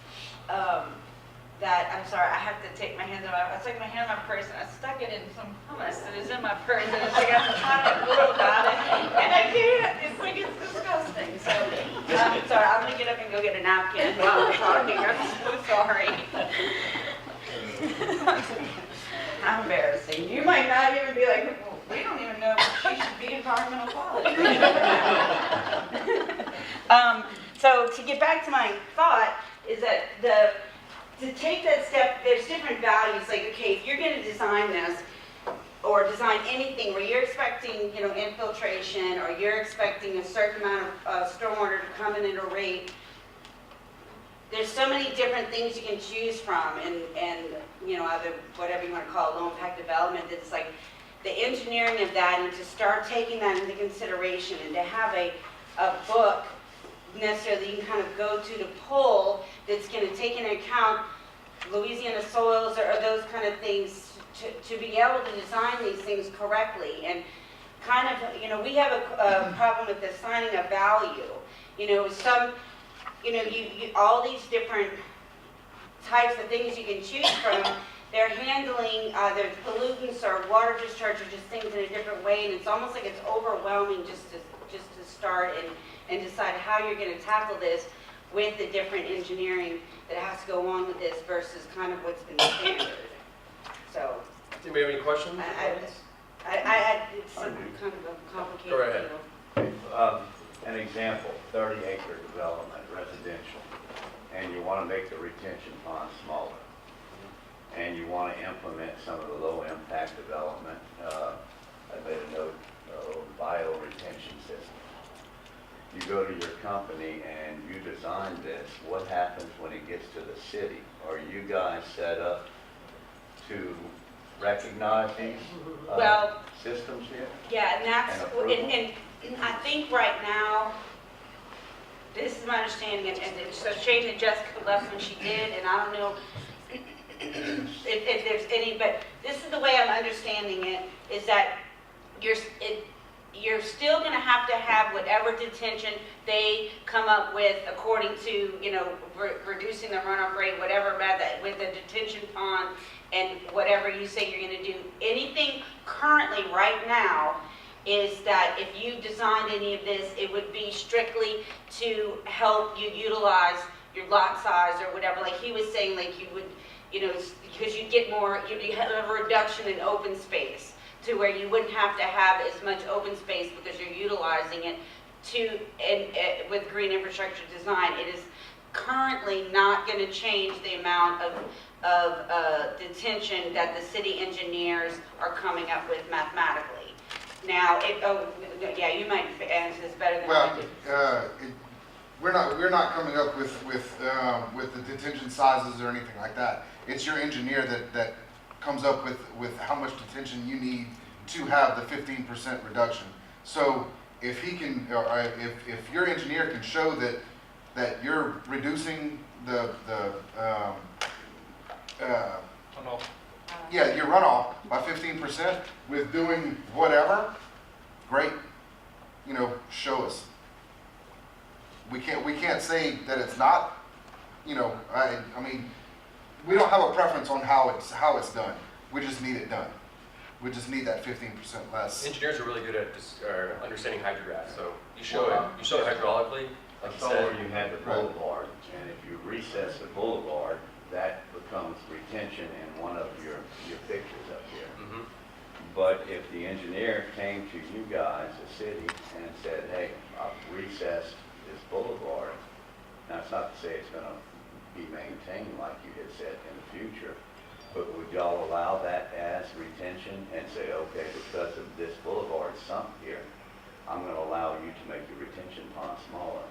that, I'm sorry, I have to take my hand out. I took my hand out of my purse and I stuck it in some hummus that is in my purse and it's like I'm trying to move about it and I can't. It's like it's disgusting. So I'm sorry, I'm gonna get up and go get a napkin while I'm talking. I'm so sorry. How embarrassing. You might not even be like, well, we don't even know if she should be environmental quality. So to get back to my thought is that to take that step, there's different values. Like, okay, if you're going to design this or design anything where you're expecting, infiltration or you're expecting a certain amount of stormwater to come in at a rate, there's so many different things you can choose from, and either whatever you want to call it, low impact development. It's like the engineering of that, and to start taking that into consideration, and to have a book necessarily you can kind of go to pull that's going to take into account Louisiana soils or those kind of things to be able to design these things correctly. And kind of, we have a problem with assigning a value. All these different types of things you can choose from, they're handling either pollutants or water discharge or just things in a different way, and it's almost like it's overwhelming just to start and decide how you're going to tackle this with the different engineering that has to go on with this versus kind of what's been standard. So. Anybody have any questions? It's kind of a complicated Go ahead. deal. An example, 30-acre development, residential, and you want to make the retention pond smaller, and you want to implement some of the low-impact development. I made a note, bio-retention system. You go to your company and you design this. What happens when it gets to the city? Are you guys set up to recognize these systems here? Yeah, and that's, And approval? and I think right now, this is my understanding, and so Shane had just left when she did, and I don't know if there's any, but this is the way I'm understanding it, is that you're still going to have whatever detention they come up with according to, reducing the runoff rate, whatever about that, with the detention pond and whatever you say you're going to do. Anything currently right now is that if you designed any of this, it would be strictly to help you utilize your lot size or whatever. Like he was saying, like you would, because you'd get more, you'd have a reduction in open space, to where you wouldn't have to have as much open space because you're utilizing it with green infrastructure design. It is currently not going to change the amount of detention that the city engineers are coming up with mathematically. Now, you might answer this better than I do. we're not coming up with the detention sizes or anything like that. It's your engineer that comes up with how much detention you need to have the 15% reduction. So if he can, or if your engineer can show that you're reducing your runoff by 15% with doing whatever, great. You know, show us. We can't say that it's not. You know, I mean, we don't have a preference on how it's done. We just need it done. We just need that 15% less. Engineers are really good at understanding hydrographs, so you show it hydraulically, like you So said. where you had the boulevard, and if you recess the boulevard, that becomes retention in one of your pictures up here. Mhm. But if the engineer came to you guys, the city, and said, hey, I've recessed this boulevard, that's not to say it's gonna be maintained like you had said in the future, but would y'all allow that as retention and say, okay, because of this boulevard sunk here, I'm gonna allow you to make your retention pond smaller?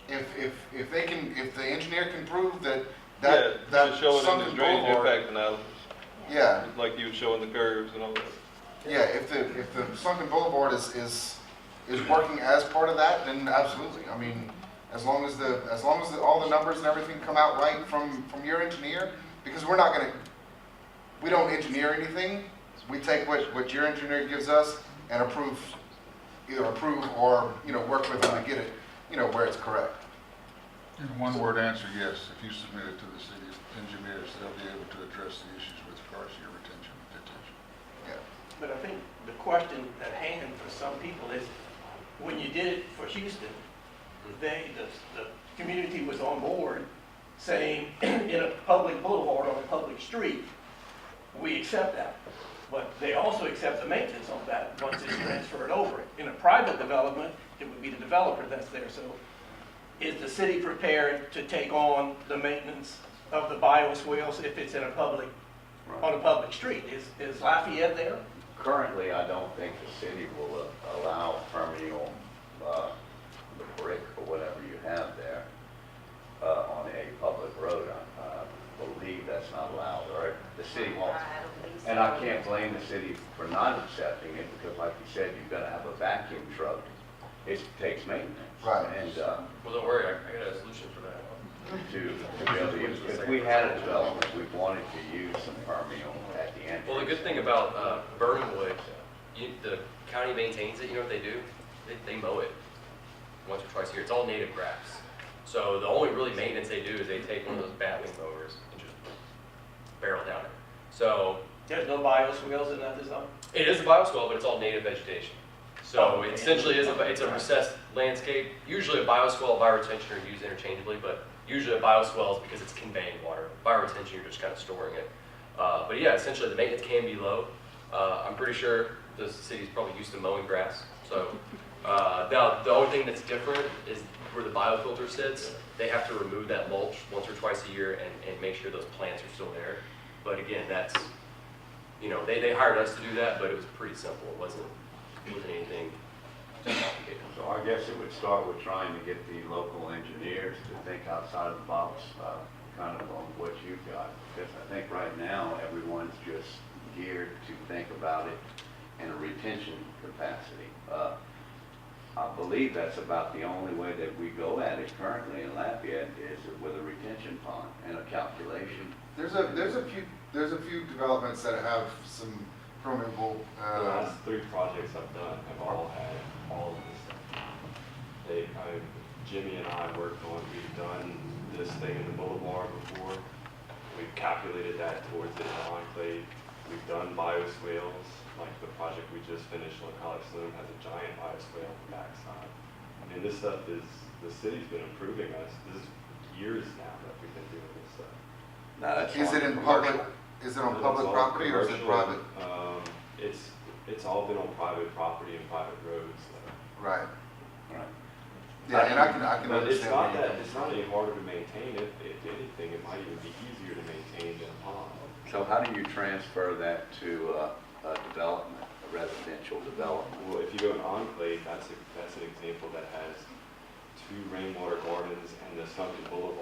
If the engineer can prove that Yeah, that you would show it in sunken the drainage boulevard, impact analysis, yeah, like you would show in the curves and all that. yeah. If the sunken boulevard is working as part of that, then absolutely. I mean, as long as all the numbers and everything come out right from your engineer, because we don't engineer anything. We take what your engineer gives us and either approve or work with them to get it where it's correct. In a one-word answer, yes. If you submit it to the city engineers, they'll be able to address the issues with regards to your retention and detention. Yeah. But I think the question at hand for some people is, when you did it for Houston, the community was on board saying, in a public boulevard on a public street, we accept that. But they also accept the maintenance on that once it's transferred over. In a private development, it would be the developer that's there. So is the city prepared to take on the maintenance of the bioswales if it's in on a public street? Is Lafayette there? Currently, I don't think the city will allow permeable, the brick or whatever you have there, on a public road. I believe that's not allowed, or the city won't. And I can't blame the city for not accepting it, because like you said, you've got to have a vacuum truck. It takes maintenance. Right. And Well, don't worry, I got a solution for that. to be able to use, if we had a development, we wanted to use some permeable at the entrance. Well, the good thing about burning wood, the county maintains it. You know what they do? They mow it once or twice a year. It's all native grass. So the only really maintenance they do is they take one of those batwing mowers and just barrel down it. So There's no bioswales in that design? it is a bioswale, but it's all native vegetation. So Oh, it okay. essentially it's a recessed landscape. Usually a bioswale and bioretention are used interchangeably, but usually a bioswale is because it's conveying water. Bioretention, you're just kind of storing it. But yeah, essentially the maintenance can be low. I'm pretty sure the city's probably used to mowing grass. So now the only thing that's different is where the biofilter sits. They have to remove that mulch once or twice a year and make sure those plants are still there. But again, that's, they hired us to do that, but it was pretty simple. It wasn't anything too complicated. So I guess it would start with trying to get the local engineers to think outside of the box, kind of on what you've got. Because I think right now, everyone's just geared to think about it in a retention capacity. I believe that's about the only way that we go at it currently in Lafayette is with a retention pond and a calculation. There's a few developments that have some permeable. The last 3 projects I've done have all had all of this stuff. Jimmy and I worked on, we've done this thing in the boulevard before. We've calculated that towards the enclave. We've done bioswales, like the project we just finished on College Saloon has a giant bioswale on the backside. I mean, this stuff is, the city's been improving us. This is years now that we've been doing this stuff. Is it in public? Is it on public property or is it private? It's all been on private property and private roads. Right. Right. Yeah, and I can But it's understand. not where that, you're it's not any harder to maintain. If anything, it might even be easier to maintain than a pond. So how do you transfer that to a development, a residential development? Well, if you go to Enclave, that's an example that has 2 rainwater gardens and the sunken boulevard.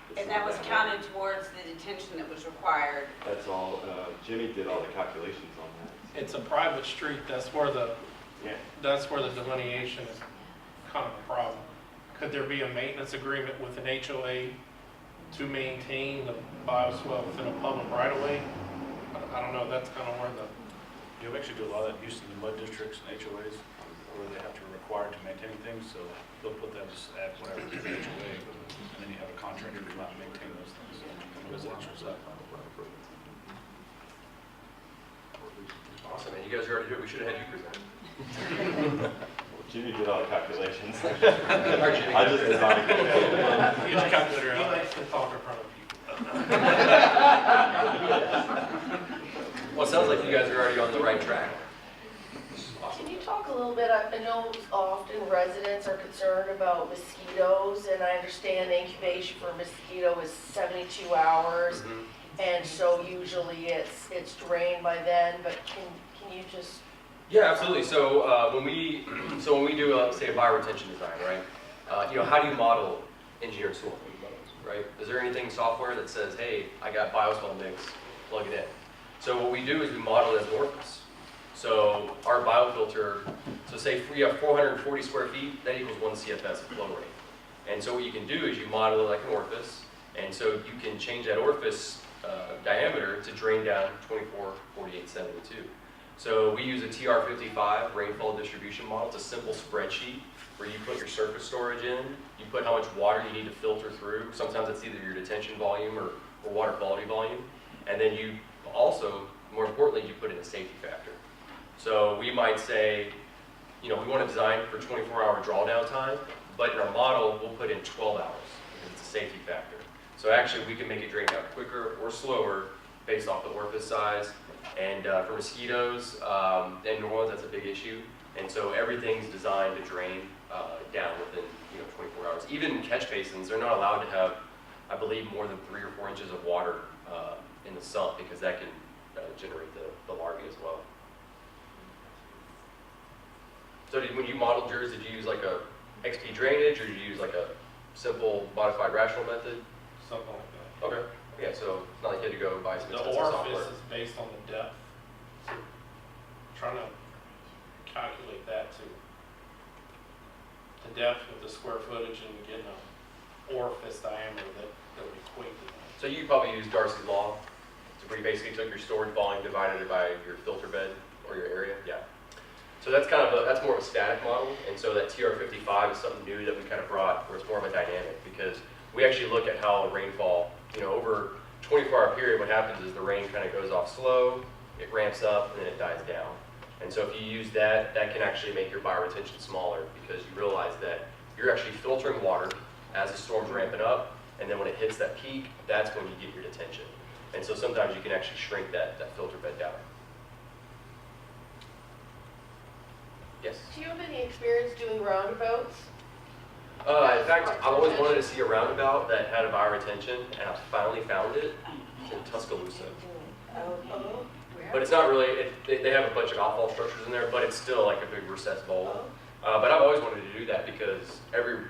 It's And not that was much. counted towards the detention that was required. That's all, Jimmy did all the calculations on that. It's a private street, that's where the Yeah. delineation is kind of a problem. Could there be a maintenance agreement with an HOA to maintain the bioswale within a public right of way? I don't know, that's kind of where the, You actually do a lot of that use in the mud districts and HOAs, where they have to be required to maintain things, so they'll put that, just add whatever to the HOA, and then you have a contractor to come out and maintain those things on the residential side. Awesome, and you guys are already here, we should have had you present. Jimmy did all the calculations. Our Jimmy. I just designed it. get your calculator out, he likes to talk in front of people. Well, it sounds like you guys are already on the right track. Can you talk a little bit, I know often residents are concerned about mosquitoes, and I understand the incubation for a mosquito is 72 hours, and so usually it's drained by then, but can you just? Yeah, absolutely. So when we do say a bioretention design, right? How do you model engineered soil, right? Is there anything software that says, hey, I got bioswale mix, plug it in? So what we do is we model it as an orifice. So our biofilter, so say if we have 440 square feet, that equals 1 CFS of flow rate. And so what you can do is you model it like an orifice, and so you can change that orifice diameter to drain down 24, 48, 72. So we use a TR55 rainfall distribution model. It's a simple spreadsheet where you put your surface storage in, you put how much water you need to filter through. Sometimes it's either your detention volume or water quality volume. And then you also, more importantly, you put in a safety factor. So we might say, we want to design for 24-hour drawdown time, but in our model, we'll put in 12 hours because it's a safety factor. So actually, we can make it drain down quicker or slower based off the orifice size. And for mosquitoes, in New Orleans, that's a big issue. And so everything's designed to drain down within 24 hours. Even catch basins, they're not allowed to have, I believe, more than 3 or 4 inches of water in the sump because that can generate the larvae as well. So when you modeled yours, did you use like a XP drainage or did you use like a simple modified rational method? Something like that. Okay. Yeah, so it's not like you had to go buy some The expensive software. orifice is based on the depth. So trying to calculate that too. The depth with the square footage and getting an orifice diameter that would equate to that. So you probably use Darcy's law, so where you basically took your storage volume, divided it by your filter bed or your area. Yeah. So that's that's more of a static model, and so that TR55 is something new that we kind of brought, where it's more of a dynamic because we actually look at how the rainfall, over 24-hour period, what happens is the rain kind of goes off slow, it ramps up, and then it dies down. And so if you use that, that can actually make your bioretention smaller because you realize that you're actually filtering water as the storm's ramping up, and then when it hits that peak, that's when you get your detention. And so sometimes you can actually shrink that filter bed down. Yes? Do you have any experience doing roundabouts? In fact, I've always wanted to see a roundabout that had a bioretention, and I finally found it in Tuscaloosa. But it's not really, they have a bunch of outfall structures in there, but it's still like a big recessed bowl. But I've always wanted to do that because every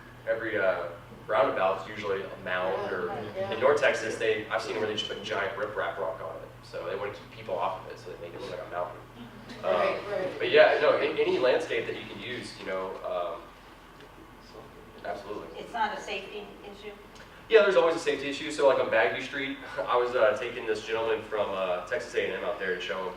roundabout's usually a mound, or in North Texas, I've seen where they just put giant riprap rock on it. So they want to keep people off of it, so they make it look like a mountain. Right. But yeah, no, any landscape that you can use, absolutely. It's not a safety issue? Yeah, there's always a safety issue. So like on Bagview Street, I was taking this gentleman from Texas A&M out there to show him,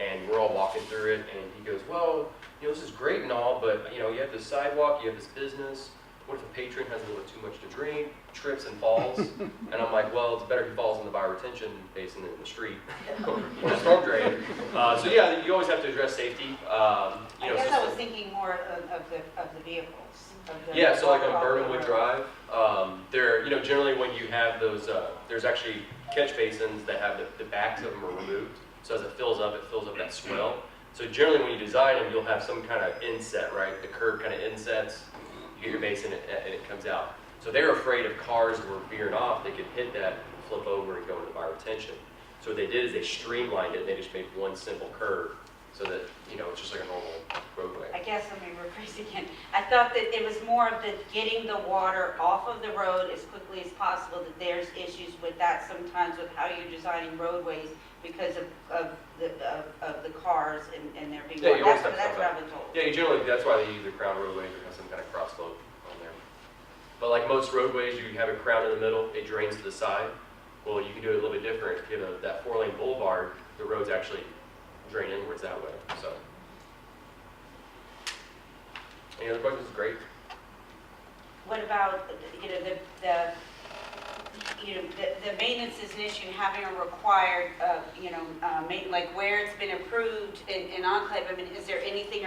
and we're all walking through it, and he goes, well, this is great and all, but you have this sidewalk, you have this business. What if a patron has a little too much to drink, trips and falls? And I'm like, well, it's better if he falls in the bioretention basin than in the street, or the storm drain. So yeah, you always have to address safety. I guess I was thinking more of the vehicles. Yeah, so like on Burnhamwood Drive, generally when you have those, there's actually catch basins that have the backs of them are removed. So as it fills up that swell. So generally when you design them, you'll have some kind of inset, right? The curb kind of insets. You get your basin and it comes out. So they're afraid if cars were veering off, they could hit that, flip over, and go into bioretention. So what they did is they streamlined it, and they just made one simple curve. so that, it's just like a normal roadway. I guess let me rephrase again. I thought that it was more of the getting the water off of the road as quickly as possible, that there's issues with that sometimes with how you're designing roadways because of the cars and there being, Yeah, you always that's have what I've been told. Yeah, you generally, that's why they use the crown roadways or have some kind of cross slope on there. But like most roadways, you have a crown in the middle, it drains to the side. Well, you can do it a little bit different. If you have that 4-lane boulevard, the roads actually drain inwards that way, so. Any other questions? Great. What about, the maintenance is an issue, having a required, like where it's been approved in enclave. I mean, is there anything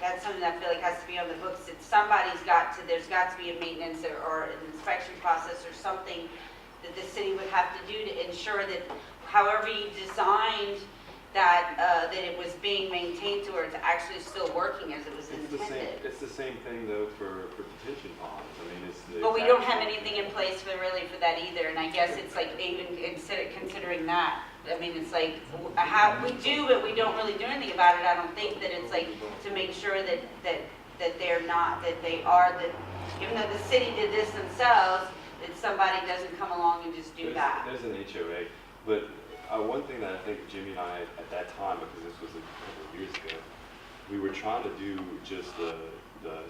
that's something that I feel like has to be on the books, that there's got to be a maintenance or an inspection process or something that the city would have to do to ensure that however you designed that it was being maintained to where it's actually still working as it was intended. It's the same thing though for detention ponds. I mean, it's the. But we don't have anything in place for that either, and I guess it's like even instead of considering that, I mean, it's like, we do, but we don't really do anything about it. I don't think that it's like to make sure that they're not, that they are, that even though the city did this themselves, that somebody doesn't come along and just do that. There's an HOA, but one thing that I think Jimmy and I, at that time, because this was a couple of years ago, we were trying to do just the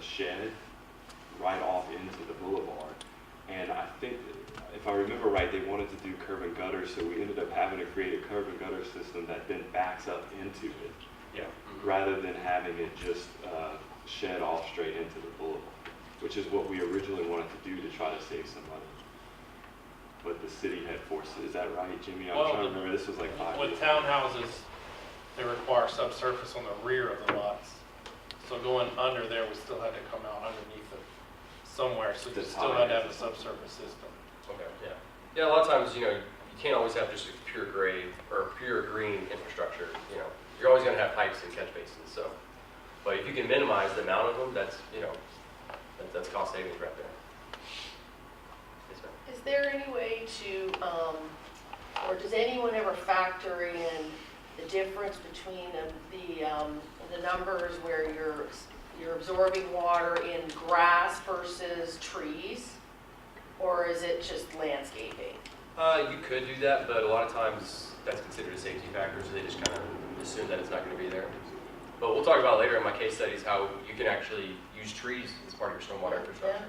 shed right off into the boulevard. And I think, if I remember right, they wanted to do curb and gutter, so we ended up having to create a curb and gutter system that then backs up into it. Yeah. Rather than having it just shed off straight into the boulevard, which is what we originally wanted to do to try to save some money. But the city had forced it. Is that right, Jimmy? I'm trying to remember. This was like 5 years With ago. townhouses, they require subsurface on the rear of the lots. So going under there, we still had to come out underneath it somewhere, so you still had to have a subsurface system. Okay, yeah. Yeah, a lot of times, you can't always have just a pure gray or pure green infrastructure, You're always gonna have pipes and catch basins, so. But if you can minimize the amount of them, that's that's cost savings right there. Yes, ma'am. Is there any way to, or does anyone ever factor in the difference between the numbers where you're absorbing water in grass versus trees? Or is it just landscaping? You could do that, but a lot of times that's considered a safety factor, so they just kind of assume that it's not going to be there. But we'll talk about later in my case studies how you can actually use trees as part of your stormwater infrastructure.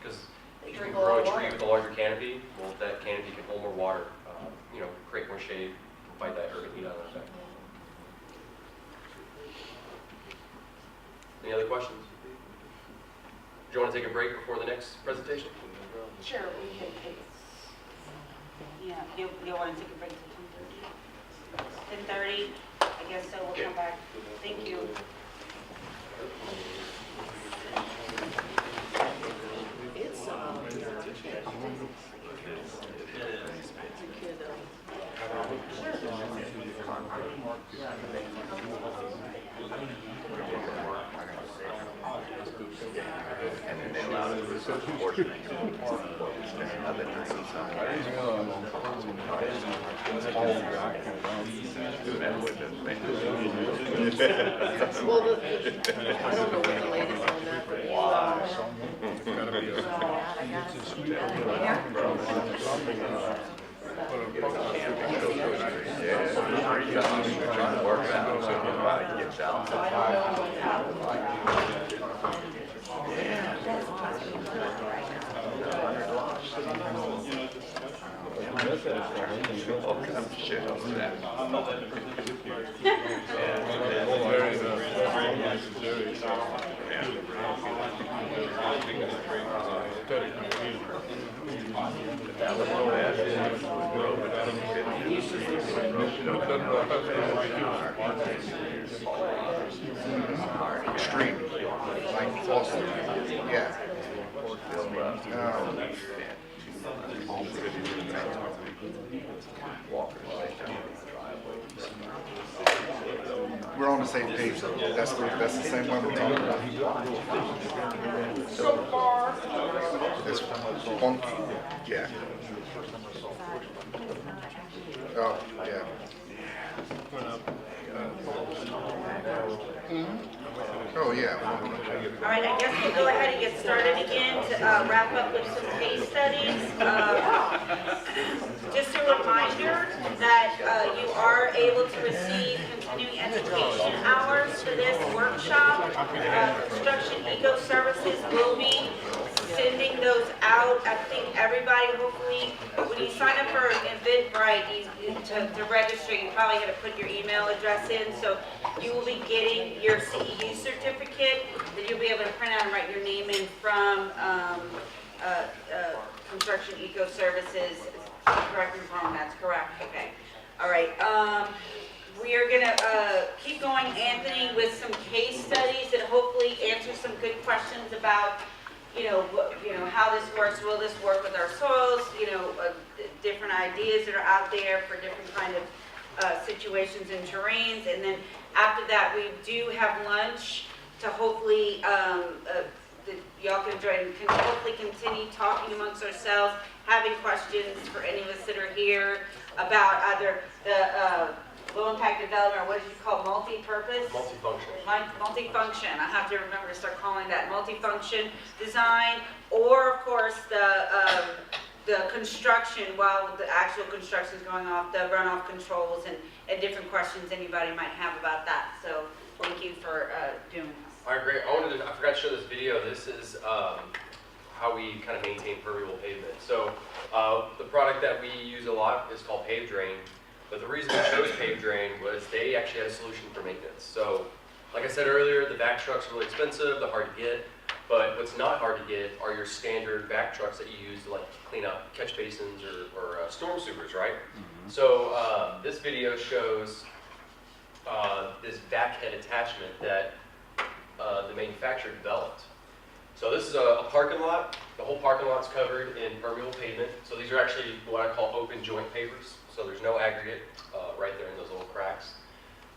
Because if you can grow a tree with a larger canopy, well, that canopy can hold more water, create more shade, fight that urban heat island effect. Any other questions? Do you want to take a break before the next presentation? Sure, we can take Yeah, you want to take a break to 10:30? 10:30? I guess so, we'll come back. Thank you. It's, And then they allowed it for portioning of it. well, I don't know what the latest on that, but Trying to work it out, so everybody gets out. I don't know what happened. Extremely, like Boston, yeah. We're on the same page, though. That's the same one we're talking about. So far, It's funky, yeah. Oh, yeah. Oh, yeah. All right, I guess we'll go ahead and get started again to wrap up with some case studies. Just a reminder that you are able to receive continuing education hours for this workshop. Construction Eco Services will be sending those out. I think everybody, hopefully, when you sign up for Eventbrite, to register, you probably got to put your email address in. So you will be getting your CEU certificate that you'll be able to print out and write your name in from Construction Eco Services. Correct me if I'm wrong, that's correct. Okay. All right. We are going to keep going, Anthony, with some case studies that hopefully answer some good questions about how this works. Will this work with our soils? Different ideas that are out there for different kind of situations and terrains. And then after that, we do have lunch to hopefully y'all can join. Can hopefully continue talking amongst ourselves, having questions for any of us that are here about either the low impact development, or what did you call multi-purpose? Multifunction. I have to remember to start calling that multifunction design, or of course the construction while the actual construction is going off, the runoff controls and different questions anybody might have about that. So thank you for doing this. All right, great. I forgot to show this video. This is how we kind of maintain permeable pavement. So the product that we use a lot is called Pave Drain. But the reason we chose Pave Drain was they actually had a solution for maintenance. So, like I said earlier, the back trucks are really expensive, they're hard to get. But what's not hard to get are your standard back trucks that you use to like clean up catch basins or storm sewers, right? Mm-hmm. So this video shows this back head attachment that the manufacturer developed. So this is a parking lot. The whole parking lot's covered in permeable pavement. So these are actually what I call open joint pavers. So there's no aggregate right there in those little cracks.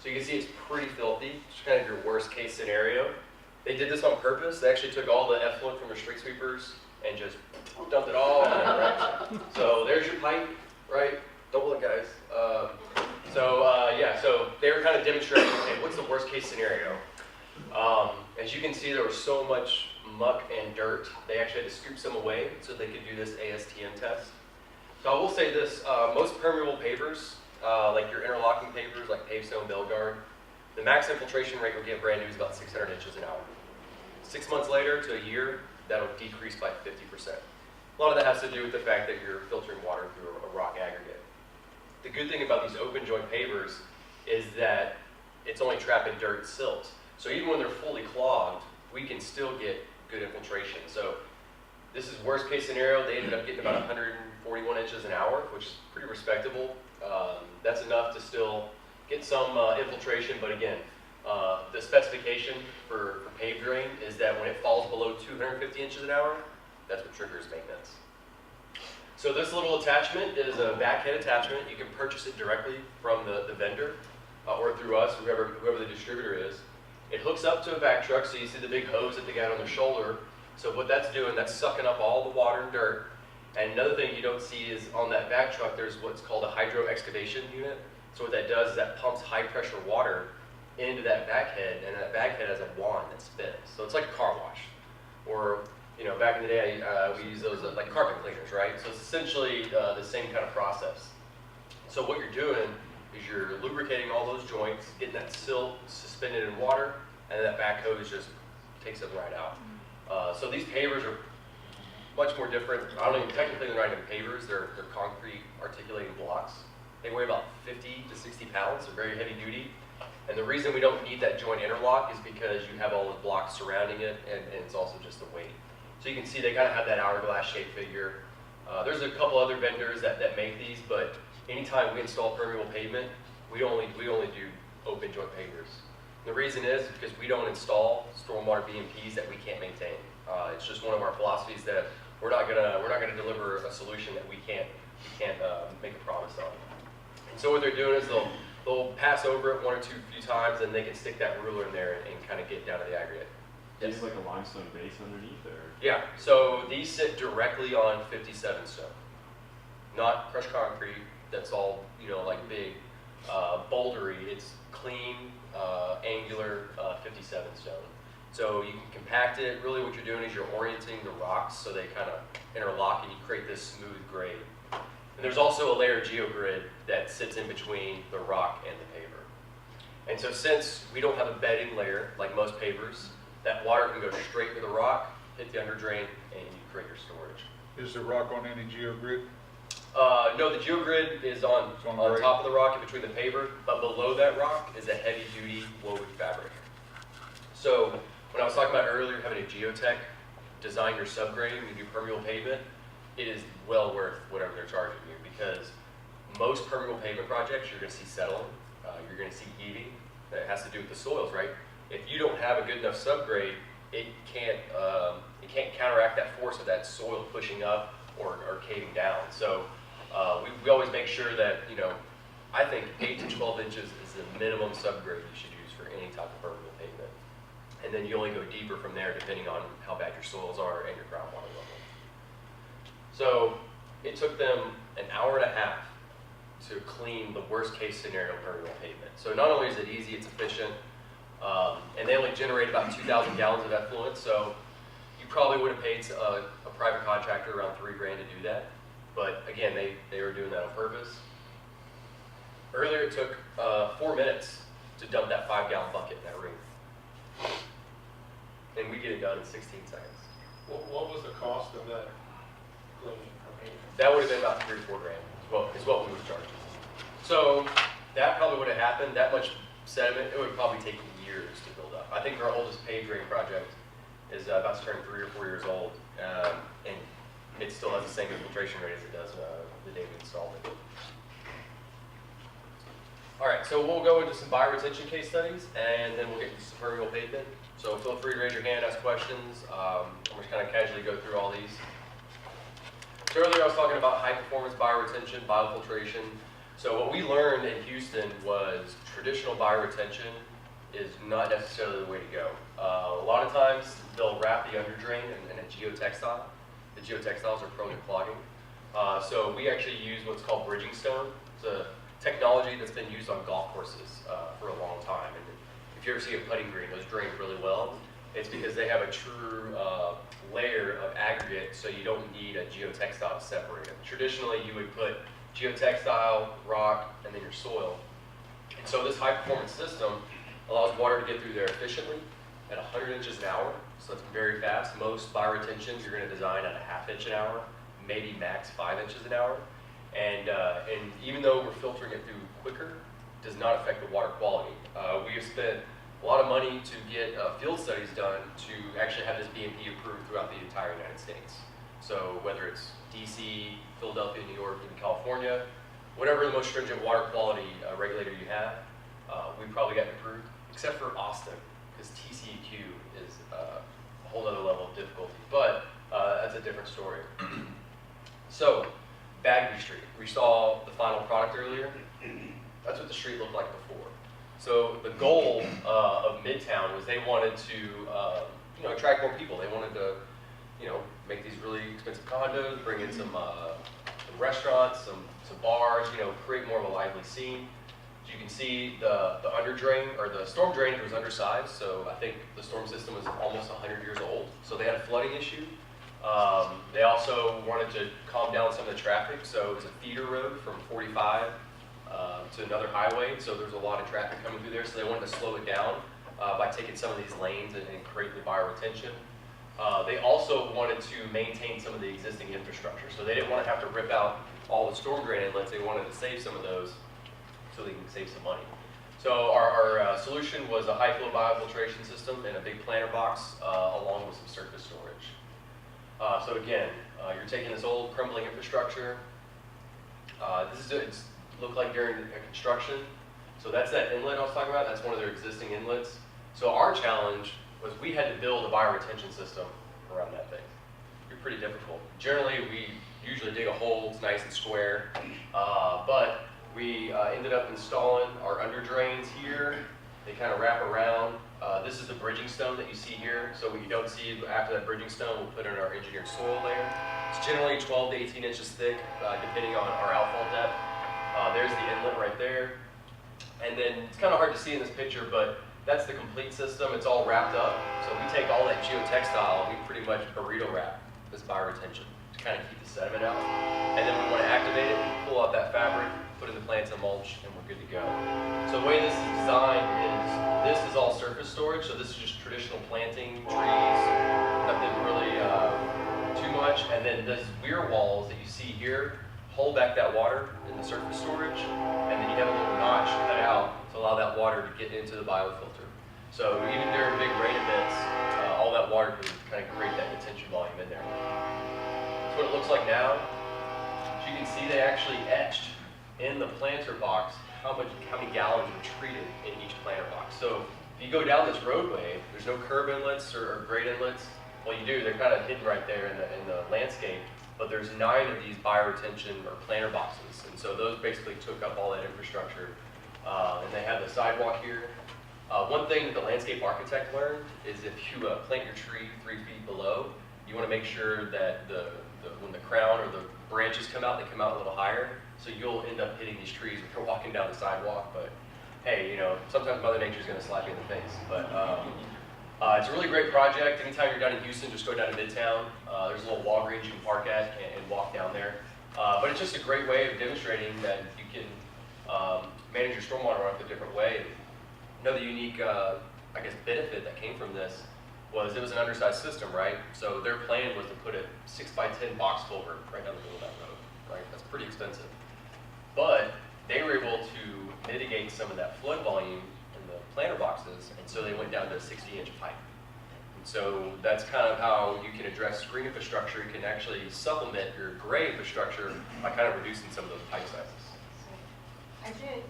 So you can see it's pretty filthy. It's kind of your worst case scenario. They did this on purpose. They actually took all the effluent from the street sweepers and just dumped it all on it, right? So there's your pipe, right? Don't look, guys. So they were kind of demonstrating, okay, what's the worst case scenario? As you can see, there was so much muck and dirt. They actually had to scoop some away so they could do this ASTM test. So I will say this, most permeable pavers, like your interlocking pavers, like Pavestone, Belgard, the max infiltration rate we'll get brand new is about 600 inches an hour. 6 months later to a year, that'll decrease by 50%. A lot of that has to do with the fact that you're filtering water through a rock aggregate. The good thing about these open joint pavers is that it's only trapping dirt and silt. So even when they're fully clogged, we can still get good infiltration. So this is worst case scenario. They ended up getting about 141 inches an hour, which is pretty respectable. That's enough to still get some infiltration, but again, the specification for pave drain is that when it falls below 250 inches an hour, that's what triggers maintenance. So this little attachment is a backhead attachment. You can purchase it directly from the vendor or through us, whoever the distributor is. It hooks up to a back truck, so you see the big hose that they got on their shoulder. So what that's doing, that's sucking up all the water and dirt. And another thing you don't see is on that back truck, there's what's called a hydro excavation unit. So what that does is that pumps high pressure water into that backhead, and that backhead has a wand that spins. So it's like a car wash. Or, back in the day, we use those like carpet cleaners, right? So it's essentially the same kind of process. So what you're doing is you're lubricating all those joints, getting that silt suspended in water, and that back hose just takes it right out. So these pavers are much more different. I don't even technically they're not even pavers, they're concrete articulating blocks. They weigh about 50 to 60 pounds, they're very heavy duty. And the reason we don't need that joint interlock is because you have all those blocks surrounding it, and it's also just the weight. So you can see they kind of have that hourglass shaped figure. There's a couple other vendors that make these, but anytime we install permeable pavement, we only do open joint pavers. And the reason is because we don't install stormwater BMPs that we can't maintain. It's just one of our philosophies that we're not gonna deliver a solution that we can't make a promise on. And so what they're doing is they'll pass over it one or two few times, and they can stick that ruler in there and kind of get down to the aggregate. It's like a limestone base underneath there. Yeah, so these sit directly on 57 stone, not crushed concrete. That's all like big bouldery. It's clean, angular 57 stone. So you can compact it. Really what you're doing is you're orienting the rocks so they kind of interlock and you create this smooth grade. And there's also a layer of geogrid that sits in between the rock and the paver. And so since we don't have a bedding layer like most pavers, that water can go straight to the rock, hit the under drain, and you create your storage. Is the rock on any geogrid? No, the geogrid is on grade? top of the rock in between the paver, but below that rock is a heavy-duty woven fabric. So when I was talking about earlier having a geotech design your subgrade when you do permeable pavement, it is well worth whatever they're charging you because most permeable pavement projects you're going to see settling, you're going to see heaving. That has to do with the soils, right? If you don't have a good enough subgrade, it can't counteract that force of that soil pushing up or caving down. So we always make sure that, you know, I think 8 to 12 inches is the minimum subgrade you should use for any type of permeable pavement. And then you only go deeper from there depending on how bad your soils are and your groundwater level. So it took them an hour and a half to clean the worst case scenario permeable pavement. So not only is it easy, it's efficient, and they only generate about 2,000 gallons of effluent, so you probably would have paid a private contractor around $3 grand to do that. But again, they were doing that on purpose. Earlier it took 4 minutes to dump that 5-gallon bucket in that ring. And we get it done in 16 seconds. What was the cost of that cleaning? That would have been about $3 or $4 grand is what we would charge. So that probably would have happened. That much sediment, it would probably take years to build up. I think our oldest paved drain project is about to turn 3 or 4 years old, and it still has the same infiltration rate as it does the day we installed it. All right, so we'll go into some bioretention case studies, and then we'll get into some permeable pavement. So feel free to raise your hand, ask questions. I'm just kind of casually go through all these. So earlier I was talking about high performance bioretention, biofiltration. So what we learned in Houston was traditional bioretention is not necessarily the way to go. A lot of times they'll wrap the underdrain in a geotextile. The geotextiles are prone to clogging. So we actually use what's called bridging stone. It's a technology that's been used on golf courses for a long time. And if you ever see a putting green, those drain really well. It's because they have a true layer of aggregate, so you don't need a geotextile to separate them. Traditionally, you would put geotextile, rock, and then your soil. And so this high-performance system allows water to get through there efficiently at 100 inches an hour, so it's very fast. Most bioretentions you're going to design at a ½ inch an hour, maybe max 5 inches an hour. And even though we're filtering it through quicker, it does not affect the water quality. We have spent a lot of money to get field studies done to actually have this BMP approved throughout the entire United States. So whether it's DC, Philadelphia, New York, even California, whatever the most stringent water quality regulator you have, we probably got approved, except for Austin, because TCEQ is a whole other level of difficulty. But that's a different story. So, Bagby Street, we saw the final product earlier. That's what the street looked like before. So the goal of Midtown was they wanted to attract more people. They wanted to make these really expensive condos, bring in some restaurants, some bars, create more of a lively scene. As you can see, the under drain, or the storm drain, was undersized, so I think the storm system was almost 100 years old, so they had a flooding issue. They also wanted to calm down some of the traffic, so it was a feeder road from 45 to another highway, so there's a lot of traffic coming through there, so they wanted to slow it down by taking some of these lanes and create the bioretention. They also wanted to maintain some of the existing infrastructure, so they didn't want to have to rip out all the storm drain inlets. They wanted to save some of those so they can save some money. So our solution was a high flow biofiltration system in a big planter box along with some surface storage. So again, you're taking this old crumbling infrastructure. This is it looked like during construction. So that's that inlet I was talking about. That's one of their existing inlets. So our challenge was we had to build a bioretention system around that thing. It'd be pretty difficult. Generally, we usually dig a hole, it's nice and square, but we ended up installing our under drains here. They kind of wrap around. This is the bridging stone that you see here. So what you don't see after that bridging stone, we'll put in our engineered soil layer. It's generally 12 to 18 inches thick, depending on our outfall depth. There's the inlet right there. And then it's kind of hard to see in this picture, but That's the complete system. It's all wrapped up. So we take all that geotextile, we pretty much burrito wrap this bioretention to kind of keep the sediment out. And then we want to activate it, we pull out that fabric, put in the plants and mulch, and we're good to go. So the way this is designed is, this is all surface storage. So this is just traditional planting, trees, nothing really too much. And then these weir walls that you see here hold back that water in the surface storage. And then you have a little notch cut out to allow that water to get into the biofilter. So even during big rain events, all that water can kind of create that detention volume in there. That's what it looks like now. As you can see, they actually etched in the planter box how many gallons were treated in each planter box. So if you go down this roadway, there's no curb inlets or grade inlets. Well, you do. They're kind of hidden right there in the landscape. But there's 9 of these bioretention or planter boxes, and so those basically took up all that infrastructure. And they have the sidewalk here. One thing that the landscape architect learned is if you plant your tree 3 feet below, you want to make sure that when the crown or the branches come out, they come out a little higher. So you'll end up hitting these trees if you're walking down the sidewalk. But hey, you know, sometimes Mother Nature's going to slap you in the face. But it's a really great project. Anytime you're down in Houston, just go down to Midtown. There's a little Walgreens you can park at and walk down there. But it's just a great way of demonstrating that you can manage your stormwater runoff a different way. Another unique, I guess, benefit that came from this was it was an undersized system, right? So their plan was to put a 6x10 box culvert right down the middle of that road, right? That's pretty expensive. But they were able to mitigate some of that flood volume in the planter boxes, and so they went down to a 60-inch pipe. And so that's kind of how you can address green infrastructure. You can actually supplement your gray infrastructure by kind of reducing some of those pipe sizes. I did,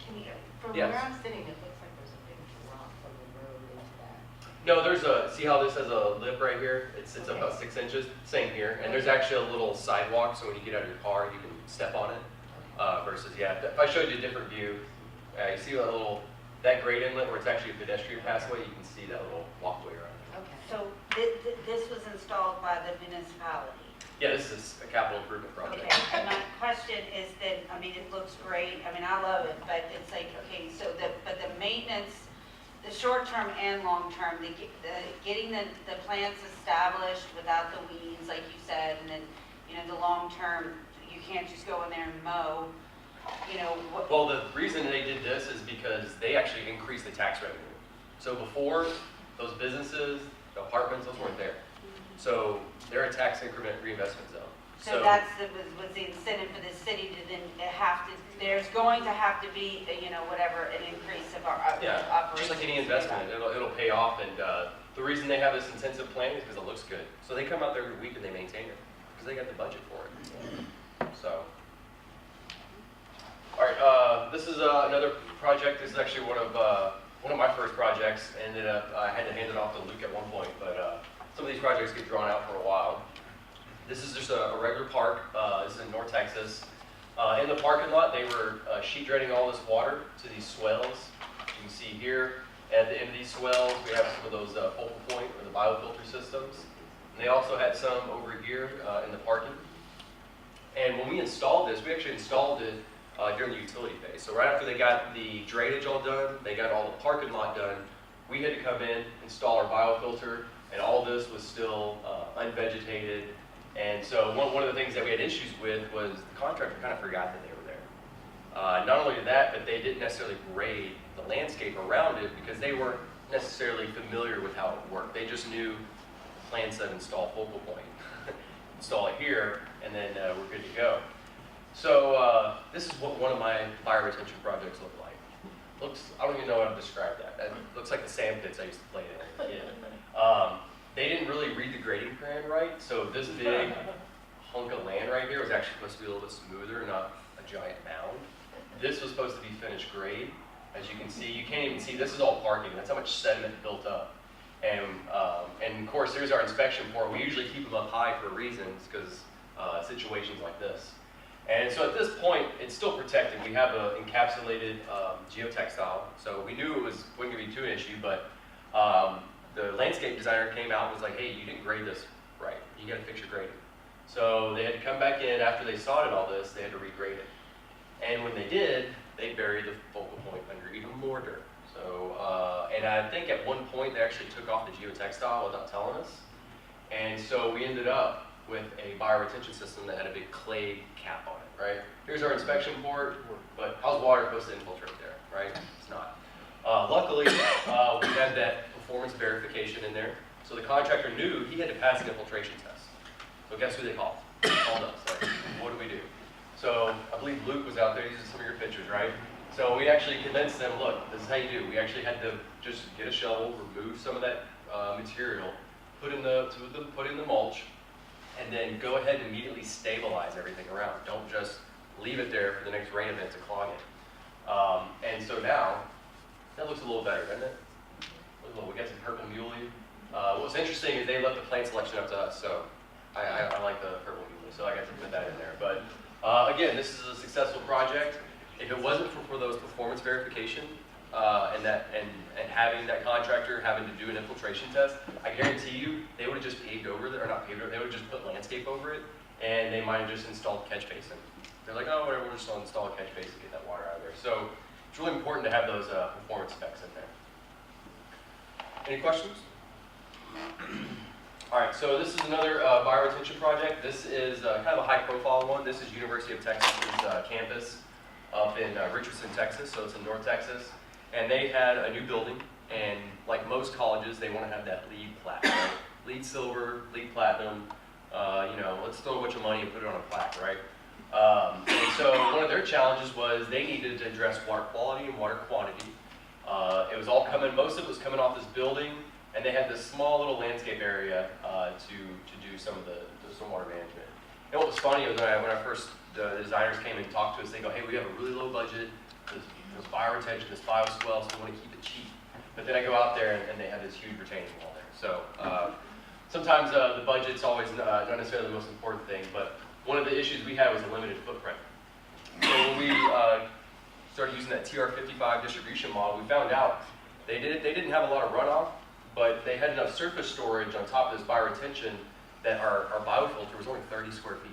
from Yes. where I'm sitting, it looks like there's a big drop from the road into that. No, there's see how this has a lip right here? It's Okay. about 6 inches, same here. And there's actually a little sidewalk, so when you get out of your car, you can step on it. Versus, yeah, if I showed you a different view, you see that grade inlet where it's actually a pedestrian passway, you can see that little walkway around it. Okay. So this was installed by the municipality? Yeah, this is a capital improvement project. Okay, and my question is that, I mean, it looks great, I mean, I love it, but it's like, okay, so but the maintenance, the short-term and long-term, getting the plants established without the weeds, like you said, and then, you know, the long-term, you can't just go in there and mow, you know, what? Well, the reason they did this is because they actually increased the tax revenue. So before, those businesses, the apartments, those weren't there. So they're a tax increment reinvestment zone. So that's was the incentive for the city to then there's going to have to be, you know, whatever, an increase of our Yeah, operations. just like any investment, it'll pay off. And the reason they have this intensive plan is because it looks good. So they come out there every week and they maintain it because they got the budget for it. So, all right, this is another project. This is actually one of my first projects. Ended up I had to hand it off to Luke at one point, but some of these projects get drawn out for a while. This is just a regular park. This is in North Texas. In the parking lot, they were sheet dredging all this water to these swells. You can see here at the end of these swells, we have some of those focal point or the biofilter systems. And they also had some over here in the parking. And when we installed this, we actually installed it during the utility phase. So right after they got the drainage all done, they got all the parking lot done, we had to come in, install our biofilter, and all this was still unvegetated. And so one of the things that we had issues with was the contractor kind of forgot that they were there. Not only that, but they didn't necessarily grade the landscape around it because they weren't necessarily familiar with how it worked. They just knew plan said install focal point. Install it here, and then we're good to go. So this is what one of my fire retention projects look like. I don't even know how to describe that. It looks like the sand pits I used to play in as a kid. They didn't really read the grading plan right, so this big hunk of land right here was actually supposed to be a little bit smoother, not a giant mound. This was supposed to be finished grade. As you can see, you can't even see, this is all parking. That's how much sediment built up. And of course, here's our inspection report. We usually keep them up high for reasons, because situations like this. And so at this point, it's still protected. We have an encapsulated geotextile, so we knew it wasn't going to be too an issue, but the landscape designer came out and was like, hey, you didn't grade this right. You got to fix your grading. So they had to come back in after they sodded all this, they had to regrade it. And when they did, they buried the focal point under even more dirt. So, and I think at one point they actually took off the geotextile without telling us. And so we ended up with a bioretention system that had a big clay cap on it, right? Here's our inspection port, but how's water supposed to infiltrate there, right? It's not. Luckily, we had that performance verification in there. So the contractor knew he had to pass an infiltration test. So guess who they called? They called us, like, what do we do? So I believe Luke was out there using some of your pictures, right? So we actually convinced them, look, this is how you do. We actually had to just get a shovel, remove some of that material, put in the mulch, and then go ahead and immediately stabilize everything around. Don't just leave it there for the next rain event to clog it. And so now, that looks a little better, doesn't it? We got some purple muley. What's interesting is they left the plant selection up to us, so I like the purple muley, so I got to put that in there. But again, this is a successful project. If it wasn't for those performance verification and having that contractor having to do an infiltration test, I guarantee you they would have just paved over it, or not paved over, they would have just put landscape over it, and they might have just installed catch basin. They're like, oh, whatever, we'll just install a catch basin, get that water out of there. So it's really important to have those performance specs in there. Any questions? All right, so this is another bioretention project. This is kind of a high-profile one. This is University of Texas's campus up in Richardson, Texas, so it's in North Texas. And they had a new building, and like most colleges, they want to have that LEED plaque, right? LEED silver, LEED platinum, let's throw a bunch of money and put it on a plaque, right? And so one of their challenges was they needed to address water quality and water quantity. It was all coming, most of it was coming off this building, and they had this small little landscape area to do some of the stormwater management. And what was funny was when I first, the designers came and talked to us, they go, hey, we have a really low budget, this bioretention, this bioswell, so we want to keep it cheap. But then I go out there and they have this huge retaining wall there. So sometimes the budget's always not necessarily the most important thing, but one of the issues we had was a limited footprint. So when we started using that TR55 distribution model, we found out they didn't have a lot of runoff, but they had enough surface storage on top of this bioretention that our biofilter was only 30 square feet.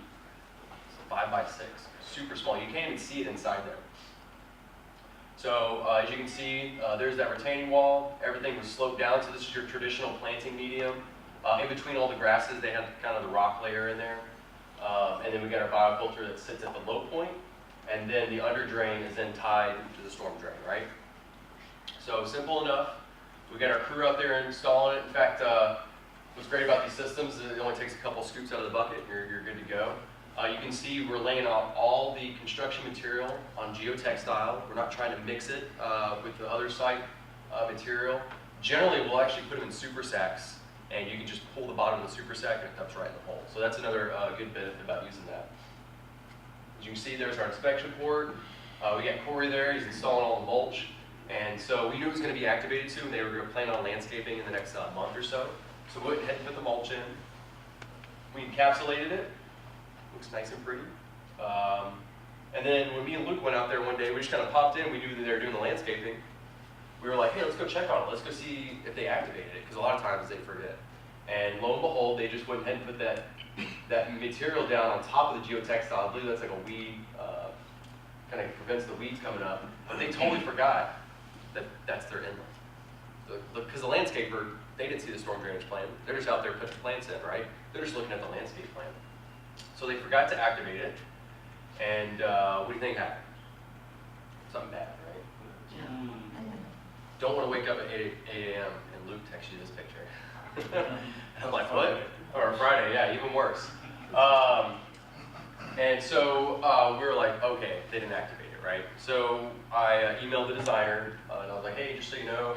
So 5 by 6, super small. You can't even see it inside there. So as you can see, there's that retaining wall. Everything was sloped down, so this is your traditional planting medium. In between all the grasses, they had kind of the rock layer in there. And then we got our biofilter that sits at the low point, and then the under drain is then tied to the storm drain, right? So simple enough. We got our crew out there installing it. In fact, what's great about these systems is it only takes a couple scoops out of the bucket and you're good to go. You can see we're laying out all the construction material on geotextile. We're not trying to mix it with the other site material. Generally, we'll actually put them in super sacks, and you can just pull the bottom of the super sack and it dumps right in the hole. So that's another good benefit about using that. As you can see, there's our inspection port. We got Corey there. He's installing all the mulch. And so we knew it was going to be activated soon. They were going to plan on landscaping in the next month or so. So we went ahead and put the mulch in. We encapsulated it. Looks nice and pretty. And then when me and Luke went out there one day, we just kind of popped in. We knew that they were doing the landscaping. We were like, hey, let's go check on it. Let's go see if they activated it, because a lot of times they forget. And lo and behold, they just went ahead and put that material down on top of the geotextile. I believe that's like a weed, kind of prevents the weeds coming up. But they totally forgot that that's their inlet. Because the landscaper, they didn't see the storm drainage plan. They're just out there putting plants in, right? They're just looking at the landscape plan. So they forgot to activate it. And what do you think happened? Something bad, right? Yeah. Don't want to wake up at 8 a.m. and Luke texts you this picture. And I'm like, what? Or Friday, yeah, even worse. And so we were like, okay, they didn't activate it, right? So I emailed the designer, and I was like, hey, just so you know,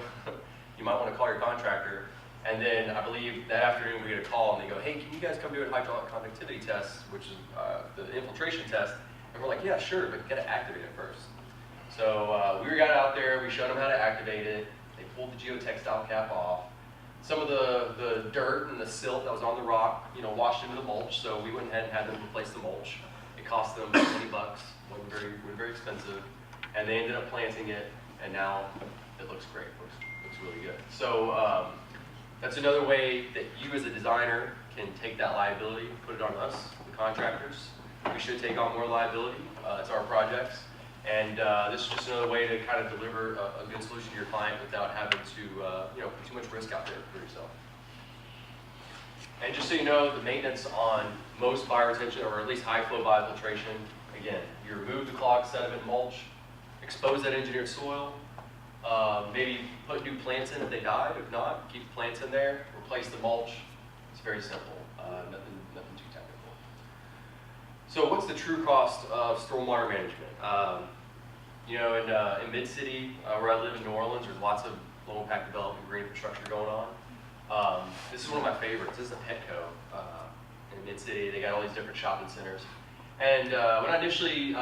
you might want to call your contractor. And then I believe that afternoon we get a call, and they go, hey, can you guys come do a hydraulic conductivity test, which is the infiltration test? And we're like, yeah, sure, but you got to activate it first. So we got out there, we showed them how to activate it. They pulled the geotextile cap off. Some of the dirt and the silt that was on the rock, washed into the mulch. So we went ahead and had them replace the mulch. It cost them $20. wasn't very expensive. And they ended up planting it, and now it looks great. Looks really good. So that's another way that you as a designer can take that liability, put it on us, the contractors. We should take on more liability. It's our projects. And this is just another way to kind of deliver a good solution to your client without having to put too much risk out there for yourself. And just so you know, the maintenance on most bioretention, or at least high flow biofiltration, again, you remove the clogged sediment and mulch, expose that engineered soil, maybe put new plants in if they died. If not, keep the plants in there, replace the mulch. It's very simple, nothing too technical. So what's the true cost of stormwater management? In Mid-City, where I live in New Orleans, there's lots of low impact development, green infrastructure going on. This is one of my favorites. This is a Petco in Mid-City. They got all these different shopping centers. And when I initially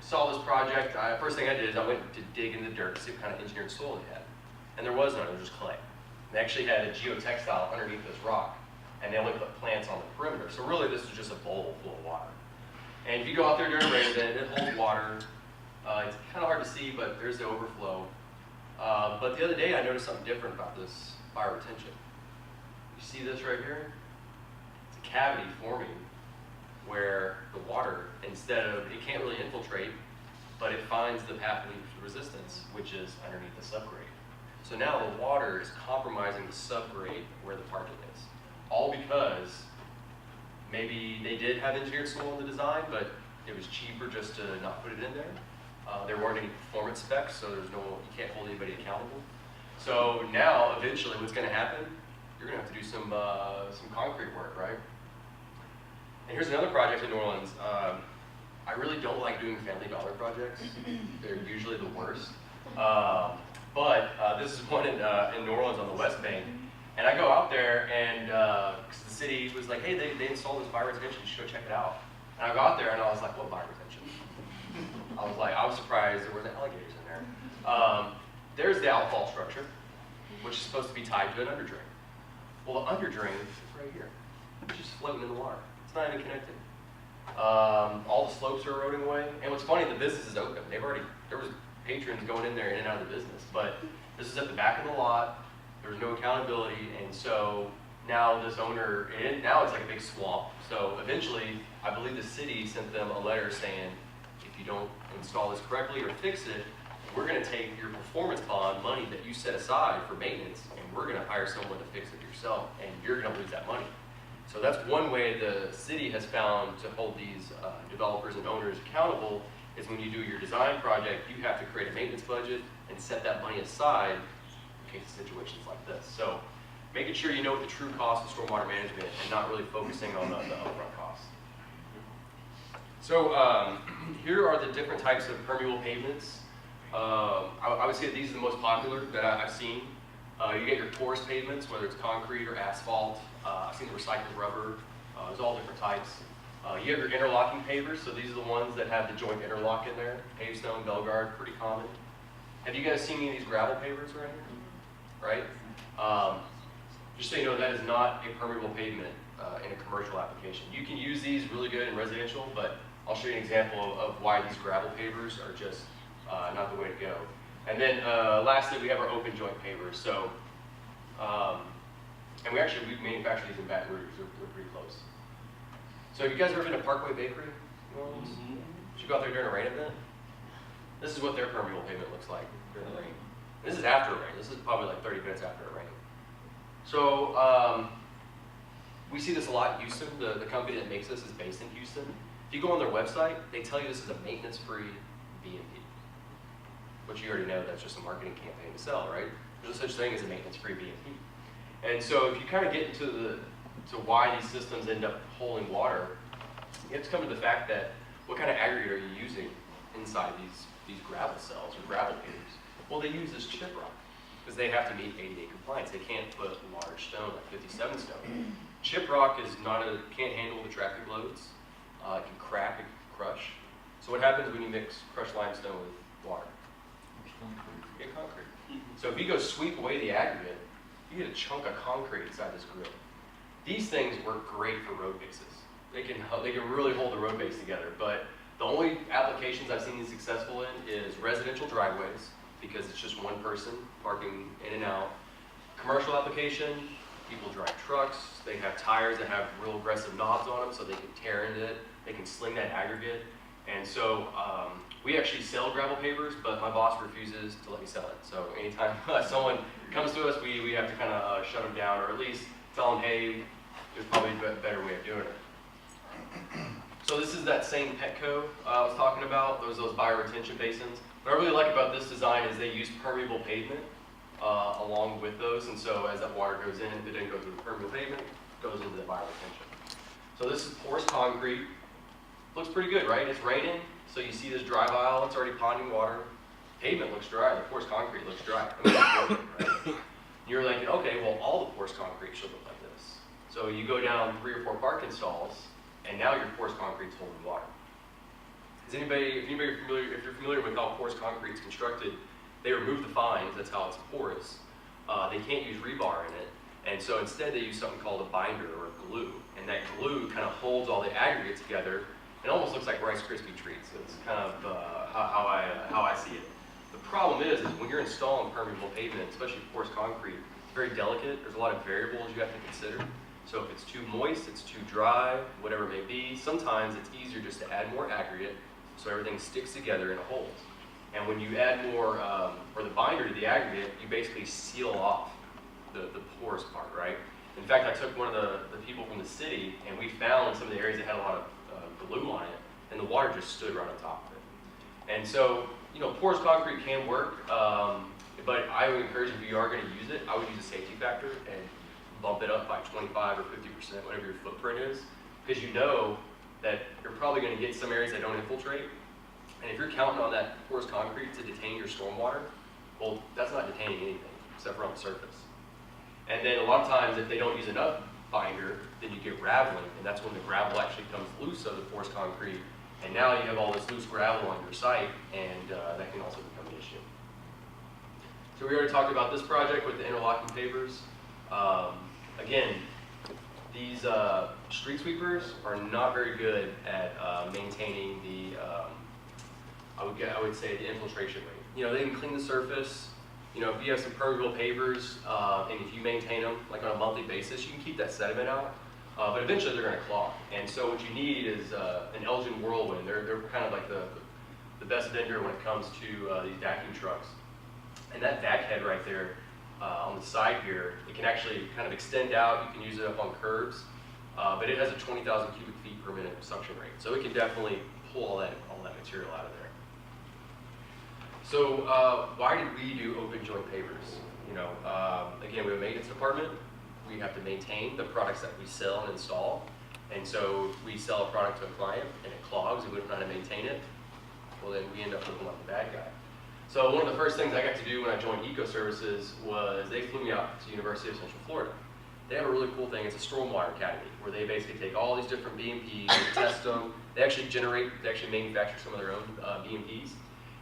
saw this project, first thing I did is I went to dig in the dirt to see what kind of engineered soil they had. And there was none, it was just clay. They actually had a geotextile underneath this rock, and they only put plants on the perimeter. So really this is just a bowl full of water. And if you go out there during rain event, it holds water. It's kind of hard to see, but there's the overflow. But the other day I noticed something different about this fire retention. You see this right here? It's a cavity forming where the water, instead of, it can't really infiltrate, but it finds the path of least resistance, which is underneath the subgrade. So now the water is compromising the subgrade where the parking is. All because maybe they did have engineered soil in the design, but it was cheaper just to not put it in there. There weren't any performance specs, so you can't hold anybody accountable. So now, eventually, what's going to happen? You're going to have to do some concrete work, right? And here's another project in New Orleans. I really don't like doing Family Dollar projects. They're usually the worst. But this is one in New Orleans on the West Bank. And I go out there, and cause the city was like, hey, they installed this bioretention, you should go check it out. And I go out there, and I was like, what bioretention? I was surprised there wasn't alligators in there. There's the outfall structure, which is supposed to be tied to an underdrain. Well, the underdrain is right here. It's just floating in the water. It's not even connected. All the slopes are eroding away. And what's funny, the business is open. There was patrons going in there in and out of the business. But this is at the back of the lot. There's no accountability. And so now this owner, now it's like a big swamp. So eventually, I believe the city sent them a letter saying, if you don't install this correctly or fix it, we're going to take your performance bond money that you set aside for maintenance, and we're going to hire someone to fix it yourself, and you're going to lose that money. So that's one way the city has found to hold these developers and owners accountable, is when you do your design project, you have to create a maintenance budget and set that money aside in case of situations like this. So making sure you know what the true cost of stormwater management and not really focusing on the upfront costs. So here are the different types of permeable pavements. I would say that these are the most popular that I've seen. You get your porous pavements, whether it's concrete or asphalt. I've seen the recycled rubber. There's all different types. You have your interlocking pavers, so these are the ones that have the joint interlock in there. Pavestone, Belgard, pretty common. Have you guys seen any of these gravel pavers right here? Right? Just so you know, that is not a permeable pavement in a commercial application. You can use these really good in residential, but I'll show you an example of why these gravel pavers are just not the way to go. And then lastly, we have our open joint pavers. So, and we manufacture these in Baton Rouge. They're pretty close. So have you guys ever been to Parkway Bakery in New Orleans? Did you go out there during a rain event? This is what their permeable pavement looks like during the rain. This is after rain. This is probably like 30 minutes after it rained. So we see this a lot in Houston. The company that makes this is based in Houston. If you go on their website, they tell you this is a maintenance-free B&P. Which you already know, that's just a marketing campaign to sell, right? There's no such thing as a maintenance-free B&P. And so if you kind of get into why these systems end up holding water, you have to come to the fact that what kind of aggregate are you using inside these gravel cells or gravel pavers? Well, they use this chip rock because they have to meet ADA compliance. They can't put large stone like 57 stone. Chip rock can't handle the traffic loads. It can crack, it can crush. So what happens when you mix crushed limestone with water? You get concrete. So if you go sweep away the aggregate, you get a chunk of concrete inside this grill. These things work great for road bases. They can really hold the road base together, but the only applications I've seen these successful in is residential driveways, because it's just one person parking in and out. Commercial application, people drive trucks, they have tires that have real aggressive knobs on them so they can tear into it, they can sling that aggregate. And so we actually sell gravel pavers, but my boss refuses to let me sell it. So anytime someone comes to us, we have to kind of shut them down, or at least tell them, hey, there's probably a better way of doing it. So this is that same Petco I was talking about, those bioretention basins. What I really like about this design is they use permeable pavement along with those, and so as that water goes in, it didn't go through the permeable pavement, it goes into the bioretention. So this is porous concrete. Looks pretty good, right? It's raining, so you see this dry aisle, it's already ponding water. Pavement looks dry, the porous concrete looks dry. I mean, it's working, right? You're thinking, okay, well, all the porous concrete should look like this. So you go down 3 or 4 parking stalls, and now your porous concrete's holding water. If you're familiar with how porous concrete is constructed, they remove the fines, that's how it's porous. They can't use rebar in it, and so instead they use something called a binder or a glue, and that glue kind of holds all the aggregate together. It almost looks like Rice Krispie treats. It's kind of how I see it. The problem is when you're installing permeable pavement, especially porous concrete, it's very delicate. There's a lot of variables you have to consider. So if it's too moist, it's too dry, whatever it may be, sometimes it's easier just to add more aggregate so everything sticks together and it holds. And when you add more, or the binder to the aggregate, you basically seal off the porous part, right? In fact, I took one of the people from the city, and we found some of the areas that had a lot of glue on it, and the water just stood right on top of it. And so, you know, porous concrete can work, but I would encourage, if you are going to use it, I would use a safety factor and bump it up by 25 or 50%, whatever your footprint is, because you know that you're probably going to get some areas that don't infiltrate. And if you're counting on that porous concrete to detain your stormwater, well, that's not detaining anything except for on the surface. And then a lot of times, if they don't use enough binder, then you get raveling, and that's when the gravel actually comes loose of the porous concrete, and now you have all this loose gravel on your site, and that can also become an issue. So we already talked about this project with the interlocking pavers. Again, these street sweepers are not very good at maintaining the, I would say, the infiltration rate. You know, they can clean the surface. You know, if you have some permeable pavers, and if you maintain them like on a monthly basis, you can keep that sediment out. But eventually they're going to clog. And so what you need is an Elgin Whirlwind. They're kind of like the best vendor when it comes to these vacuum trucks. And that vac head right there on the side here, it can actually kind of extend out. You can use it up on curbs, but it has a 20,000 cubic feet per minute suction rate. So it can definitely pull all that material out of there. So why did we do open joint pavers? You know, again, we have a maintenance department. We have to maintain the products that we sell and install. And so if we sell a product to a client and it clogs and we don't know how to maintain it, well then we end up looking like the bad guy. So one of the first things I got to do when I joined Eco Services was they flew me out to the University of Central Florida. They have a really cool thing. It's a Stormwater Academy where they basically take all these different BMPs, they test them. They actually manufacture some of their own BMPs.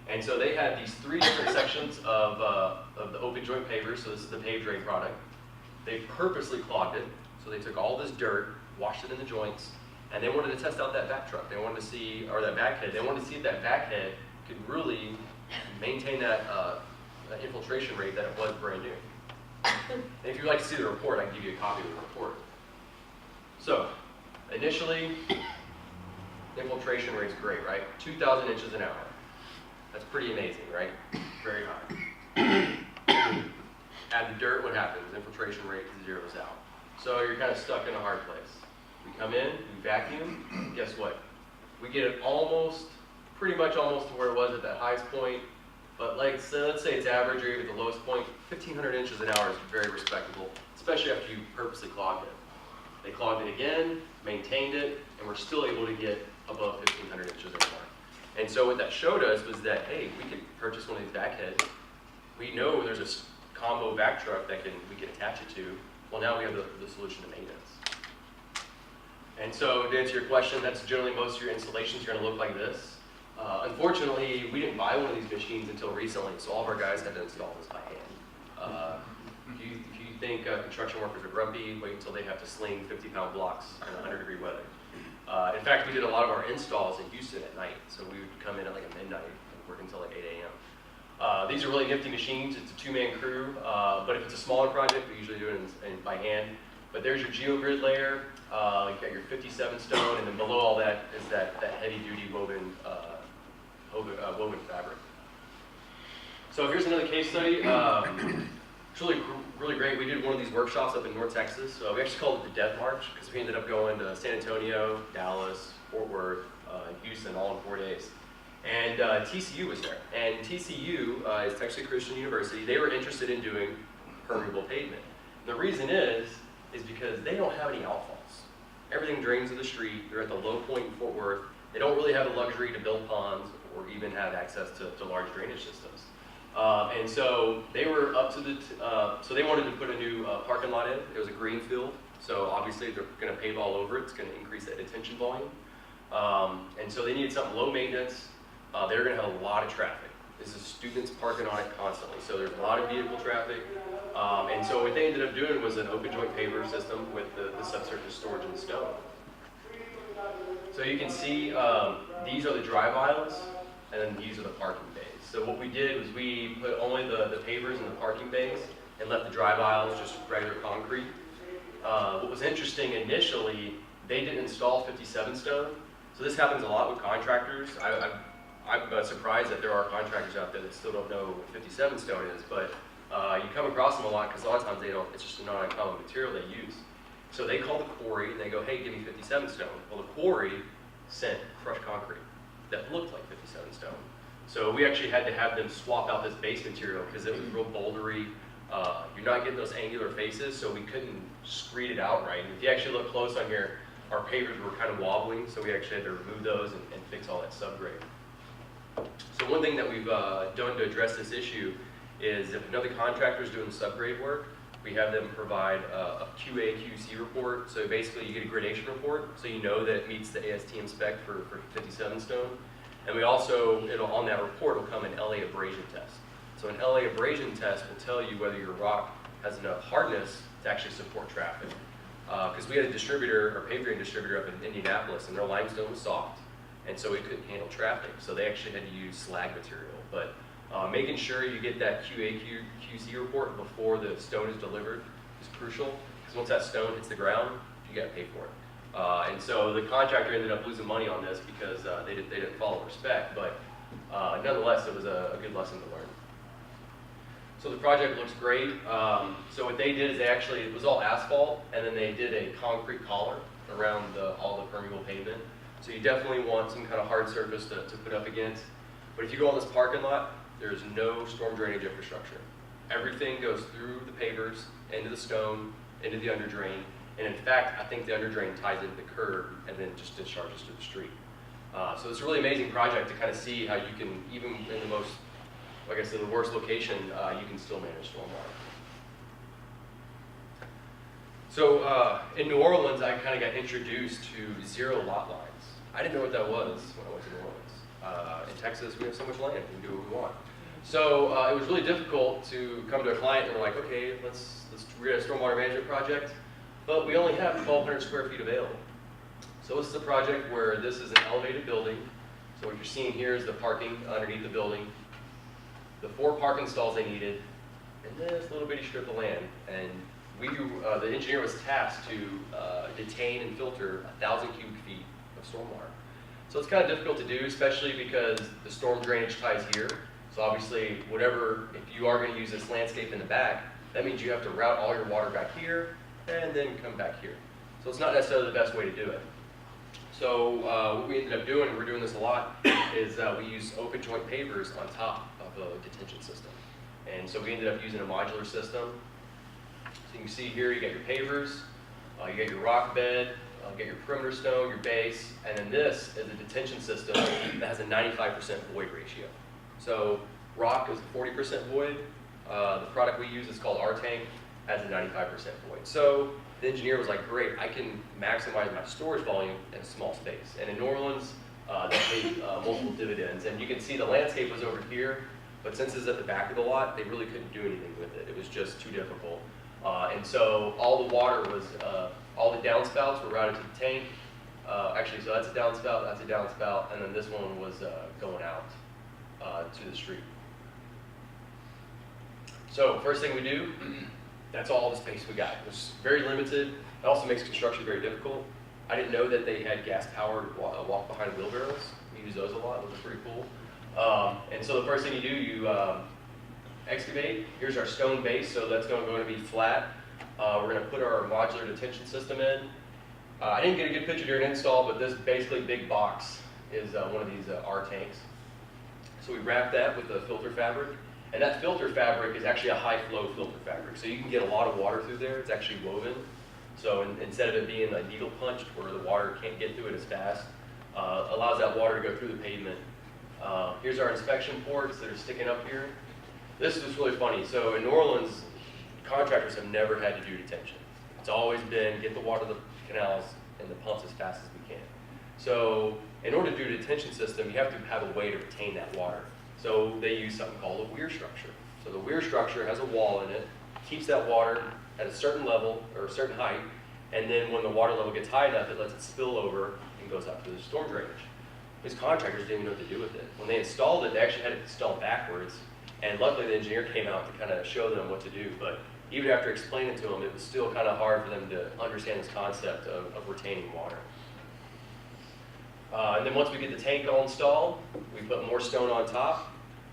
And so they had these 3 different sections of the open joint pavers. So this is the paved drain product. They purposely clogged it. So they took all this dirt, washed it in the joints, and they wanted to test out that back truck. They wanted to see, or that back head. They wanted to see if that back head could really maintain that infiltration rate that it was brand new. And if you'd like to see the report, I can give you a copy of the report. So initially, infiltration rate's great, right? 2,000 inches an hour. That's pretty amazing, right? Very high. Add the dirt, what happens? Infiltration rate zeroes out. So you're kind of stuck in a hard place. We come in, we vacuum, guess what? We get it pretty much almost to where it was at that highest point. But let's say it's average or even the lowest point, 1,500 inches an hour is very respectable, especially after you purposely clogged it. They clogged it again, maintained it, and we're still able to get above 1,500 inches an hour. And so what that showed us was that, hey, we could purchase one of these back heads. We know there's a combo back truck that we can attach it to. Well, now we have the solution to maintenance. And so to answer your question, that's generally most of your installations are going to look like this. Unfortunately, we didn't buy one of these machines until recently, so all of our guys had to install this by hand. If you think construction workers are grumpy, wait until they have to sling 50-pound blocks in 100-degree weather. In fact, we did a lot of our installs in Houston at night, so we would come in at like a midnight and work until like 8 a.m. These are really nifty machines. It's a 2-man crew, but if it's a smaller project, we usually do it by hand. But there's your geogrid layer, you've got your 57 stone, and then below all that is that heavy-duty woven fabric. So here's another case study. It's really great. We did one of these workshops up in North Texas. We actually called it the Death March because we ended up going to San Antonio, Dallas, Fort Worth, Houston, all in 4 days. And TCU was there. And TCU is Texas Christian University. They were interested in doing permeable pavement. The reason is because they don't have any outfalls. Everything drains to the street. They're at the low point in Fort Worth. They don't really have the luxury to build ponds or even have access to large drainage systems. And so they were up to so they wanted to put a new parking lot in. It was a green field. So obviously they're going to pave all over it. It's going to increase that detention volume. And so they needed something low maintenance. They're going to have a lot of traffic. This is students parking on it constantly. So there's a lot of vehicle traffic. And so what they ended up doing was an open joint paver system with the subsurface storage and stone. So you can see these are the drive aisles, and then these are the parking bays. So what we did was we put only the pavers in the parking bays and left the drive aisles just regular concrete. What was interesting initially, they didn't install 57 stone. So this happens a lot with contractors. I'm surprised that there are contractors out there that still don't know what 57 stone is, but you come across them a lot because a lot of times it's just a non-uncommon material they use. So they call the quarry and they go, hey, give me 57 stone. Well, the quarry sent crushed concrete that looked like 57 stone. So we actually had to have them swap out this base material because it was real bouldery. You're not getting those angular faces, so we couldn't screed it out right. And if you actually look close on here, our pavers were kind of wobbling, so we actually had to remove those and fix all that subgrade. So one thing that we've done to address this issue is if another contractor is doing the subgrade work, we have them provide a QA/QC report. So basically you get a gradation report, so you know that it meets the ASTM spec for 57 stone. And we also, on that report will come an LA abrasion test. So an LA abrasion test will tell you whether your rock has enough hardness to actually support traffic. Because we had a distributor, or pavement distributor up in Indianapolis, and their limestone was soft, and so it couldn't handle traffic. So they actually had to use slag material. But making sure you get that QA/QC report before the stone is delivered is crucial, because once that stone hits the ground, you got to pay for it. And so the contractor ended up losing money on this because they didn't follow their spec, but nonetheless, it was a good lesson to learn. So the project looks great. So what they did is it was all asphalt, and then they did a concrete collar around all the permeable pavement. So you definitely want some kind of hard surface to put up against. But if you go on this parking lot, there's no storm drainage infrastructure. Everything goes through the pavers, into the stone, into the underdrain. And in fact, I think the underdrain ties into the curb and then just discharges to the street. So it's a really amazing project to kind of see how you can, even in the most, like I said, the worst location, you can still manage stormwater. So in New Orleans, I kind of got introduced to zero lot lines. I didn't know what that was when I went to New Orleans. In Texas, we have so much land, we can do what we want. So it was really difficult to come to a client and we're like, okay, we're at a stormwater management project, but we only have 1,200 square feet available. So this is a project where this is an elevated building. So what you're seeing here is the parking underneath the building, the 4 parking stalls they needed, and this little bitty strip of land. And the engineer was tasked to detain and filter 1,000 cubic feet of stormwater. So it's kind of difficult to do, especially because the storm drainage ties here. So obviously, if you are going to use this landscape in the back, that means you have to route all your water back here and then come back here. So it's not necessarily the best way to do it. So what we ended up doing, and we're doing this a lot, is we use open joint pavers on top of a detention system. And so we ended up using a modular system. So you can see here, you got your pavers, you got your rock bed, you got your perimeter stone, your base, and then this is a detention system that has a 95% void ratio. So rock is 40% void. The product we use is called R-Tank, has a 95% void. So the engineer was like, great, I can maximize my storage volume in a small space. And in New Orleans, that paid multiple dividends. And you can see the landscape was over here, but since it's at the back of the lot, they really couldn't do anything with it. It was just too difficult. And so all the water was, all the downspouts were routed to the tank. Actually, so that's a downspout, and then this one was going out to the street. So first thing we do That's all the space we got. It's very limited. It also makes construction very difficult. I didn't know that they had gas-powered walk behind wheelbarrows. We use those a lot, which is pretty cool. And so the first thing you do, you excavate. Here's our stone base, so that's going to be flat. We're going to put our modular detention system in. I didn't get a good picture during install, but this basically big box is one of these R tanks. So we wrap that with the filter fabric, and that filter fabric is actually a high-flow filter fabric, so you can get a lot of water through there. It's actually woven. So instead of it being a needle punched where the water can't get through it as fast, allows that water to go through the pavement. Here's our inspection ports that are sticking up here. This is really funny. So in New Orleans, contractors have never had to do detention. It's always been get the water to the canals and the pumps as fast as we can. So in order to do a detention system, you have to have a way to retain that water. So they use something called a weir structure. So the weir structure has a wall in it, keeps that water at a certain level or a certain height, and then when the water level gets high enough, it lets it spill over and goes out to the storm drainage. These contractors didn't even know what to do with it. When they installed it, they actually had it installed backwards, and luckily the engineer came out to kind of show them what to do. But even after explaining to them, it was still kind of hard for them to understand this concept of retaining water. And then once we get the tank all installed, we put more stone on top,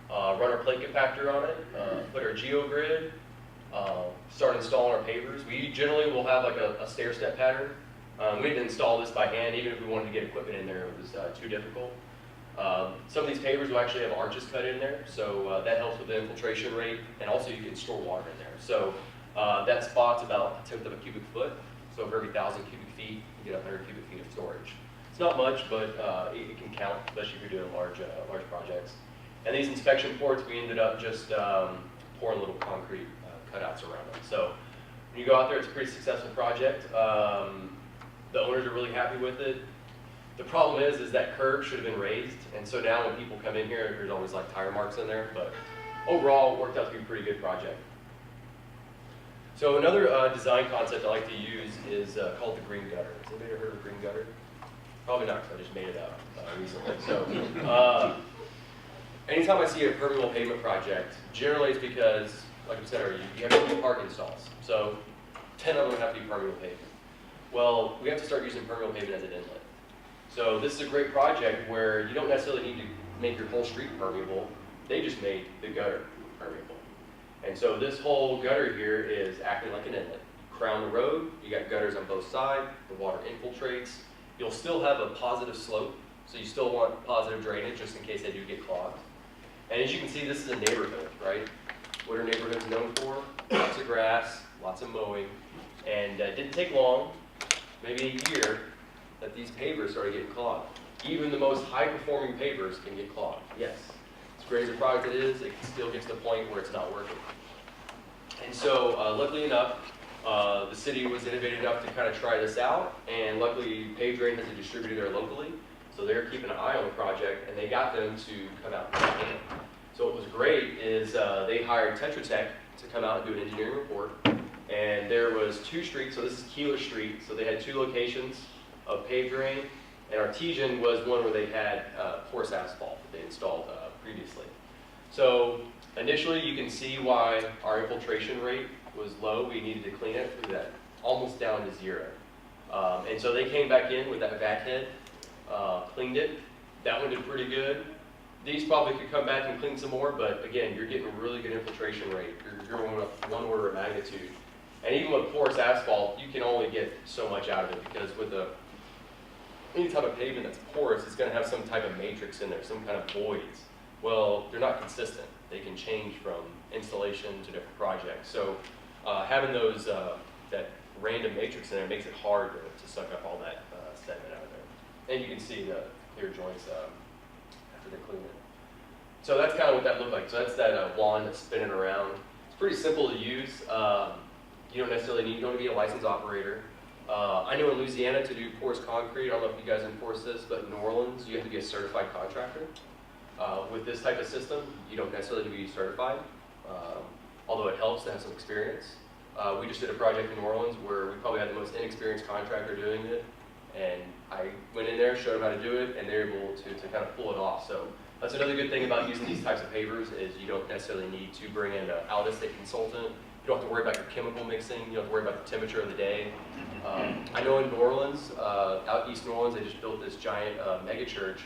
run our plate compactor on it, put our geogrid, start installing our pavers. We generally will have like a stair-step pattern. We didn't install this by hand, even if we wanted to get equipment in there, it was too difficult. Some of these pavers will actually have arches cut in there, so that helps with the infiltration rate, and also you can store water in there. So that spot's about 1/10 of a cubic foot, so for every 1,000 cubic feet, you get 100 cubic feet of storage. It's not much, but it can count, especially if you're doing large projects. And these inspection ports, we ended up just pouring little concrete cutouts around them. So when you go out there, it's a pretty successful project. The owners are really happy with it. The problem is that curb should have been raised, and so now when people come in here, there's always like tire marks in there, but overall, it worked out to be a pretty good project. So another design concept I like to use is called the green gutter. Has anybody ever heard of green gutter? Probably not, because I just made it up recently. So anytime I see a permeable pavement project, generally it's because, like I said earlier, you have to do parking stalls. So 10 of them have to be permeable pavement. Well, we have to start using permeable pavement as an inlet. So this is a great project where you don't necessarily need to make your whole street permeable. They just made the gutter permeable. And so this whole gutter here is acting like an inlet. Crown the road, you got gutters on both sides, the water infiltrates. You'll still have a positive slope, so you still want positive drainage just in case they do get clogged. And as you can see, this is a neighborhood, right? What are neighborhoods known for? Lots of grass, lots of mowing, and it didn't take long, maybe a year, that these pavers started getting clogged. Even the most high-performing pavers can get clogged. Yes, as great as a product it is, it still gets to the point where it's not working. And so, luckily enough, the city was innovative enough to kind of try this out, and luckily PaveDrain has a distributor there locally, so they're keeping an eye on the project, and they got them to come out and check in. So what was great is they hired Tetra Tech to come out and do an engineering report, and there was 2 streets, so this is Keeler Street, so they had 2 locations of PaveDrain, and Artesian was one where they had porous asphalt that they installed previously. So initially you can see why our infiltration rate was low. We needed to clean it through that, almost down to 0. And so they came back in with that vac head, cleaned it. That one did pretty good. These probably could come back and clean some more, but again, you're getting a really good infiltration rate. You're going up 1 order of magnitude. And even with porous asphalt, you can only get so much out of it, because with any type of pavement that's porous, it's going to have some type of matrix in there, some kind of voids. Well, they're not consistent. They can change from installation to different projects. So having those that random matrix in there makes it hard to suck up all that sediment out of there. And you can see the clear joints after they clean it. So that's kind of what that looked like. So that's that wand that's spinning around. It's pretty simple to use. You don't necessarily need to be a licensed operator. I know in Louisiana to do porous concrete, I don't know if you guys enforce this, but in New Orleans, you have to be a certified contractor. With this type of system, you don't necessarily need to be certified, although it helps to have some experience. We just did a project in New Orleans where we probably had the most inexperienced contractor doing it, and I went in there, showed them how to do it, and they're able to kind of pull it off. So that's another good thing about using these types of pavers is you don't necessarily need to bring in an out-of-state consultant. You don't have to worry about your chemical mixing. You don't have to worry about the temperature of the day. I know in New Orleans, out east New Orleans, they just built this giant mega church.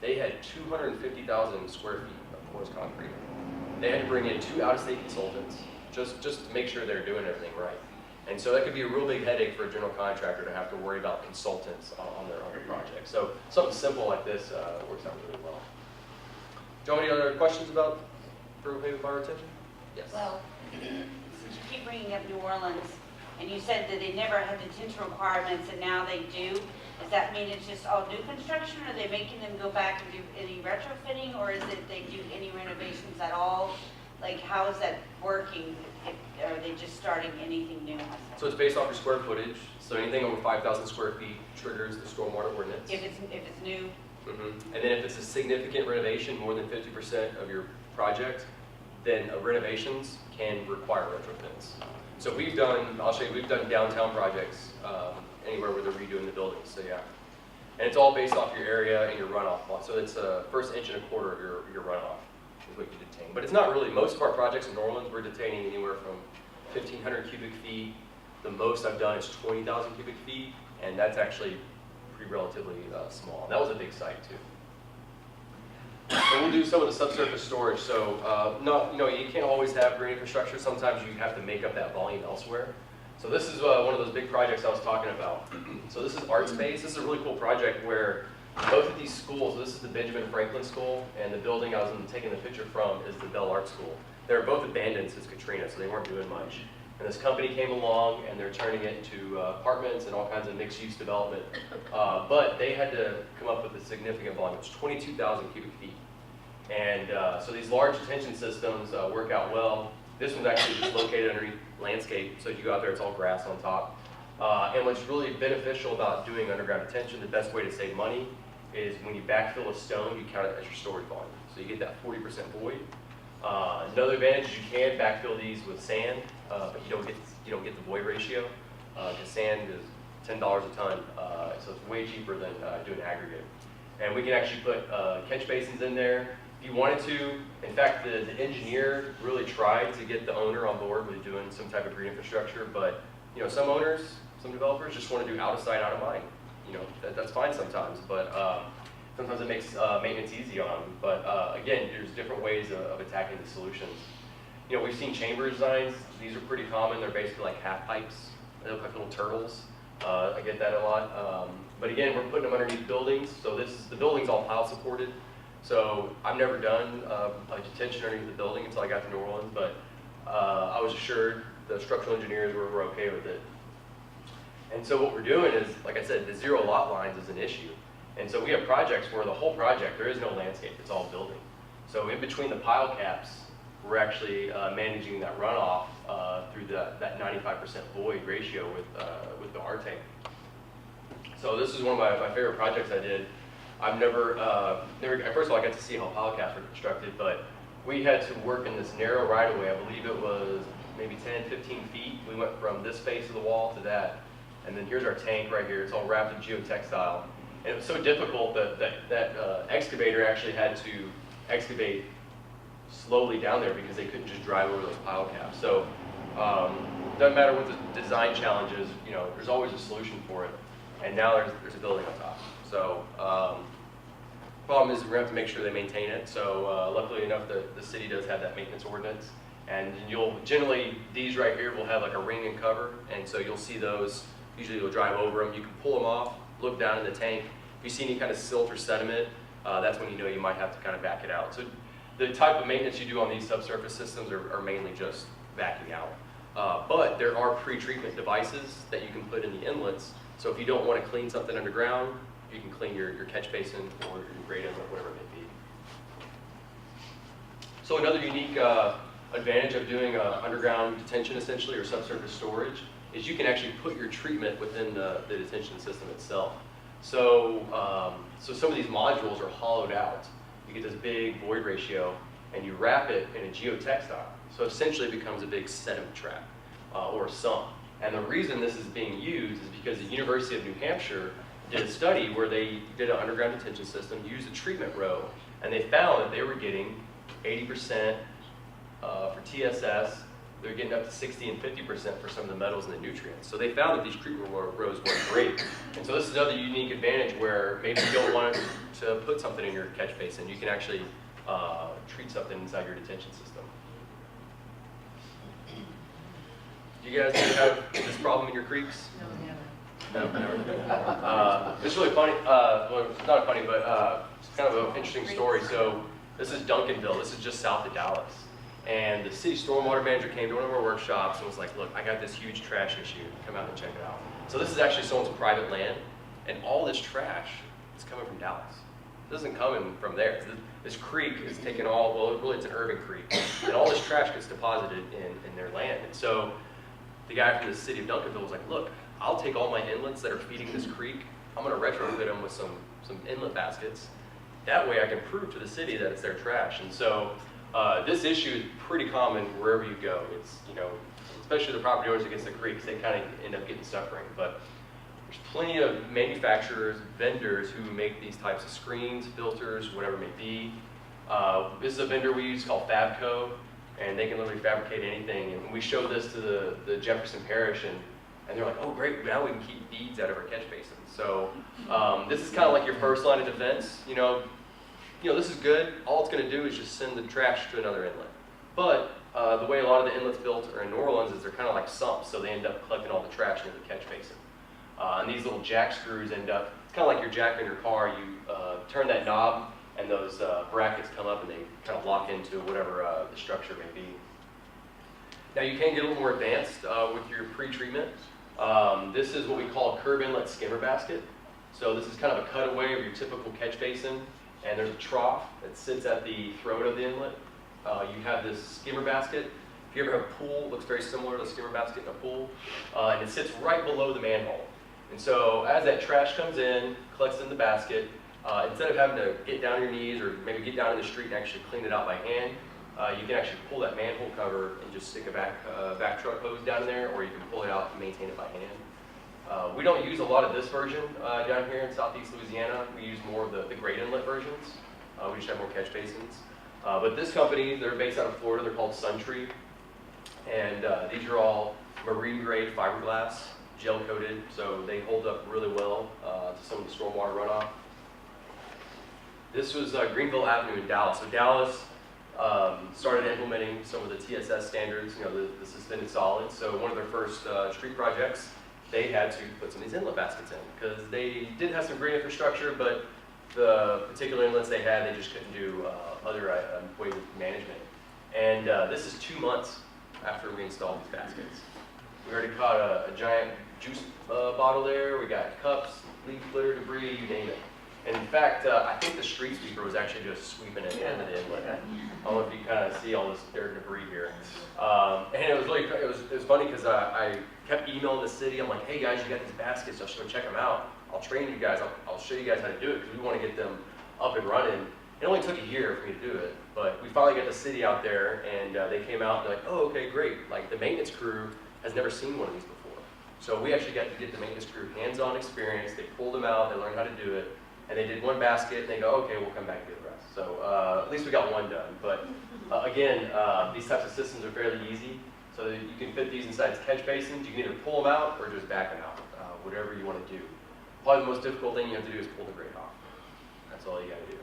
They had 250,000 square feet of porous concrete. They had to bring in 2 out-of-state consultants just to make sure they're doing everything right. And so that could be a real big headache for a general contractor to have to worry about consultants on their project. So something simple like this works out really well. Do you have any other questions about Permeable Pavement fire retention? Yes. Well, since you keep bringing up New Orleans, and you said that they never had detention requirements and now they do, does that mean it's just all new construction? Are they making them go back and do any retrofitting, or is it they do any renovations at all? Like, how is that working? Are they just starting anything new? So it's based off your square footage. So anything over 5,000 square feet triggers the stormwater ordinance. If it's new? And then if it's a significant renovation, more than 50% of your project, then renovations can require retrofits. So we've done, I'll show you, we've done downtown projects anywhere where they're redoing the buildings, so yeah. And it's all based off your area and your runoff. So it's a first inch and a quarter of your runoff is what you detain. But it's not really, most of our projects in New Orleans, we're detaining anywhere from 1,500 cubic feet. The most I've done is 20,000 cubic feet, and that's actually pretty relatively small. And that was a big site too. And we'll do some of the subsurface storage. So you can't always have green infrastructure. Sometimes you have to make up that volume elsewhere. So this is one of those big projects I was talking about. So this is Art Space. This is a really cool project where both of these schools, so this is the Benjamin Franklin School, and the building I was taking the picture from is the Bell Art School. They're both abandoned since Katrina, so they weren't doing much. And this company came along, and they're turning it into apartments and all kinds of mixed-use development. But they had to come up with a significant volume. It's 22,000 cubic feet. And so these large detention systems work out well. This one's actually just located underneath landscape, so as you go out there, it's all grass on top. And what's really beneficial about doing underground detention, the best way to save money, is when you backfill a stone, you count it as your storage volume. So you get that 40% void. Another advantage is you can backfill these with sand, but you don't get the void ratio, because sand is $10 a ton, so it's way cheaper than doing aggregate. And we can actually put catch basins in there if you wanted to. In fact, the engineer really tried to get the owner on board with doing some type of green infrastructure, but some owners, some developers just want to do out of sight, out of mind. That's fine sometimes, but sometimes it makes maintenance easy on them. But again, there's different ways of attacking the solutions. We've seen chamber designs. These are pretty common. They're basically like half pipes. They look like little turtles. I get that a lot. But again, we're putting them underneath buildings. So the building's all pile supported. So I've never done a detention underneath the building until I got to New Orleans, but I was assured the structural engineers were okay with it. And so what we're doing is, like I said, the zero lot lines is an issue. And so we have projects where the whole project, there is no landscape, it's all building. So in between the pile caps, we're actually managing that runoff through that 95% void ratio with the R tank. So this is one of my favorite projects I did. I've never, first of all, I got to see how pile caps were constructed, but we had to work in this narrow right of way. I believe it was maybe 10, 15 feet. We went from this face of the wall to that. And then here's our tank right here. It's all wrapped in geotextile. And it was so difficult that excavator actually had to excavate slowly down there because they couldn't just drive over those pile caps. So doesn't matter what the design challenge is, there's always a solution for it. And now there's a building on top. So problem is we're going to have to make sure they maintain it. So luckily enough, the city does have that maintenance ordinance. And these right here will have like a ring and cover. And so you'll see those. Usually you'll drive over them. You can pull them off, look down in the tank. If you see any kind of silt or sediment, that's when you might have to kind of back it out. So the type of maintenance you do on these subsurface systems are mainly just backing out. But there are pre-treatment devices that you can put in the inlets. So if you don't want to clean something underground, you can clean your catch basin or your grate inlet, whatever it may be. So another unique advantage of doing underground detention essentially, or subsurface storage, is you can actually put your treatment within the detention system itself. So, so some of these modules are hollowed out. You get this big void ratio, and you wrap it in a geotextile. So essentially it becomes a big sediment trap or a sump. And the reason this is being used is because the University of New Hampshire did a study where they did an underground detention system, used a treatment row, and they found that they were getting 80% for TSS they're getting up to 60 and 50% for some of the metals and the nutrients. So they found that these treatment rows work great. And so this is another unique advantage where maybe you don't want to put something in your catch basin. You can actually treat something inside your detention system. Do you guys have this problem in your creeks? No, never. No, never. It's really funny. Well, it's not funny, but it's kind of an interesting story. So this is Duncanville. This is just south of Dallas. And the city stormwater manager came to one of our workshops and was like, look, I got this huge trash issue. Come out and check it out. So this is actually someone's private land. And all this trash is coming from Dallas. It doesn't come in from there. This creek is taking all, well, really it's an urban creek. And all this trash gets deposited in their land. And so the guy from the city of Duncanville was like, look, I'll take all my inlets that are feeding this creek. I'm going to retrofit them with some inlet baskets. That way I can prove to the city that it's their trash. And so this issue is pretty common wherever you go. It's, you know, especially the property owners against the creeks, they kind of end up getting suffering. But there's plenty of manufacturers, vendors who make these types of screens, filters, whatever it may be. This is a vendor we use called Fabco, and they can literally fabricate anything. And we showed this to the Jefferson Parish, and they're like, oh great, now we can keep beads out of our catch basins. So this is kind of like your first line of defense. You know, this is good. All it's going to do is just send the trash to another inlet. But the way a lot of the inlets built are in New Orleans is they're kind of like sumps, so they end up collecting all the trash into the catch basin. And these little jack screws end up, it's kind of like your jack in your car. You turn that knob, and those brackets come up, and they kind of lock into whatever the structure may be. Now you can get a little more advanced with your pre-treatment. This is what we call a curb inlet skimmer basket. So this is kind of a cutaway of your typical catch basin, and there's a trough that sits at the throat of the inlet. You have this skimmer basket. If you ever have a pool, it looks very similar to a skimmer basket in a pool, and it sits right below the manhole. And so as that trash comes in, collects in the basket, instead of having to get down on your knees or maybe get down in the street and actually clean it out by hand, you can actually pull that manhole cover and just stick a back truck hose down there, or you can pull it out and maintain it by hand. We don't use a lot of this version down here in southeast Louisiana. We use more of the great inlet versions. We just have more catch basins. But this company, they're based out of Florida. They're called Suntree. And these are all marine grade fiberglass, gel coated, so they hold up really well to some of the stormwater runoff. This was Greenville Avenue in Dallas. So Dallas started implementing some of the TSS standards, the suspended solids. So one of their first street projects, they had to put some of these inlet baskets in because they did have some great infrastructure, but the particular inlets they had, they just couldn't do other ways of management. And this is 2 months after we installed these baskets. We already caught a giant juice bottle there. We got cups, leaf litter, debris, you name it. And in fact, I think the street sweeper was actually just sweeping it into the inlet. I don't know if you kind of see all this dirt and debris here. And it was really, it was funny because I kept emailing the city. I'm like, hey guys, you got these baskets. I'll go check them out. I'll train you guys. I'll show you guys how to do it because we want to get them up and running. It only took a year for me to do it, but we finally got the city out there, and they came out and they're like, oh, okay, great. Like the maintenance crew has never seen one of these before. So we actually got to get the maintenance crew hands-on experience. They pulled them out, they learned how to do it, and they did one basket, and they go, okay, we'll come back and do the rest. So at least we got one done. But again, these types of systems are fairly easy. So you can fit these inside catch basins. You can either pull them out or just back them out, whatever you want to do. Probably the most difficult thing you have to do is pull the grate off. That's all you got to do.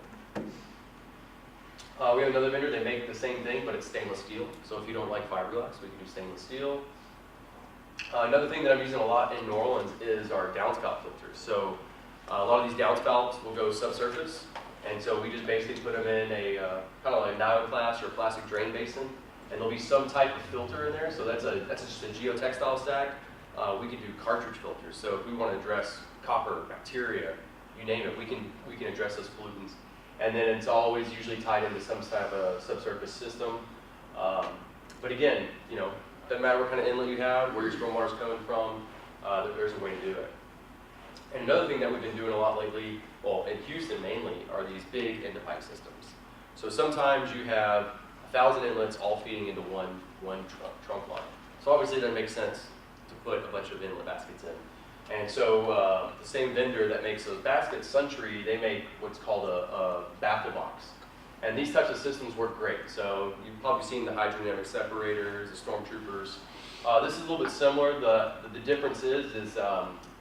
We have another vendor, they make the same thing, but it's stainless steel. So if you don't like fiberglass, we can do stainless steel. Another thing that I'm using a lot in New Orleans is our downspout filters. So a lot of these downspouts will go subsurface, and so we just basically put them in a kind of like a Nyloclast or a plastic drain basin, and there'll be some type of filter in there. So that's just a geotextile stack. We can do cartridge filters. So if we want to address copper, bacteria, you name it, we can address those pollutants. And then it's always usually tied into some type of subsurface system. But again, doesn't matter what kind of inlet you have, where your stormwater is coming from, there's a way to do it. And another thing that we've been doing a lot lately, well, in Houston mainly, are these big end-of-pipe systems. So sometimes you have 1,000 inlets all feeding into one trunk line. So obviously it doesn't make sense to put a bunch of inlet baskets in. And so the same vendor that makes those baskets, Suntree, they make what's called a baffle box. And these types of systems work great. So you've probably seen the hydrodynamic separators, the stormtroopers. This is a little bit similar. The difference is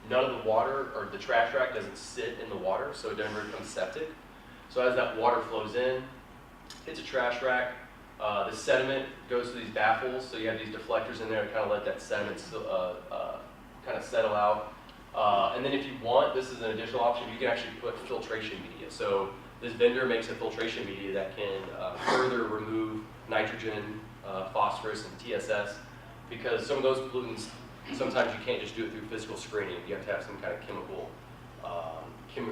none of the water or the trash rack doesn't sit in the water, so it never becomes septic. So as that water flows in, hits a trash rack, the sediment goes through these baffles, so you have these deflectors in there to kind of let that sediment kind of settle out. And then if you want, this is an additional option, you can actually put filtration media. So this vendor makes a filtration media that can further remove nitrogen, phosphorus, and TSS, because some of those pollutants, sometimes you can't just do it through physical screening. You have to have some kind of chemical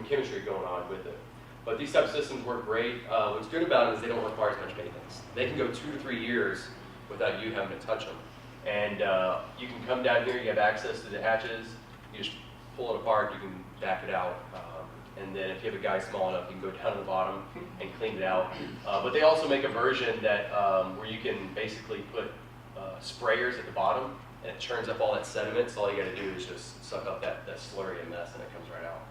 chemistry going on with it. But these type of systems work great. What's good about them is they don't require as much maintenance. They can go 2 to 3 years without you having to touch them. And you can come down here, you have access to the hatches, you just pull it apart, you can back it out. And then if you have a guy small enough, you can go down to the bottom and clean it out. But they also make a version that where you can basically put sprayers at the bottom, and it churns up all that sediment, so all you gotta do is just suck up that slurry and mess, and it comes right out.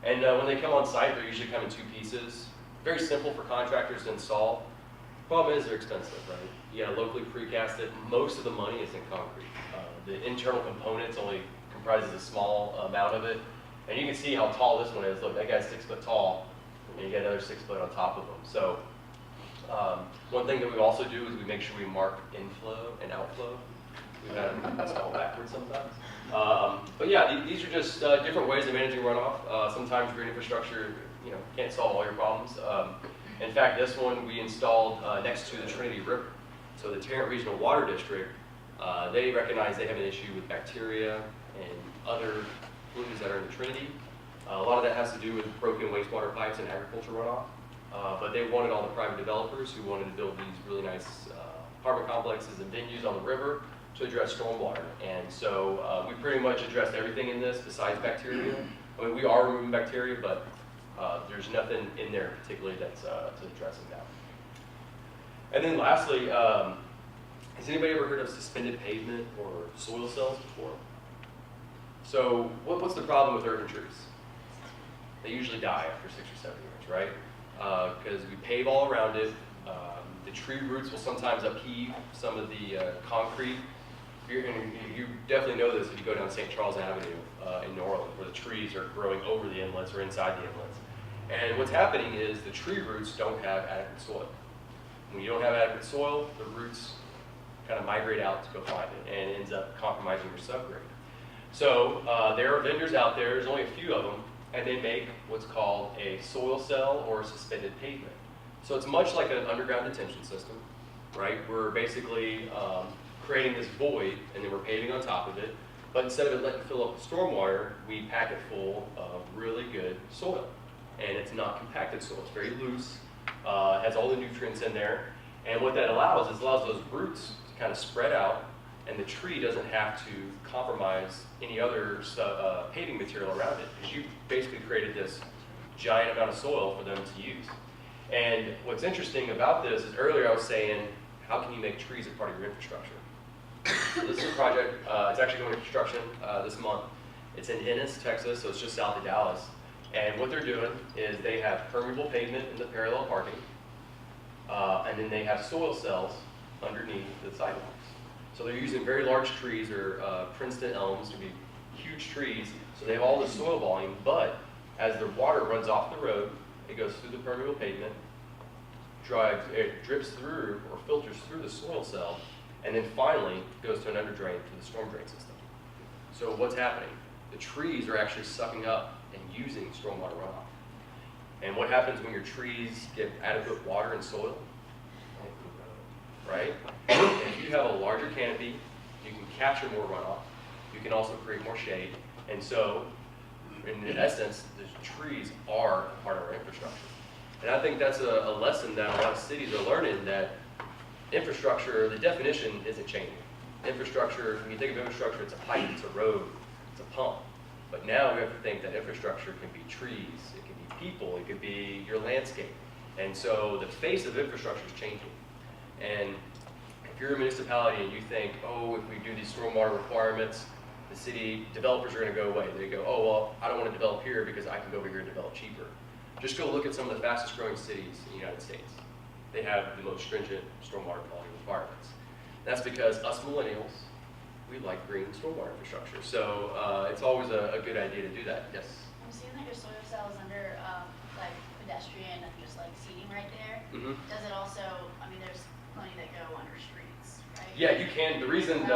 And when they come on site, they're usually come in 2 pieces. Very simple for contractors to install. Problem is they're expensive, right? You gotta locally precast it. Most of the money is in concrete. The internal components only comprises a small amount of it. And you can see how tall this one is. Look, that guy's 6 foot tall, and you get another 6 foot on top of him. So one thing that we also do is we make sure we mark inflow and outflow. We've got it spelled backwards sometimes. But yeah, these are just different ways of managing runoff. Sometimes green infrastructure, can't solve all your problems. In fact, this one we installed next to the Trinity River. So the Tarrant Regional Water District, they recognize they have an issue with bacteria and other pollutants that are in the Trinity. A lot of that has to do with broken wastewater pipes and agriculture runoff. But they wanted all the private developers who wanted to build these really nice apartment complexes and venues on the river to address stormwater. And so we pretty much addressed everything in this besides bacteria. I mean, we are removing bacteria, but there's nothing in there particularly that's addressing that. And then lastly, has anybody ever heard of suspended pavement or soil cells before? So what's the problem with urban trees? They usually die after 6 or 7 years, right? Because we pave all around it. The tree roots will sometimes upheave some of the concrete. You definitely know this if you go down St. Charles Avenue in New Orleans, where the trees are growing over the inlets or inside the inlets. And what's happening is the tree roots don't have adequate soil. When you don't have adequate soil, the roots kind of migrate out to go find it, and it ends up compromising your subgrade. So there are vendors out there, there's only a few of them, and they make what's called a soil cell or a suspended pavement. So it's much like an underground detention system, right? We're basically creating this void, and then we're paving on top of it. But instead of it letting fill up with stormwater, we pack it full of really good soil. And it's not compacted soil, it's very loose, has all the nutrients in there. And what that allows is allows those roots to kind of spread out, and the tree doesn't have to compromise any other paving material around it, because you basically created this giant amount of soil for them to use. And what's interesting about this is earlier I was saying, how can you make trees a part of your infrastructure? So this is a project, it's actually going to construction this month. It's in Ennis, Texas, so it's just south of Dallas. And what they're doing is they have permeable pavement in the parallel parking, and then they have soil cells underneath the sidewalks. So they're using very large trees, or Princeton elms, to be huge trees, so they have all the soil volume, but as the water runs off the road, it goes through the permeable pavement, it drips through or filters through the soil cell, and then finally goes to an underdrain to the storm drain system. So what's happening? The trees are actually sucking up and using stormwater runoff. And what happens when your trees get adequate water and soil? Right? If you have a larger canopy, you can capture more runoff. You can also create more shade. And so, in essence, the trees are part of our infrastructure. And I think that's a lesson that a lot of cities are learning, that infrastructure, the definition isn't changing. Infrastructure, when you think of infrastructure, it's a pipe, it's a road, it's a pump. But now we have to think that infrastructure can be trees, it can be people, it could be your landscape. And so the face of infrastructure is changing. And if you're a municipality and you think, oh, if we do these stormwater requirements, the city developers are going to go away. They go, oh, well, I don't want to develop here because I can go over here and develop cheaper. Just go look at some of the fastest growing cities in the United States. They have the most stringent stormwater quality requirements. That's because us millennials, we like green stormwater infrastructure. So it's always a good idea to do that. Yes? I'm seeing that your soil cell is under like pedestrian and just like seating right there. Mm-hmm. Does it also, I mean, there's plenty that go under streets, right? Yeah, you can. The reason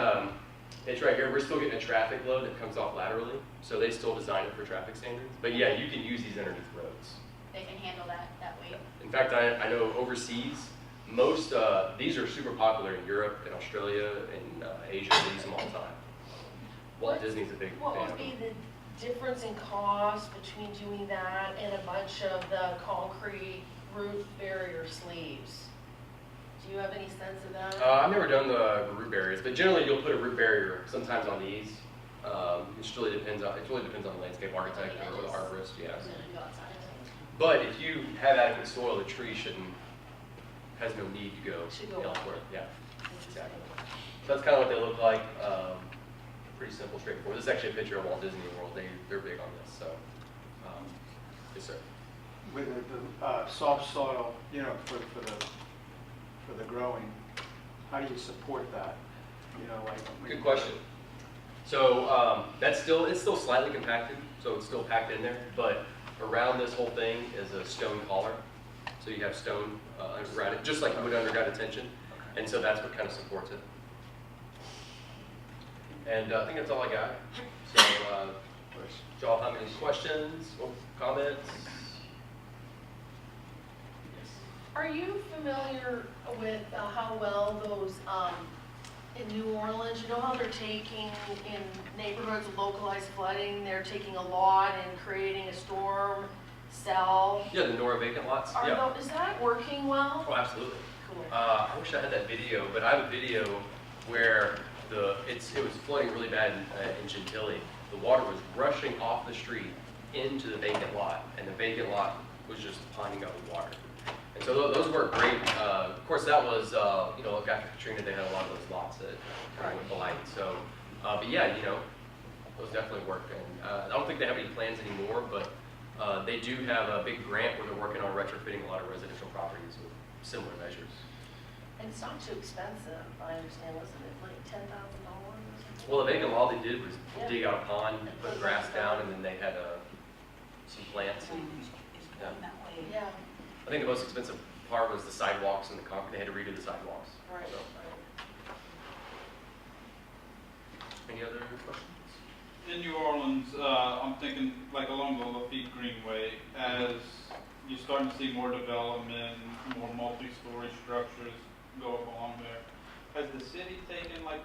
it's right here, we're still getting a traffic load that comes off laterally, so they still design it for traffic standards. But yeah, you can use these underneath roads. They can handle that weight. In fact, I know overseas, most, these are super popular in Europe and Australia and Asia. They use them all the time. Walt Disney's a big fan What of would them. be the difference in cost between doing that and a bunch of the concrete roof barrier sleeves? Do you have any sense of that? I've never done the root barriers, but generally you'll put a root barrier sometimes on these. It just really depends on the landscape architect or the arborist. Yeah. But if you have adequate soil, the tree has no need to go elsewhere. Yeah, exactly. So that's kind of what they look like. Pretty simple, straightforward. This is actually a picture of Walt Disney World. They're big on this. So, yes, sir. With the soft soil, you know, for the growing, how do you support that? You know, like. Good question. So it's still slightly compacted, so it's still packed in there, but around this whole thing is a stone collar. So you have stone around it, just like you would underground detention, and so that's what kind of supports it. And I think that's all I got. So, do y'all have any questions or comments? Are you familiar with how well those, in New Orleans, you know how they're taking in neighborhoods with localized flooding, they're taking a lot and creating a storm cell? Yeah, the Nora vacant lots. Yeah. Is that working well? Oh, absolutely. Cool. I wish I had that video, but I have a video where it was flooding really bad in Gentilly. The water was rushing off the street into the vacant lot, and the vacant lot was just ponding up with water. And so those work great. Of course, that was, after Katrina, they had a lot of those lots that kind of went blight. So, but yeah, those definitely work. And I don't think they have any plans anymore, but they do have a big grant where they're working on retrofitting a lot of residential properties with similar measures. And it's not too expensive, I understand, wasn't it, like $10,000 or something? Well, the vacant all they did was dig out a pond, put grass down, and then they had some plants. And, Yeah. I think the most expensive part was the sidewalks and the concrete. They had to redo the sidewalks. Right. So. Any other questions? In New Orleans, I'm thinking like along the Lafayette Greenway, as you're starting to see more development, more multi-story structures go up along there. Has the city taken like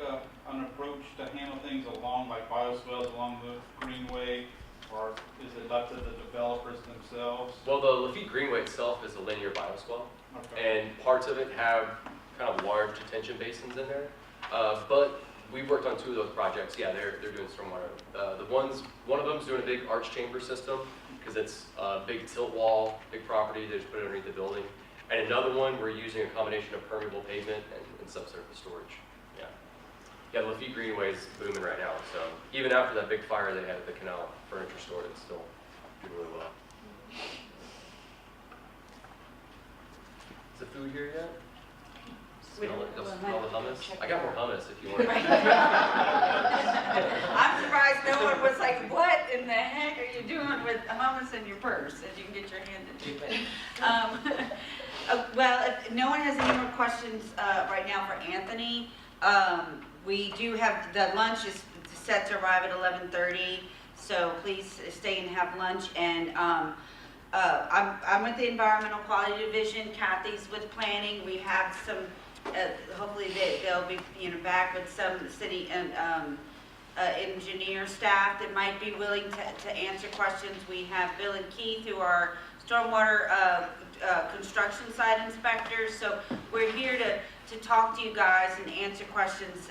an approach to handle things along like bioswales along the Greenway, or is it left to the developers themselves? Well, the Lafayette Greenway itself is a linear bioswale, Okay. and parts of it have kind of large detention basins in there. But we worked on 2 of those projects. Yeah, they're doing stormwater. One of them's doing a big arch chamber system because it's a big tilt wall, big property. They just put it underneath the building. And another one, we're using a combination of permeable pavement and subsurface storage. Yeah. Yeah, the Lafayette Greenway is booming right now. So even after that big fire they had at the canal furniture store, it's still doing really well. Is the food here yet? Smell it? Smell the hummus? I got more hummus if you want it. I'm surprised no one was like, what in the heck are you doing with hummus in your purse that you can get your hand into? But, well, if no one has any more questions right now for Anthony, we do have, the lunch is set to arrive at 11:30, so please stay and have lunch. And I'm with the Environmental Quality Division. Kathy's with planning. We have some, hopefully they'll be back with some city and engineer staff that might be willing to answer questions. We have Bill and Keith, who are stormwater construction site inspectors. So we're here to talk to you guys and answer questions,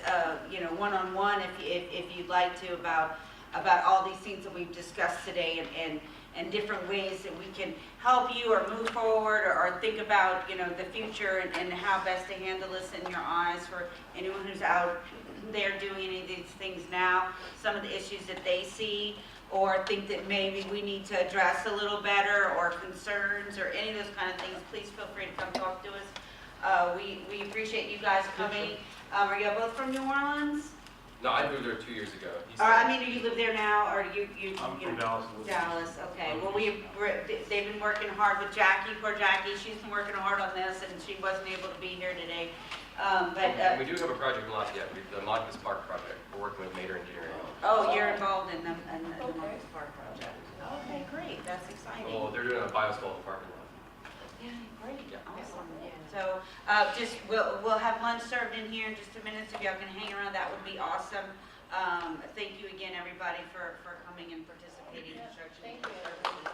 one-on-one if you'd like to, about about all these things that we've discussed today and different ways that we can help you or move forward or think about, the future and how best to handle this in your eyes for anyone who's out there doing any of these things now, some of the issues that they see or think that maybe we need to address a little better or concerns or any of those kind of things, please feel free to come talk to us. We appreciate you guys coming. Are you both from New Orleans? No, I moved there 2 years ago. Do you live there now, or you? I'm from Dallas. Dallas, okay. Well, they've been working hard with Jackie, poor Jackie. She's been working hard on this, and she wasn't able to be here today. We do have a project in Lafayette, the Montes Park project. We're working with Mater Engineering. Oh, you're involved in the Montes Park project. Okay, great. That's exciting. Well, they're doing a biosphalt parking lot. Yeah, great, awesome. So, we'll have lunch served in here in just a minute, so if y'all can hang around, that would be awesome. Thank you again, everybody, for coming and participating in construction. Thank you.